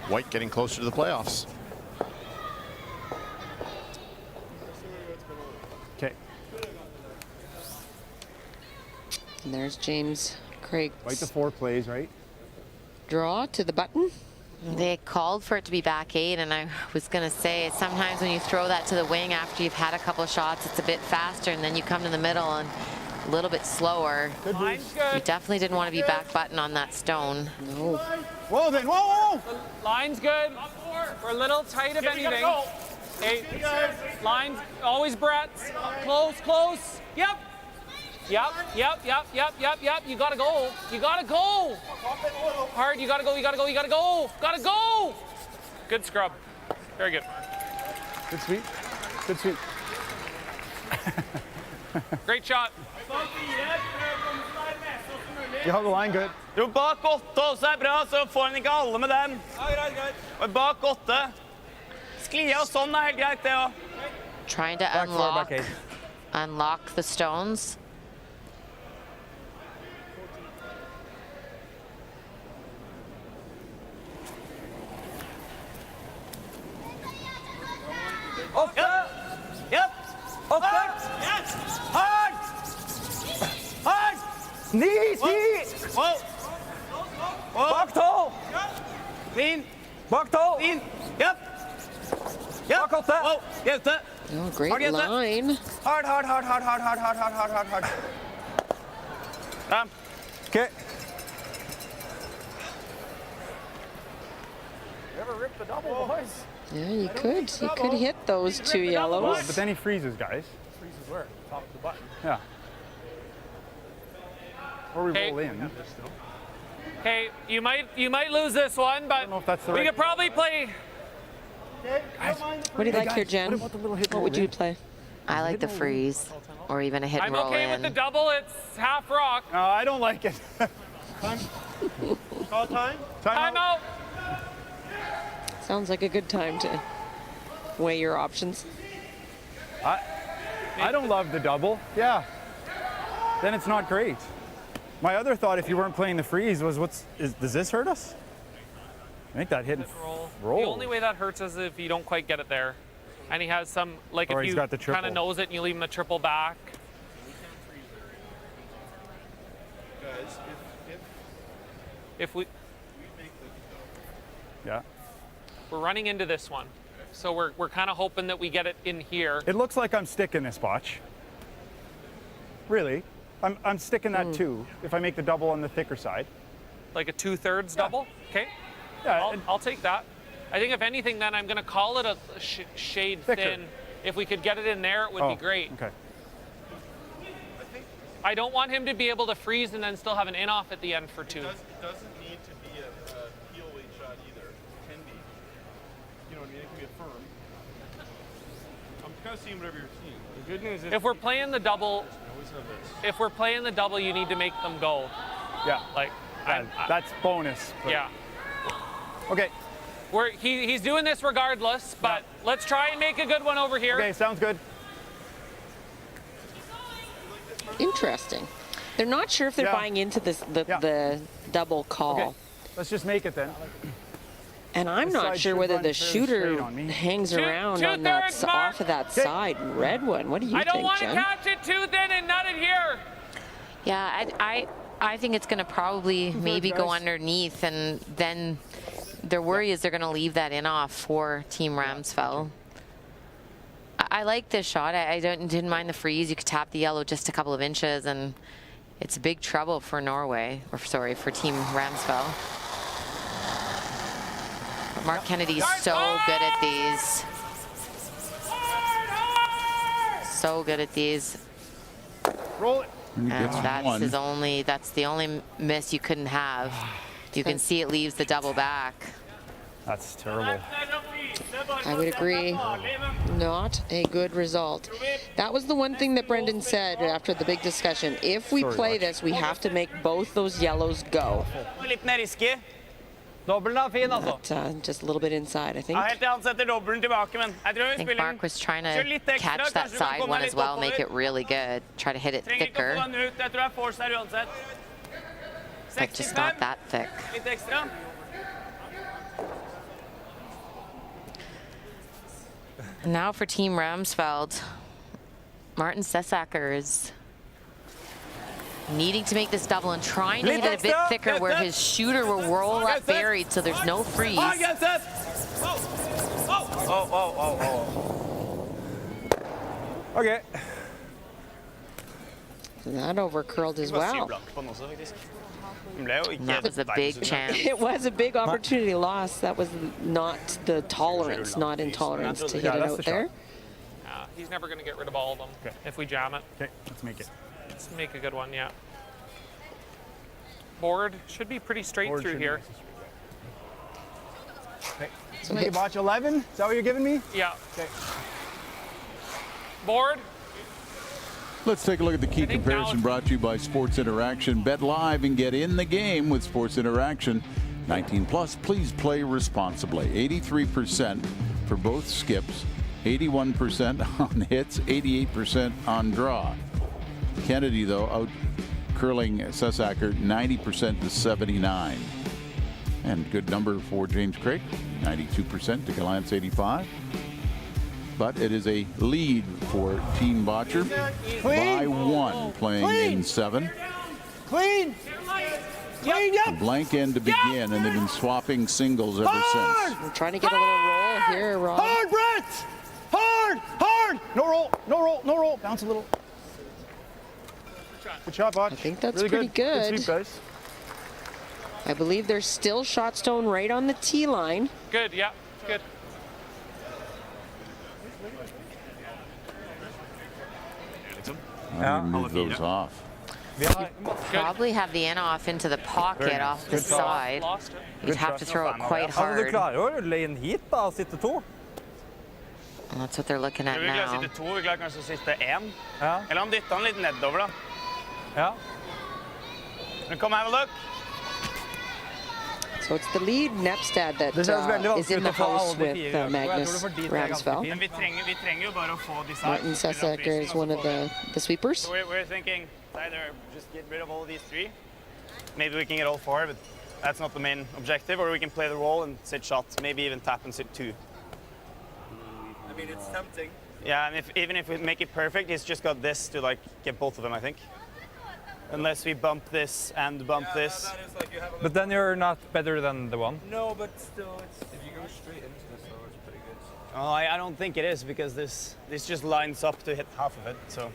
White getting closer to the playoffs. Okay. And there's James Craig. White to 4 plays, right? Draw to the button. They called for it to be back 8, and I was going to say sometimes when you throw that to the wing after you've had a couple of shots, it's a bit faster, and then you come to the middle and a little bit slower. You definitely didn't want to be back button on that stone. No. Whoa, then, whoa, whoa! Line's good. We're a little tight if anything. Hey, lines, always breadths. Close, close. Yep. Yep. You gotta go. You gotta go. Hard, you gotta go. Gotta go. Good scrub. Very good. Good sweep. Good sweep. Great shot. You held the line good. Jo, bak 8 også er bra, så får han ikke alle med den. Og bak 8. Skli av sånn er helt greit, det også. Trying to unlock the stones. Opp! Yep! Opp! Yes! Hard! Hard! 9! Wow! Bak 12! Clean! Bak 12! Clean! Yep! Yep! Bak 8! Wow! Jente! Oh, great line. Hard! Okay. Never ripped the double, boys. Yeah, you could. You could hit those 2 yellows. Well, but then he freezes, guys. Freezes where? Top of the button. Yeah. Or we Okay. roll in. Okay, you might lose this one, but we could probably play. What do you like here, Jen? What would you play? I like the freeze, or even a hit and I'm roll okay in. with the double. It's half rock. No, I don't like it. Time. Call time. Time out. Sounds like a good time to weigh your options. I don't love the double. Yeah. Then it's not great. My other thought, if you weren't playing the freeze, was does this hurt us? I think that hit and roll. The only way that hurts is if you don't quite get it there. And he has some, like Or if he's you got the kind triple. of knows it and you leave him a triple back. Guys, If we, Yeah. we're running into this one. So we're kind of hoping that we get it in here. It looks like I'm sticking this botch. Really. I'm sticking that too, if I make the double on the thicker side. Like a 2/3 double? Okay. Yeah, I'll take that. I think if anything, then I'm going to call it a shade Thicker. thin. If we could get it in there, it would be great. Okay. I don't want him to be able to freeze and then still have an in-off at the end for 2. it doesn't need to be a heel weight shot either. It can be. You know what I mean? It can be a firm. I'm kind of seeing whatever you're seeing. The good news is If we're playing the double, I always have this. if we're playing the double, you need to make them go. Yeah. Like, That's bonus. but- yeah. Okay. He's doing this regardless, but let's try and make a good one over here. Okay, sounds good. Interesting. They're not sure if they're buying into this the double call. Okay. Let's just make it then. And I'm This not side sure should whether run the fairly straight shooter on me. hangs Two- around on that two-thirds mark. off of that side red one. What do you I don't think, want to Jen? catch it too thin and nut it here. Yeah, I think it's going to probably maybe go underneath, and then their worry is they're going to leave that in off for Team Ramsfell. I like this shot. I didn't mind the freeze. You could tap the yellow just a couple of inches, and it's big trouble for Norway, or sorry, for Team Ramsfell. Mark Kennedy's so good at these. so good at these. Roll it. And that's the only miss you couldn't have. You can see it leaves the double back. That's terrible. I would agree. Not a good result. That was the one thing that Brendan said after the big discussion. If we play this, we have to make both those yellows go. But, just a little bit inside, I think. I think Mark was trying to catch that side one as well, make it really good. Try to hit it thicker. But just not that thick. Now for Team Ramsfeld. Martin Sessacker is needing to make this double and trying to hit it a bit thicker where his shooter will roll up buried so there's no freeze. Okay. That overcurled as well. That was a big chance. It was a big opportunity loss. That was not the tolerance, not intolerance to hit it out there. He's never going to get rid of all of them if we jam it. Okay, let's make it. Let's make a good one, yeah. Board should be pretty straight through here. Okay. So make it watch 11? Is that what you're giving me? Yeah. Okay. Board. Let's take a look at the key comparison brought to you by Sports Interaction. Bet live and get in the game with Sports Interaction. 19 plus, please play responsibly. 83% for both skips, 81% on hits, 88% on draw. Kennedy, though, out curling Sessacker 90% to 79. And good number for James Craig, 92% to Gallant's 85. But it is a lead for Team Botcher by 1, playing in 7. Clean. Clean, yep. Blank end to begin, and they've been swapping singles ever since. We're trying to get a little roll here, Rob. Hard, Brett! Hard! Hard! No roll, no roll, no roll. Bounce a little. Good shot, Botch. I think that's really pretty good. Good sweep, guys. I believe there's still shot stone right on the tee line. Good, yeah, good. Move those off. Probably have the in off into the pocket off the side. You'd have to throw it quite hard. And that's what they're looking at now. So it's the lead Nepstad that is in the house with Magnus Ramsfeld. Martin Sessacker is one of the sweepers. So we're thinking either just get rid of all these 3. Maybe we can get all 4, but that's not the main objective. Or we can play the roll and sit shots, maybe even tap and sit 2. I mean, it's tempting. Yeah, and even if we make it perfect, he's just got this to like get both of them, I think. Unless we bump this and bump this. But then you're not better than the one. No, but still, if you go straight into this, though, it's pretty good. Oh, I don't think it is, because this just lines up to hit half of it. So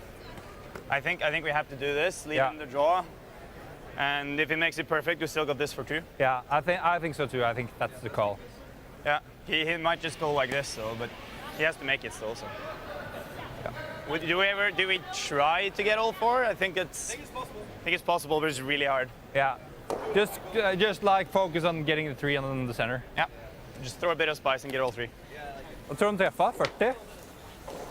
I think we have to do this, leave him the draw, and if he makes it perfect, we still got this for 2. Yeah, I think so too. I think that's the call. Yeah, he might just go like this though, but he has to make it still. So. Yeah. Do we try to get all 4? I think it's possible, but it's really hard. Yeah, just like focus on getting the 3 on the center. Yeah, just throw a bit of spice and get all 3. Vad tror du de träffar? 40?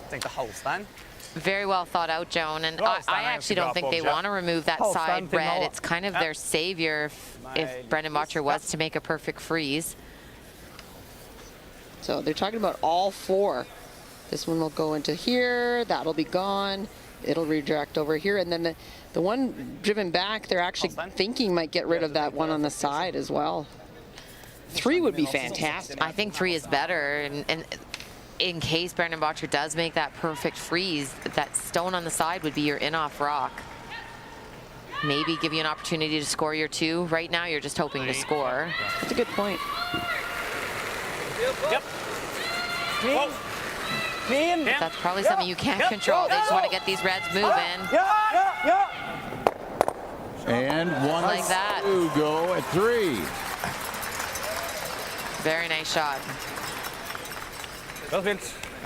Tänkte halvstein. Very well thought out, Joan. And I actually don't think they want to remove that side red. It's kind of their savior if Brendan Botcher was to make a perfect freeze. So they're talking about all 4. This one will go into here. That'll be gone. It'll redirect over here. And then the one driven back, they're actually thinking might get rid of that one on the side as well. 3 would be fantastic. I think 3 is better. And in case Brendan Botcher does make that perfect freeze, that stone on the side would be your in-off rock. Maybe give you an opportunity to score your 2. Right now, you're just hoping to score. That's a good point. Yep. Whoa. That's probably something you can't control. They just want to get these reds moving. And one like that. To go at 3. Very nice shot.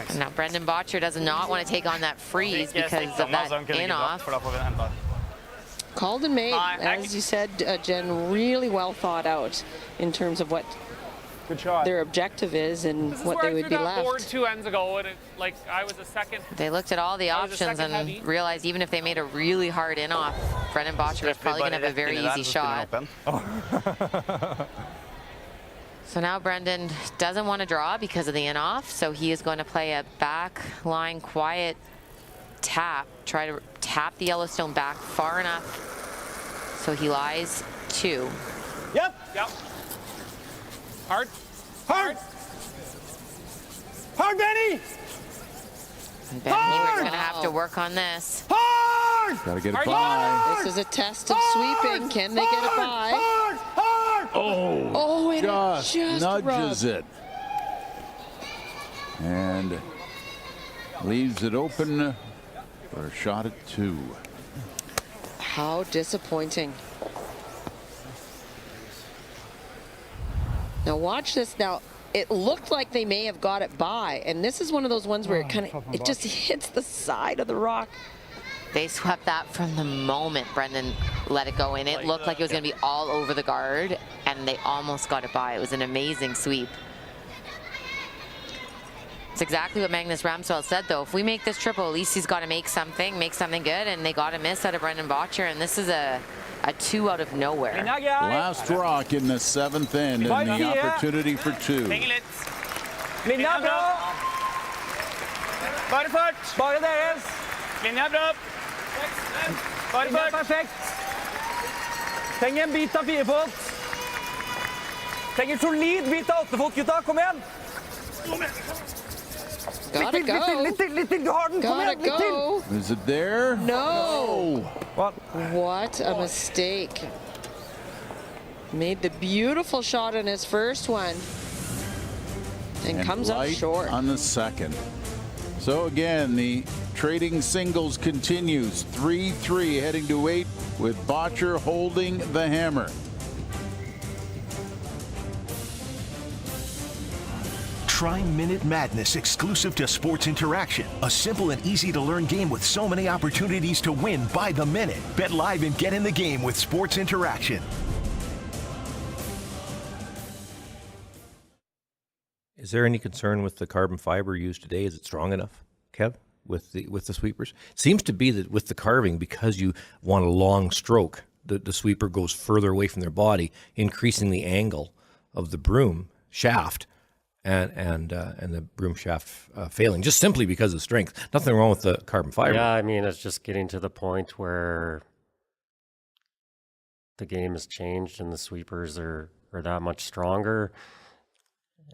Thanks. And now Brendan Botcher does not want to take on that freeze because of that in-off. Called and made, as you said, Jen, really well thought out in terms of what their objective is and what they would be left. Board 2 ends ago, and like I was a second. They looked at all the options and realized even if they made a really hard in-off, Brendan Botcher was probably going to have a very easy shot. So now Brendan doesn't want to draw because of the in-off, so he is going to play a back line quiet tap, try to tap the Yellowstone back far enough so he lies 2. Yep. Yep. Hard. Hard. Hard, Benny. And Ben Hewer's going to have to work on this. Hard. Got to get it by. This is a test of sweeping. Can they get it by? Hard. Hard. Oh, and just it just nudges rubbed. it. And leaves it open for a shot at 2. How disappointing. Now watch this. Now it looked like they may have got it by, and this is one of those ones where it just hits the side of the rock. They swept that from the moment Brendan let it go in. It looked like it was going to be all over the guard, and they almost got it by. It was an amazing sweep. It's exactly what Magnus Ramswell said, though. If we make this triple, at least he's got to make something good, and they got a miss out of Brendan Botcher, and this is a 2 out of nowhere. Last rock in the 7th end, and the opportunity for 2. Linja bra. Bare fart. Bare deres. Linja bra. Bare Linja fart. perfekt. Trenger en bit av 4-fot. Trenger solid bit av 8-fot, gutta. Kom igjen. Gotta go. Litt til. Du har den. Kom Gotta igjen. Litt til. go. Is it there? No. What a mistake. Made the beautiful shot on his first one. And comes up light short. on the second. So again, the trading singles continues. 3-3 heading to 8 with Botcher holding the hammer. Try Minute Madness exclusive to Sports Interaction. A simple and easy to learn game with so many opportunities to win by the minute. Bet live and get in the game with Sports Interaction. Is there any concern with the carbon fiber used today? Is it strong enough, Kev, with the sweepers? It seems to be that with the carving, because you want a long stroke, the sweeper goes further away from their body, increasing the angle of the broom shaft. And the broom shaft failing just simply because of strength. Nothing wrong with the carbon fiber. Yeah, I mean, it's just getting to the point where the game has changed and the sweepers are that much stronger.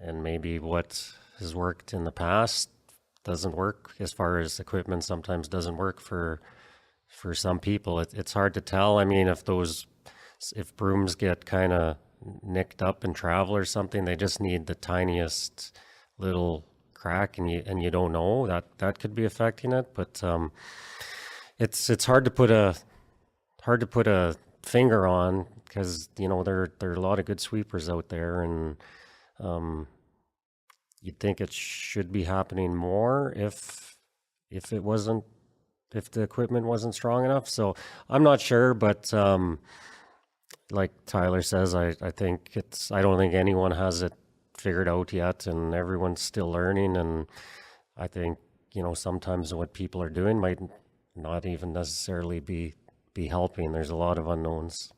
And maybe what has worked in the past doesn't work as far as equipment sometimes doesn't work for some people. It's hard to tell. I mean, if brooms get kind of nicked up in travel or something, they just need the tiniest little crack, and you don't know that could be affecting it. But it's hard to put a finger on, because there are a lot of good sweepers out there, and you'd think it should be happening more if the equipment wasn't strong enough. So I'm not sure, but like Tyler says, I don't think anyone has it figured out yet, and everyone's still learning. And I think, sometimes what people are doing might not even necessarily be helping. There's a lot of unknowns.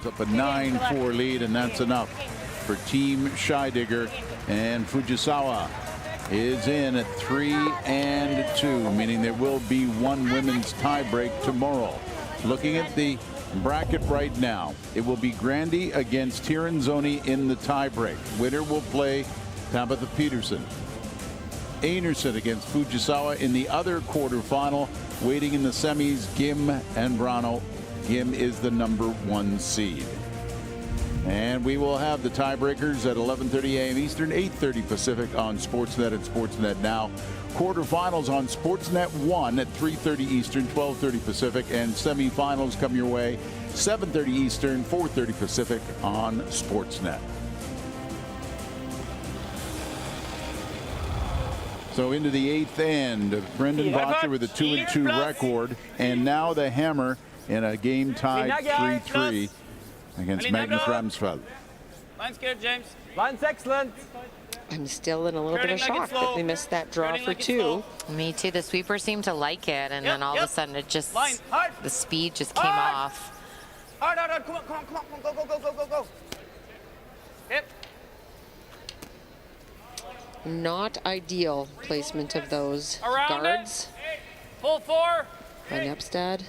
Up a 9-4 lead, and that's enough for Team Scheidegger and Fujisawa. is in at 3-2, meaning there will be one women's tiebreak tomorrow. Looking at the bracket right now, it will be Grandy against Tirinzoni in the tiebreak. Winner will play Tabitha Peterson. Einarson against Fujisawa in the other quarterfinal. Waiting in the semis, Gim and Brano. Gim is the #1 seed. And we will have the tiebreakers at 11:30 a.m. Eastern, 8:30 Pacific on Sportsnet and Sportsnet Now. Quarterfinals on Sportsnet 1 at 3:30 Eastern, 12:30 Pacific, and semifinals come your way 7:30 Eastern, 4:30 Pacific on Sportsnet. So into the 8th end, Brendan Botcher with a 2-2 record, and now the Hammer in a game tied 3-3 against Magnus Ramsfeld. Line's good, James. Line's excellent. I'm still in a little bit of shock that we missed that draw for 2. Me too. The sweeper seemed to like it, and then all of a sudden it just, the speed just came off. Hard. Come on. Go. Hit. Not ideal placement of those guards Full 4. by Nepstad.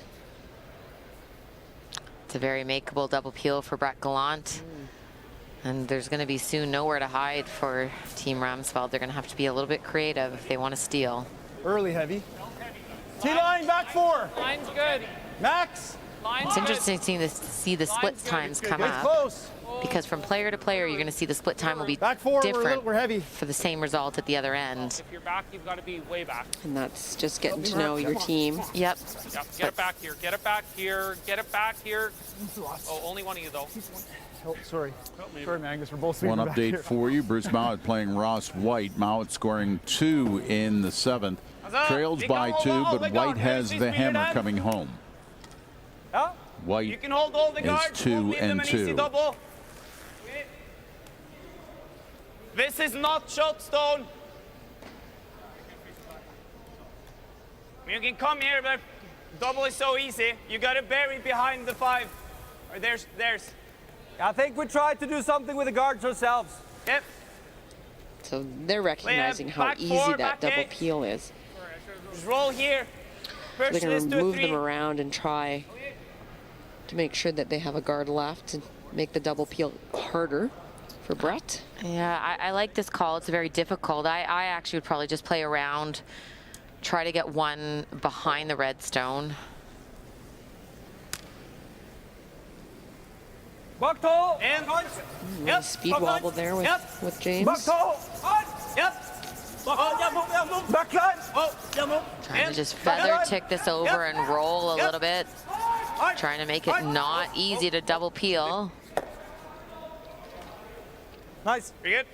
It's a very makeable double peel for Brett Gallant. And there's going to be soon nowhere to hide for Team Ramsfeld. They're going to have to be a little bit creative if they want to steal. Early heavy. T-line, back 4. Line's good. Max. It's interesting to see the split times come up. Close. Because from player to player, you're going to see the split time will be back 4, different we're heavy. for the same result at the other end. If you're back, you've got to be way back. And that's just getting to know your team. Yep. Get it back here. Get it back here. Get it back here. Oh, only one of you, though. Oh, sorry. Sorry, Magnus. We're both One back update here. for you. Bruce Mowat playing Ross White. Mowat scoring 2 in the 7th. Trails by 2, but White has the Hammer coming home. White You can hold all the guards. is 2-2. This is not shot stone. You can come here, but double is so easy. You got to bury behind the 5. Or there's. I think we tried to do something with the guards ourselves. Yep. So they're recognizing how back easy 4, that back double 8. peel is. Just roll here. So Push they're this going to to a move 3. them around and try to make sure that they have a guard left and make the double peel harder for Brett. Yeah, I like this call. It's very difficult. I actually would probably just play around, try to get one behind the red stone. Buck toe. And Nice speed wobble there with James. Buck toe. Yep. Backline. Trying to just feather tick this over and roll a little bit. Trying to make it not easy to double peel. Nice. Pretty good.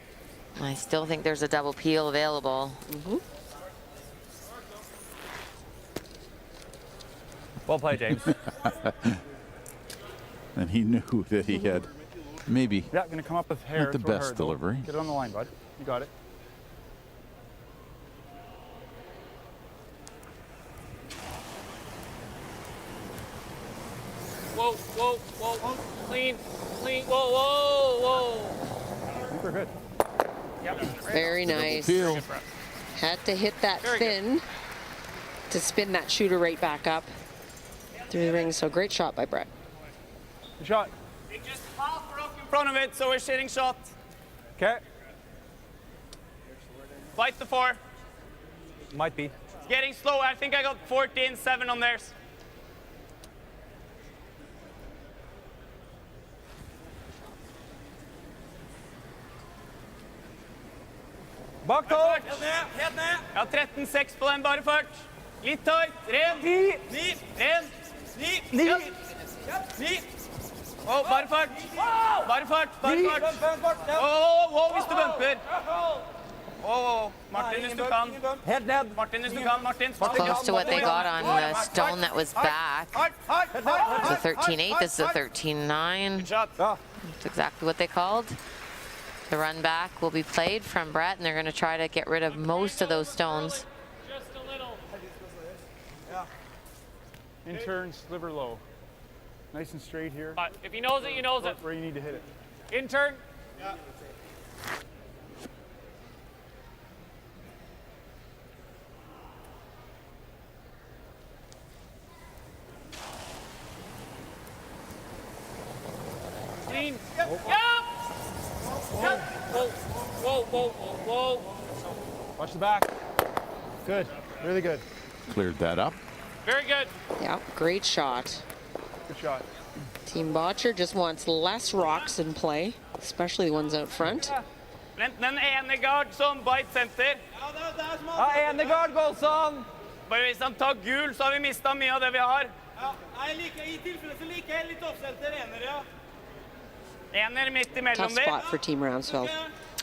I still think there's a double peel available. Well played, James. And he knew that he had maybe Yeah, going to come up with hair. not the throw best hair, though. delivery. Get it on the line, bud. You got it. Whoa. Clean. Whoa. I think we're good. Yep. Very nice. Peel. Had to hit that fin to spin that shooter right back up through the ring. So great shot by Brett. Good shot. Just half rock in front of it, so we're shooting shot. Okay. Fight the 4. Might be. It's getting slow. I think I got 14-7 on theirs. Bak toe. Helt ned. Jeg har 13-6 på den, bare fart. Litt høyt. Ren. 10. 9. Ren. 9. 9. Oh, bare fart. Bare fart. Hvis du bumper. Martin, hvis du kan. Helt ned. Martin, hvis du kan. Martin. Close to what they got on the stone that was back. It's a 13-8. This is a 13-9. That's exactly what they called. The run back will be played from Brett, and they're going to try to get rid of most of those stones. Just a little. In turn, sliver low. Nice and straight here. If he knows it, he knows it. Where you need to hit it. In turn. Clean. Yep. Whoa, whoa, whoa, whoa, whoa. Watch the back. Good. Really good. Cleared that up. Very good. Yeah, great shot. Good shot. Team Botcher just wants less rocks in play, especially the ones out front. Den ene guard som bite center. Ja, ene guard Golson. Bare hvis han tar gul, så har vi mistet mye av det vi har. I tilfelle så liker jeg litt off-center ener, ja. Ener midt imellom Tough spot for Team Roundsville.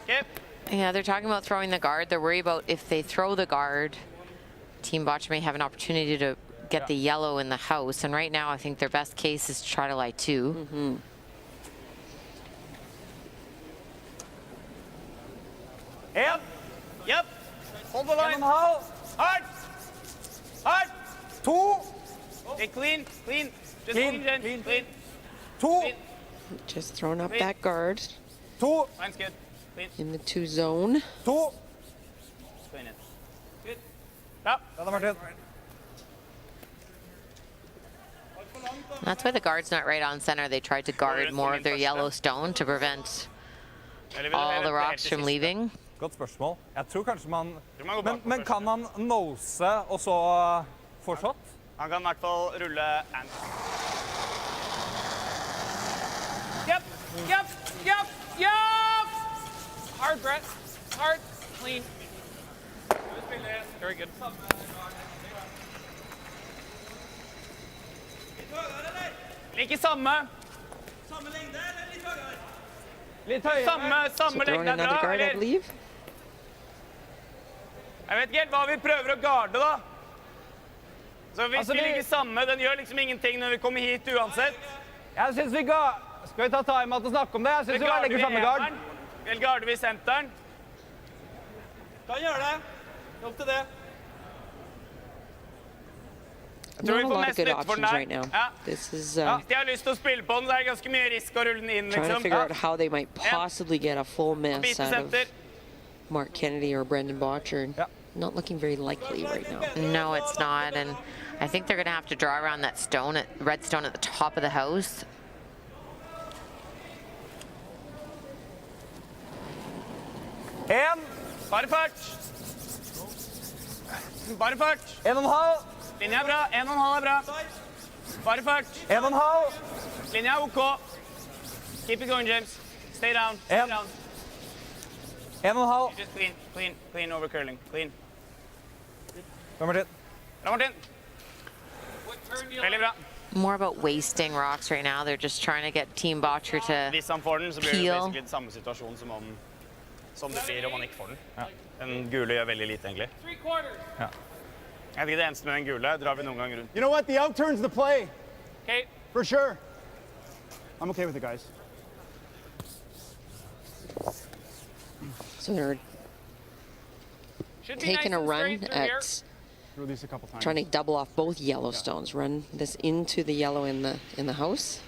Okay. Yeah, they're talking about throwing the guard. They're worried about if they throw the guard, Team Botch may have an opportunity to get the yellow in the house. And right now, I think their best case is to try to lie 2. Yep. Yep. Hold the line. Hard. Hard. 2. Okay, clean. Clean. Just clean, Jen. Clean. 2. Just throwing up that guard 2. Line's good. Clean. in the 2 zone. 2. Clean it. Good. Up. Martin. That's why the guard's not right on center. They tried to guard more of their yellow stone to prevent all the rocks from leaving. Godt spørsmål. Jeg tror kanskje man... Men kan han nose og så få shot? Han kan I hvert fall rulle and. Yep, yep, yep, yep. Hard, Brett. Hard, clean. Very good. Ikke samme. Samme lengde eller litt høyere? Litt høyere. Samme lengde er bra, eller? Jeg vet ikke helt hva vi prøver å garde, da. Så hvis vi ligger samme, den gjør liksom ingenting når vi kommer hit uansett. Jeg synes vi skal vi ta time at å snakke om det? Jeg synes vi bare legger samme gard. Eller garder vi senteren? Kan gjøre det. Opp til det. Not a lot of good options right now. This is Hvis de har lyst til å spille på den, så er det ganske mye risk å rulle den inn, trying to liksom. figure out how they might possibly get a full miss out of Mark Kennedy or Brendan Botcher. Not looking very likely right now. No, it's not. And I think they're going to have to draw around that stone, red stone at the top of the house. Bare fart. Bare fart. 1,5. Linja er bra. 1,5 er bra. Bare fart. 1,5. Linja er OK. Keep it going, James. Stay down. Stay down. 1,5. Just clean, clean, clean over curling. Clean. Bra, Martin. Bra, Martin. Veldig bra. More about wasting rocks right now. They're just trying to get Team Botcher to Hvis han får den, så blir det peel. basically den samme situasjon som det blir om han ikke får den. Den gule gjør veldig lite, egentlig. Jeg vet ikke det eneste med den gule. Drar vi noen ganger rundt. You know what? The out turn's the play. Okay. For sure. I'm okay with it, guys. So they're taking a run at Throw these a couple times. trying to double off both yellow stones. Run this into the yellow in the house.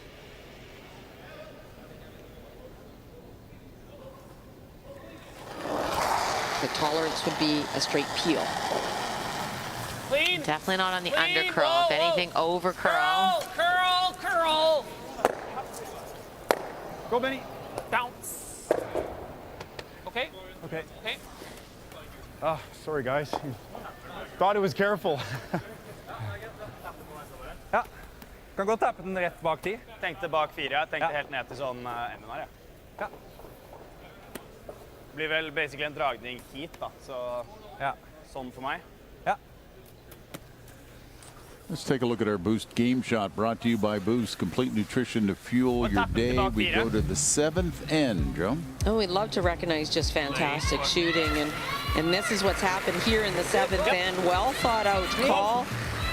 The tolerance would be a straight peel. Clean. Definitely not on the Clean. under curl. Whoa, If anything, over curl. Curl, curl. Go, Benny. Bounce. Okay. Okay. Okay. Oh, sorry, guys. Thought it was careful. Ja. Kan godt tappe den rett bak 10. Tenkte bak 4. Jeg tenkte helt ned til sånn enden her, ja. Det blir vel basically en dragning hit, da. Så sånn for meg. Let's take a look at our Boost game shot, brought to you by Boost. Complete nutrition to fuel your day. We go to the 7th end, Joe. Oh, we'd love to recognize just fantastic shooting, and this is what's happened here in the 7th end. Well thought out call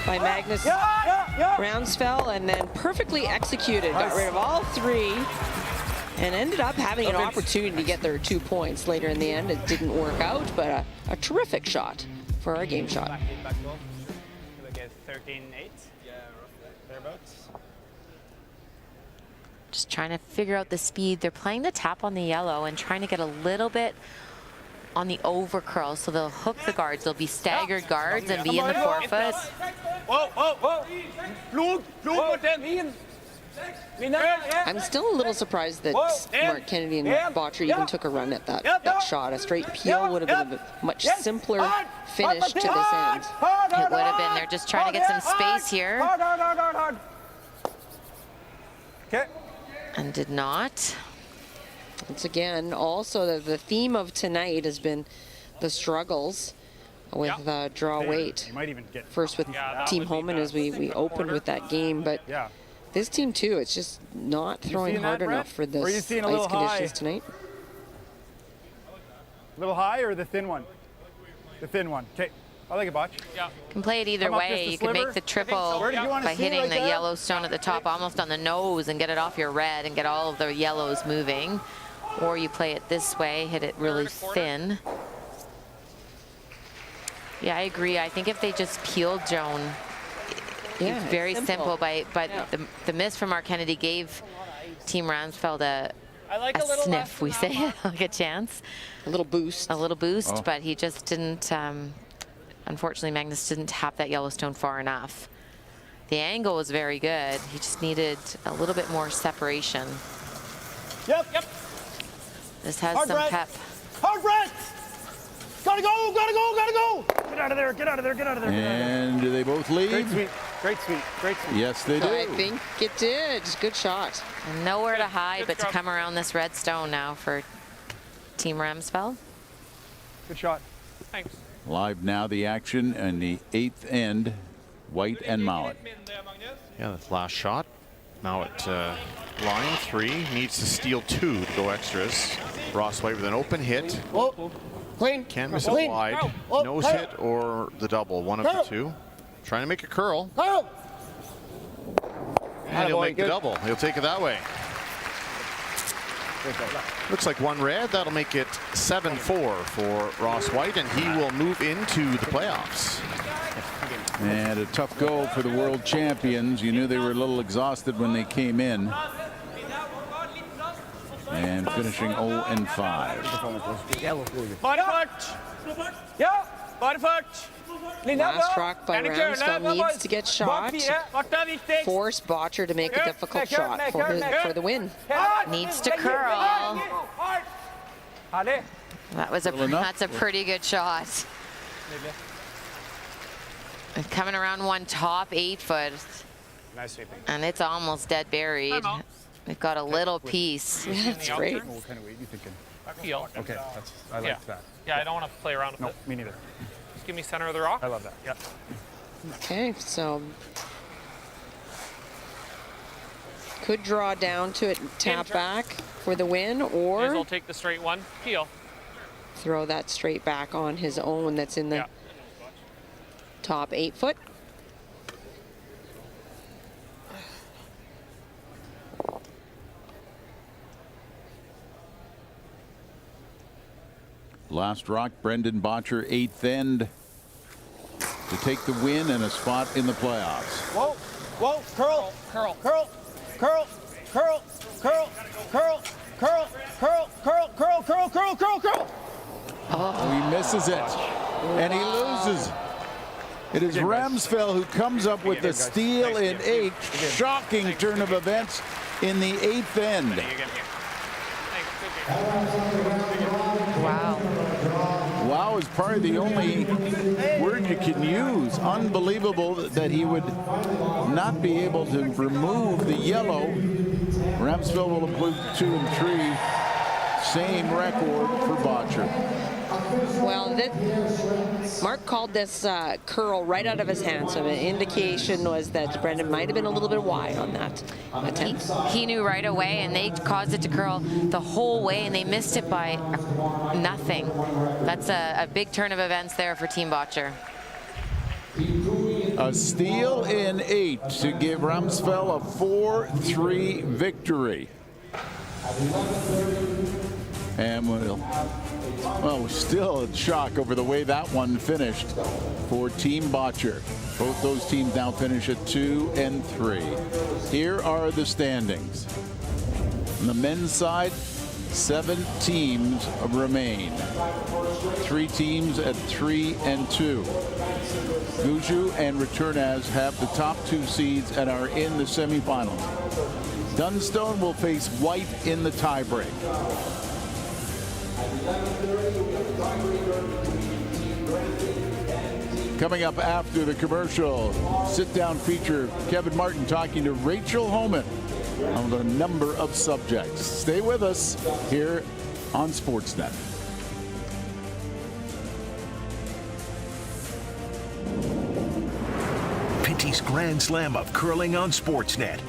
by Magnus Roundsfell, and then perfectly executed. Got rid of all 3 and ended up having an opportunity to get their 2 points later in the end. It didn't work out, but a terrific shot for our game shot. 13-8? Yeah, roughly. Thereabouts. Just trying to figure out the speed. They're playing the tap on the yellow and trying to get a little bit on the over curl. So they'll hook the guards. They'll be staggered guards and be in the forefoot. Whoa, whoa, whoa. Plog, Martin. I'm still a little surprised that Mark Kennedy and Botcher even took a run at that shot. A straight peel would have been a much simpler finish to this end. It would have been. They're just trying to get some space here. Okay. And did not. Once again, also the theme of tonight has been the struggles with draw weight. First with Team Homan as we opened with that game, but this team too, it's just not throwing hard enough for this ice conditions tonight. A little high or the thin one? The thin one. Okay. I like it, Botch. You can play it either way. You can make the triple by hitting the Yellowstone at the top almost on the nose and get it off your red and get all of the yellows moving. Or you play it this way, hit it really thin. Yeah, I agree. I think if they just peeled Joan, it's very simple. But the miss from Mark Kennedy gave Team Ramsfeld a sniff, we say, like a chance. A little boost. A little boost, but he just didn't, unfortunately, Magnus didn't tap that Yellowstone far enough. The angle was very good. He just needed a little bit more separation. Yep. This has some pep. Hard breath! Gotta go, gotta go, gotta go! Get out of there, get out of there, get out of there. And do they both lead? Great sweep, great sweep, great sweep. Yes, they do. I think it did. Good shot. And nowhere to hide but to come around this red stone now for Team Ramsfeld. Good shot. Thanks. Live now, the action in the 8th end, White and Mowat. Yeah, that's last shot. Mowat line 3, needs to steal 2 to go extras. Ross White with an open hit. Clean. Can't miss it wide. Nose hit or the double, one of the two. Trying to make a curl. And he'll make the double. He'll take it that way. Looks like one red. That'll make it 7-4 for Ross White, and he will move into the playoffs. And a tough go for the world champions. You knew they were a little exhausted when they came in. And finishing 0-5. Last rock by Ramsfeld needs to get shot. Force Botcher to make a difficult shot for the win. Needs to curl. That's a pretty good shot. And coming around one top 8 foot. Nice sweeping. And it's almost dead buried. We've got a little piece. Yeah, that's great. What kind of weight are you thinking? Peel. Okay, I like that. Yeah, I don't want to play around with it. No, me neither. Just give me center of the rock. I love that. Yeah. Okay, so could draw down to it, tap back for the win, May as or well take the straight one. Peel. throw that straight back on his own that's in the top 8 foot. Last rock, Brendan Botcher, 8th end to take the win and a spot in the playoffs. Whoa, whoa, curl, curl, curl, curl, curl, curl, curl, curl, curl, curl, curl, curl, curl, curl, curl. Oh, he misses it, and he loses. It is Ramsfeld who comes up with the steal in 8. Shocking turn of events in the 8th end. Wow. Wow is probably the only word you can use. Unbelievable that he would not be able to remove the yellow. Ramsfeld will include 2 and 3. Same record for Botcher. Well, Mark called this curl right out of his hand, so the indication was that Brendan might have been a little bit wide on that attempt. He knew right away, and they caused it to curl the whole way, and they missed it by nothing. That's a big turn of events there for Team Botcher. A steal in 8 to give Ramsfeld a 4-3 victory. And we're still in shock over the way that one finished for Team Botcher. Both those teams now finish at 2 and 3. Here are the standings. On the men's side, 7 teams remain. 3 teams at 3 and 2. Guju and Returnaz have the top 2 seeds and are in the semifinals. Dunstone will face White in the tiebreak. Coming up after the commercial, sit-down feature, Kevin Martin talking to Rachel Homan on a number of subjects. Stay with us here on Sportsnet. Pinty's Grand Slam of Curling on Sportsnet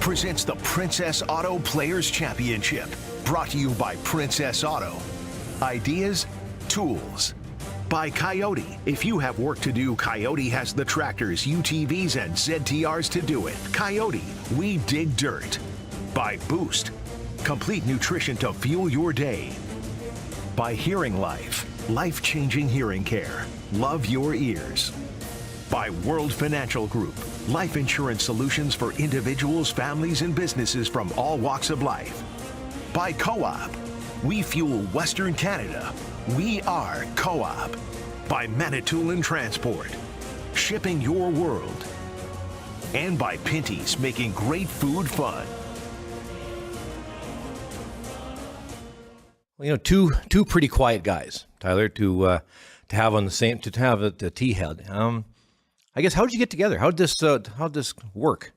presents the Princess Auto Players Championship, brought to you by Princess Auto. Ideas, tools. By Coyote. If you have work to do, Coyote has the tractors, UTVs, and ZTRs to do it. Coyote, we dig dirt. By Boost. Complete nutrition to fuel your day. By Hearing Life. Life-changing hearing care. Love your ears. By World Financial Group. Life insurance solutions for individuals, families, and businesses from all walks of life. By Co-op. We fuel Western Canada. We are Co-op. By Manitoulin Transport. Shipping your world. And by Pinty's, making great food fun. Well, you know, two pretty quiet guys, Tyler, to have on the same, to have at the T head. I guess, how did you get together? How'd this work?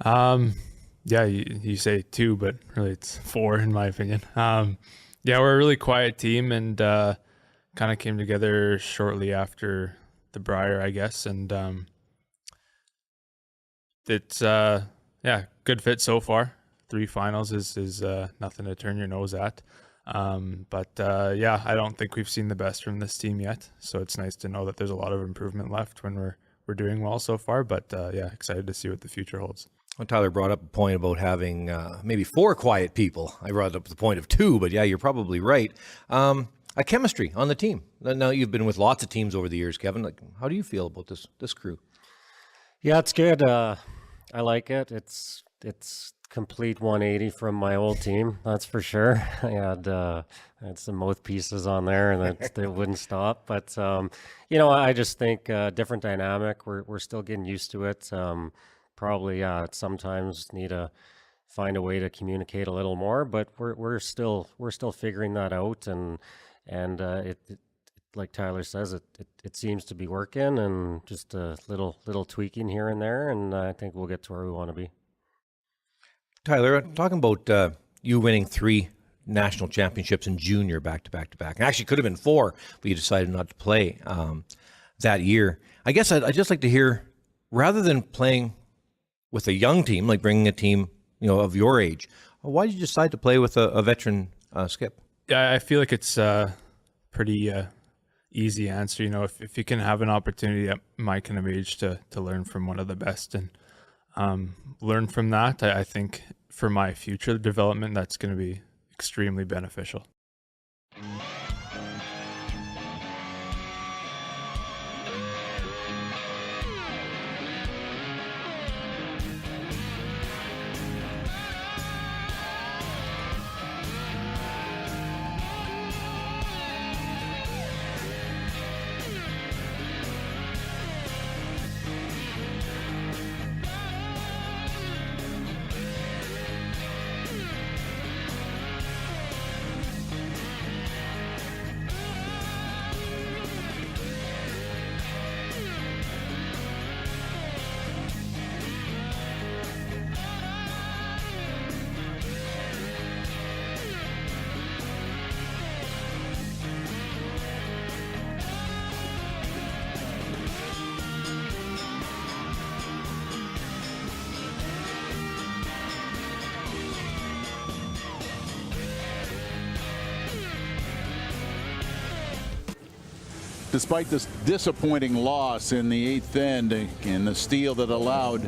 Yeah, you say 2, but really it's 4 in my opinion. Yeah, we're a really quiet team, and kind of came together shortly after the Brier, I guess. And it's good fit so far. 3 finals is nothing to turn your nose at. But I don't think we've seen the best from this team yet. So it's nice to know that there's a lot of improvement left when we're doing well so far. But excited to see what the future holds. Well, Tyler brought up a point about having maybe 4 quiet people. I brought up the point of 2, but yeah, you're probably right. A chemistry on the team. Now, you've been with lots of teams over the years, Kevin. Like, how do you feel about this crew? Yeah, it's good. I like it. It's complete 180 from my old team, that's for sure. I had some mouthpieces on there, and they wouldn't stop. But I just think different dynamic. We're still getting used to it. Probably sometimes need to find a way to communicate a little more, but we're still figuring that out, and it like Tyler says, it seems to be working, and just a little tweaking here and there, and I think we'll get to where we want to be. Tyler, talking about you winning 3 national championships in junior back to back to back, and actually could have been 4, but you decided not to play that year. I guess I'd just like to hear, rather than playing with a young team, like bringing a team, of your age, why did you decide to play with a veteran skip? Yeah, I feel like it's a pretty easy answer. If you can have an opportunity at my kind of age to learn from one of the best and learn from that, I think for my future development, that's going to be extremely beneficial. Despite this disappointing loss in the 8th end in the steal that allowed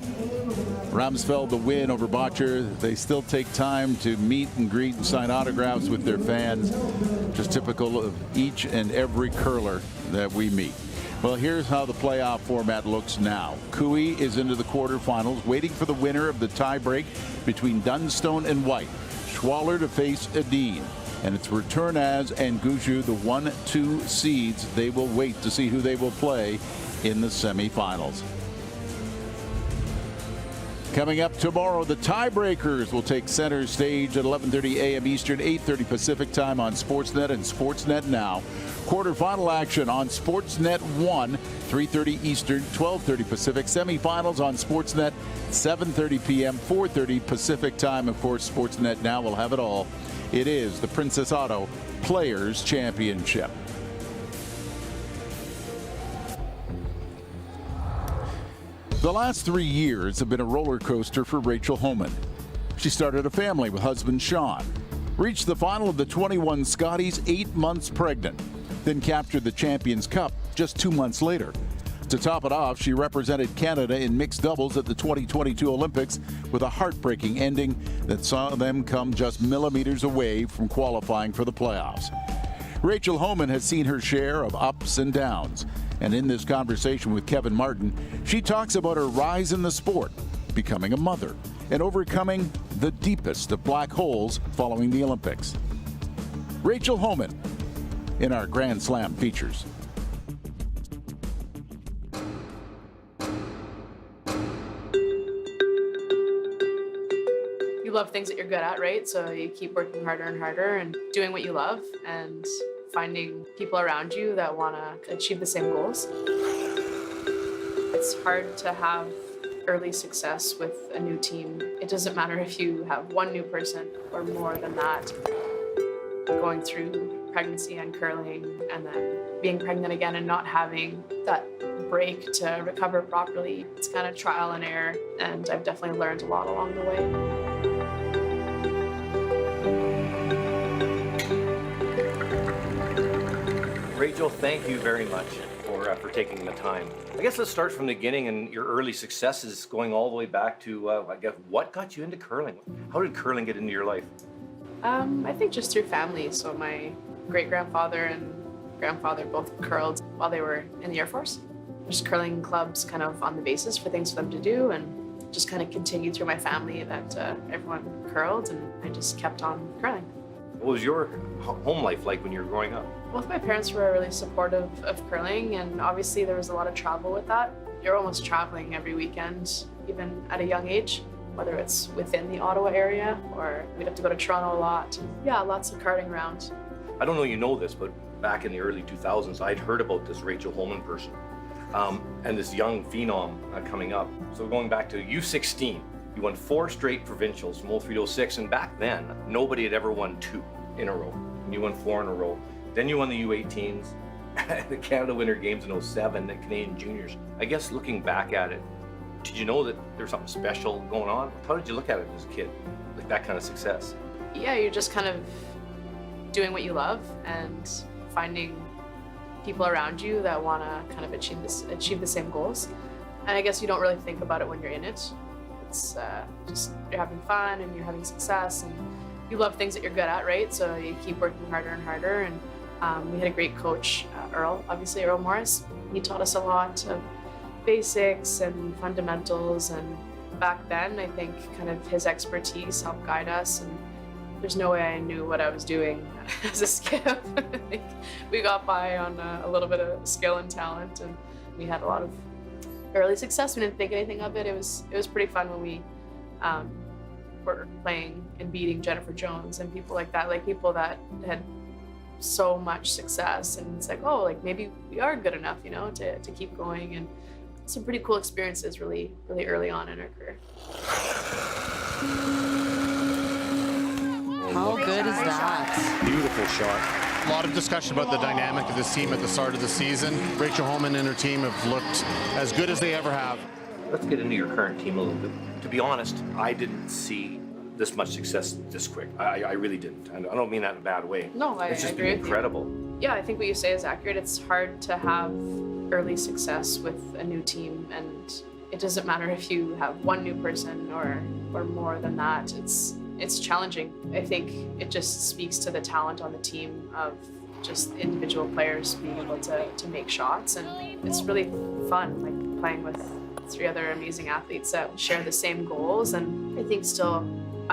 Ramsfeld the win over Botcher, they still take time to meet and greet and sign autographs with their fans. Just typical of each and every curler that we meet. Well, here's how the playoff format looks now. Cooey is into the quarterfinals, waiting for the winner of the tiebreak between Dunstone and White. Schwaller to face Edin. And it's Returnaz and Guju, the 1-2 seeds. They will wait to see who they will play in the semifinals. Coming up tomorrow, the tiebreakers will take center stage at 11:30 a.m. Eastern, 8:30 Pacific time on Sportsnet and Sportsnet Now. Quarterfinal action on Sportsnet 1, 3:30 Eastern, 12:30 Pacific. Semifinals on Sportsnet, 7:30 p.m., 4:30 Pacific time. Of course, Sportsnet Now will have it all. It is the Princess Auto Players Championship. The last 3 years have been a roller coaster for Rachel Homan. She started a family with husband Sean, reached the final of the 21 Scotties 8 months pregnant, then captured the Champions Cup just 2 months later. To top it off, she represented Canada in mixed doubles at the 2022 Olympics with a heartbreaking ending that saw them come just millimeters away from qualifying for the playoffs. Rachel Homan has seen her share of ups and downs. And in this conversation with Kevin Martin, she talks about her rise in the sport, becoming a mother, and overcoming the deepest of black holes following the Olympics. Rachel Homan in our Grand Slam features. You love things that you're good at, right? So you keep working harder and harder and doing what you love and finding people around you that want to achieve the same goals. It's hard to have early success with a new team. It doesn't matter if you have one new person or more than that. Going through pregnancy and curling and then being pregnant again and not having that break to recover properly. It's kind of trial and error, and I've definitely learned a lot along the way. Rachel, thank you very much for taking the time. I guess let's start from the beginning and your early successes going all the way back to, I guess, what got you into curling? How did curling get into your life? I think just through family. So my great-grandfather and grandfather both curled while they were in the Air Force. Just curling clubs kind of on the basis for things for them to do, and just kind of continued through my family that everyone curled, and I just kept on curling. What was your home life like when you were growing up? Both my parents were really supportive of curling, and obviously there was a lot of travel with that. You're almost traveling every weekend, even at a young age, whether it's within the Ottawa area or we'd have to go to Toronto a lot. Yeah, lots of karting around. I don't know you know this, but back in the early 2000s, I'd heard about this Rachel Homan person and this young phenom coming up. So going back to U16, you won 4 straight provincials from 03-06, and back then, nobody had ever won 2 in a row. And you won 4 in a row. Then you won the U18s, the Canada Winter Games in 07, the Canadian Juniors. I guess looking back at it, did you know that there's something special going on? How did you look at it as a kid, like that kind of success? Yeah, you're just kind of doing what you love and finding people around you that want to kind of achieve the same goals. And I guess you don't really think about it when you're in it. It's just you're having fun and you're having success and you love things that you're good at, right? So you keep working harder and harder. And we had a great coach, Earl Morris. He taught us a lot of basics and fundamentals. And back then, I think kind of his expertise helped guide us. And there's no way I knew what I was doing as a skip. We got by on a little bit of skill and talent, and we had a lot of early success. We didn't think anything of it. It was pretty fun when we were playing and beating Jennifer Jones and people like that, like people that had so much success, and it's like, oh, like maybe we are good enough, you know, to keep going. And some pretty cool experiences really early on in our career. How good is that? Beautiful shot. A lot of discussion about the dynamic of this team at the start of the season. Rachel Homan and her team have looked as good as they ever have. Let's get into your current team a little bit. To be honest, I didn't see this much success this quick. I really didn't. And I don't mean that in a bad way. No, I It's just agree been with you. incredible. Yeah, I think what you say is accurate. It's hard to have early success with a new team, and it doesn't matter if you have one new person or more than that. It's challenging. I think it just speaks to the talent on the team of just individual players being able to make shots, and it's really fun, like playing with 3 other amazing athletes that share the same goals, and I think still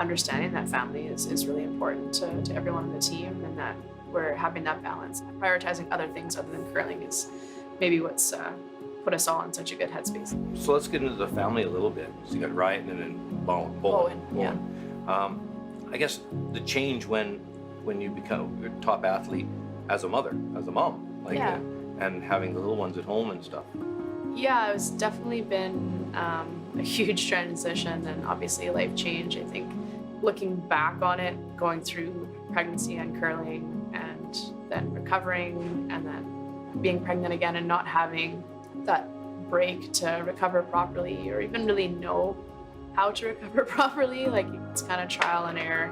understanding that family is really important to everyone on the team, and that we're having that balance. Prioritizing other things other than curling is maybe what's put us all in such a good headspace. So let's get into the family a little bit. So you got Ryan and then Bowen. Yeah. I guess the change when you become your top athlete as a mother, as a mom, like, Yeah. and having the little ones at home and stuff. Yeah, it's definitely been a huge transition and obviously a life change. I think looking back on it, going through pregnancy and curling and then recovering and then being pregnant again and not having that break to recover properly or even really know how to recover properly. Like, it's kind of trial and error,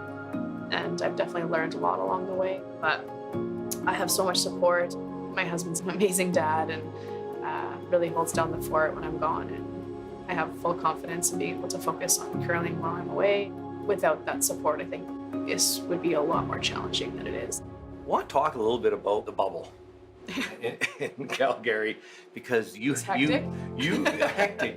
and I've definitely learned a lot along the way. But I have so much support. My husband's an amazing dad and really holds down the fort when I'm gone, and I have full confidence in being able to focus on curling while I'm away. Without that support, I think this would be a lot more challenging than it is. I want to talk a little bit about the bubble in Calgary, because you hectic.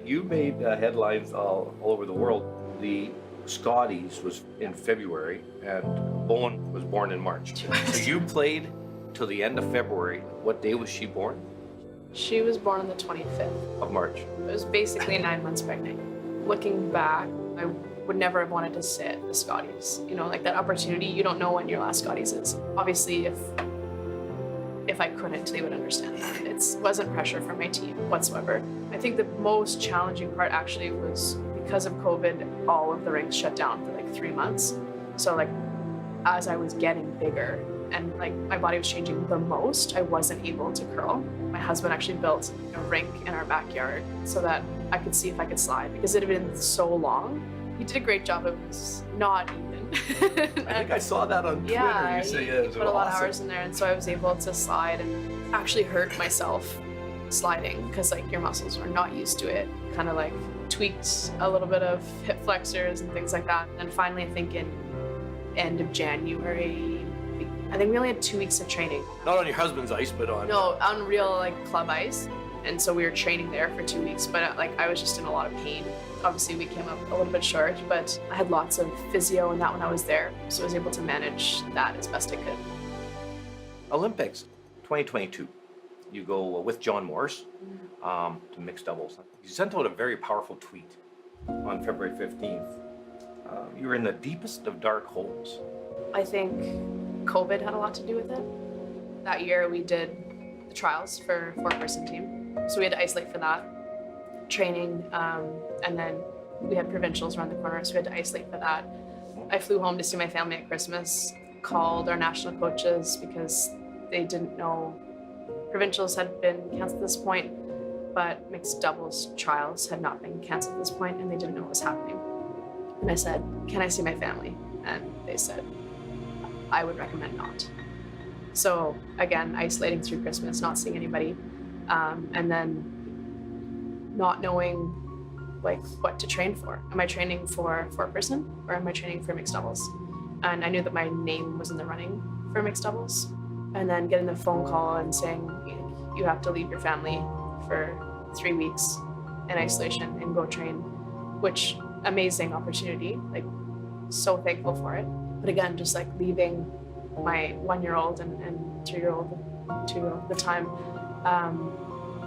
You made headlines all over the world. The Scotties was in February and Bowen was born in March. So you played till the end of February. What day was she born? She was born on the 25th. Of March. It was basically 9 months pregnant. Looking back, I would never have wanted to sit the Scotties. You know, like that opportunity, you don't know when your last Scotties is. Obviously, if I couldn't, they would understand that. It wasn't pressure from my team whatsoever. I think the most challenging part actually was because of COVID, all of the rinks shut down for like 3 months. So like, as I was getting bigger and like my body was changing the most, I wasn't able to curl. My husband actually built a rink in our backyard so that I could see if I could slide, because it had been so long. He did a great job. It was not even. I think I saw that on Twitter. Yeah, You say he it was put a lot of awesome. hours in there, and so I was able to slide and actually hurt myself sliding because like your muscles are not used to it. Kind of like tweaked a little bit of hip flexors and things like that. And finally, I think in end of January, I think we only had 2 weeks of training. Not on your husband's ice, but on... No, on real like club ice. And so we were training there for 2 weeks, but like I was just in a lot of pain. Obviously we came up a little bit short, but I had lots of physio and that when I was there. So I was able to manage that as best I could. Olympics 2022. You go with John Morris to mixed doubles. You sent out a very powerful tweet on February 15th. You were in the deepest of dark holes. I think COVID had a lot to do with it. That year we did the trials for 4-person team. So we had to isolate for that. Training, and then we had provincials around the corner, so we had to isolate for that. I flew home to see my family at Christmas, called our national coaches because they didn't know provincials had been canceled at this point, but mixed doubles trials had not been canceled at this point, and they didn't know what was happening. And I said, can I see my family? And they said, I would recommend not. So again, isolating through Christmas, not seeing anybody, and then not knowing like what to train for. Am I training for 4-person or am I training for mixed doubles? And I knew that my name was in the running for mixed doubles. And then getting the phone call and saying, you have to leave your family for 3 weeks in isolation and go train, which amazing opportunity, like so thankful for it. But again, just like leaving my 1-year-old and 2-year-old, 2-year-old at the time,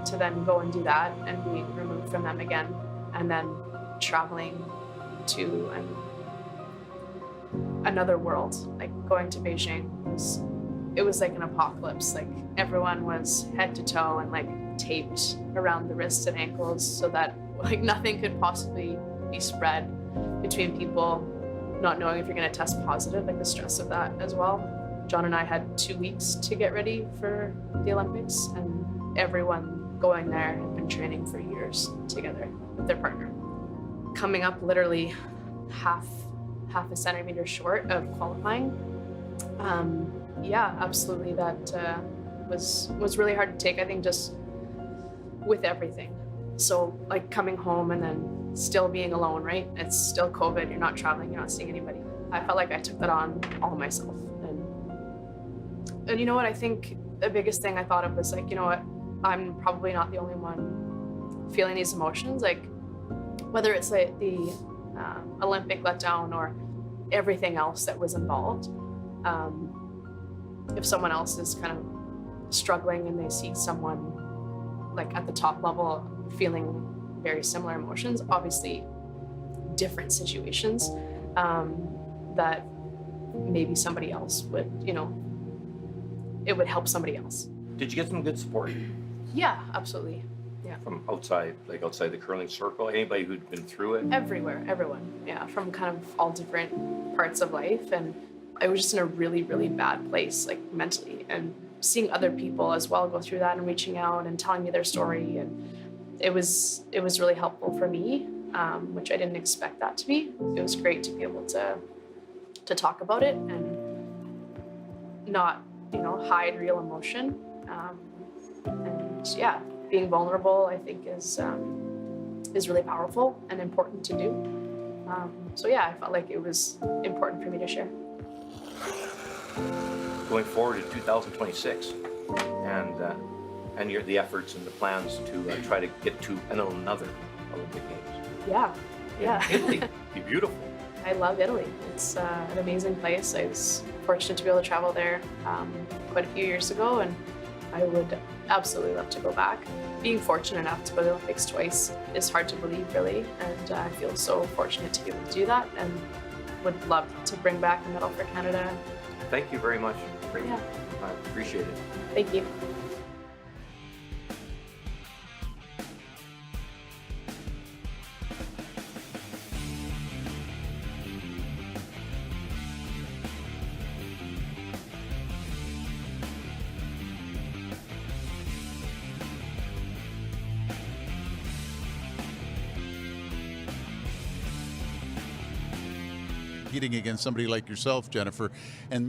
to then go and do that and be removed from them again, and then traveling to another world, like going to Beijing. It was like an apocalypse. Like everyone was head to toe and like taped around the wrists and ankles so that like nothing could possibly be spread between people, not knowing if you're going to test positive, like the stress of that as well. John and I had 2 weeks to get ready for the Olympics, and everyone going there had been training for years together with their partner. Coming up literally half a centimeter short of qualifying. Yeah, absolutely. That was really hard to take, I think, just with everything. So like coming home and then still being alone, right? It's still COVID, you're not traveling, you're not seeing anybody. I felt like I took that on all myself. And you know what, I think the biggest thing I thought of was like, you know what, I'm probably not the only one feeling these emotions. Like whether it's like the Olympic letdown or everything else that was involved. If someone else is kind of struggling and they see someone like at the top level feeling very similar emotions, obviously different situations, that maybe somebody else would, it would help somebody else. Did you get some good support Yeah, absolutely. Yeah. from outside the curling circle? Anybody who'd been through it? Everywhere, everyone. Yeah, from kind of all different parts of life. And I was just in a really, really bad place, like mentally. And seeing other people as well go through that and reaching out and telling me their story. And it was really helpful for me, which I didn't expect that to be. It was great to be able to talk about it and not, hide real emotion. And yeah, being vulnerable, I think, is really powerful and important to do. So yeah, I felt like it was important for me to share. Going forward in 2026, and the efforts and the plans to try to get to another Olympic Games. Yeah. Italy, be beautiful. I love Italy. It's an amazing place. I was fortunate to be able to travel there quite a few years ago, and I would absolutely love to go back. Being fortunate enough to go to the Olympics twice is hard to believe, really, and I feel so fortunate to be able to do that, and would love to bring back a medal for Canada. Thank you very much. Great. Yeah. I appreciate it. Thank you. Competing against somebody like yourself, Jennifer, and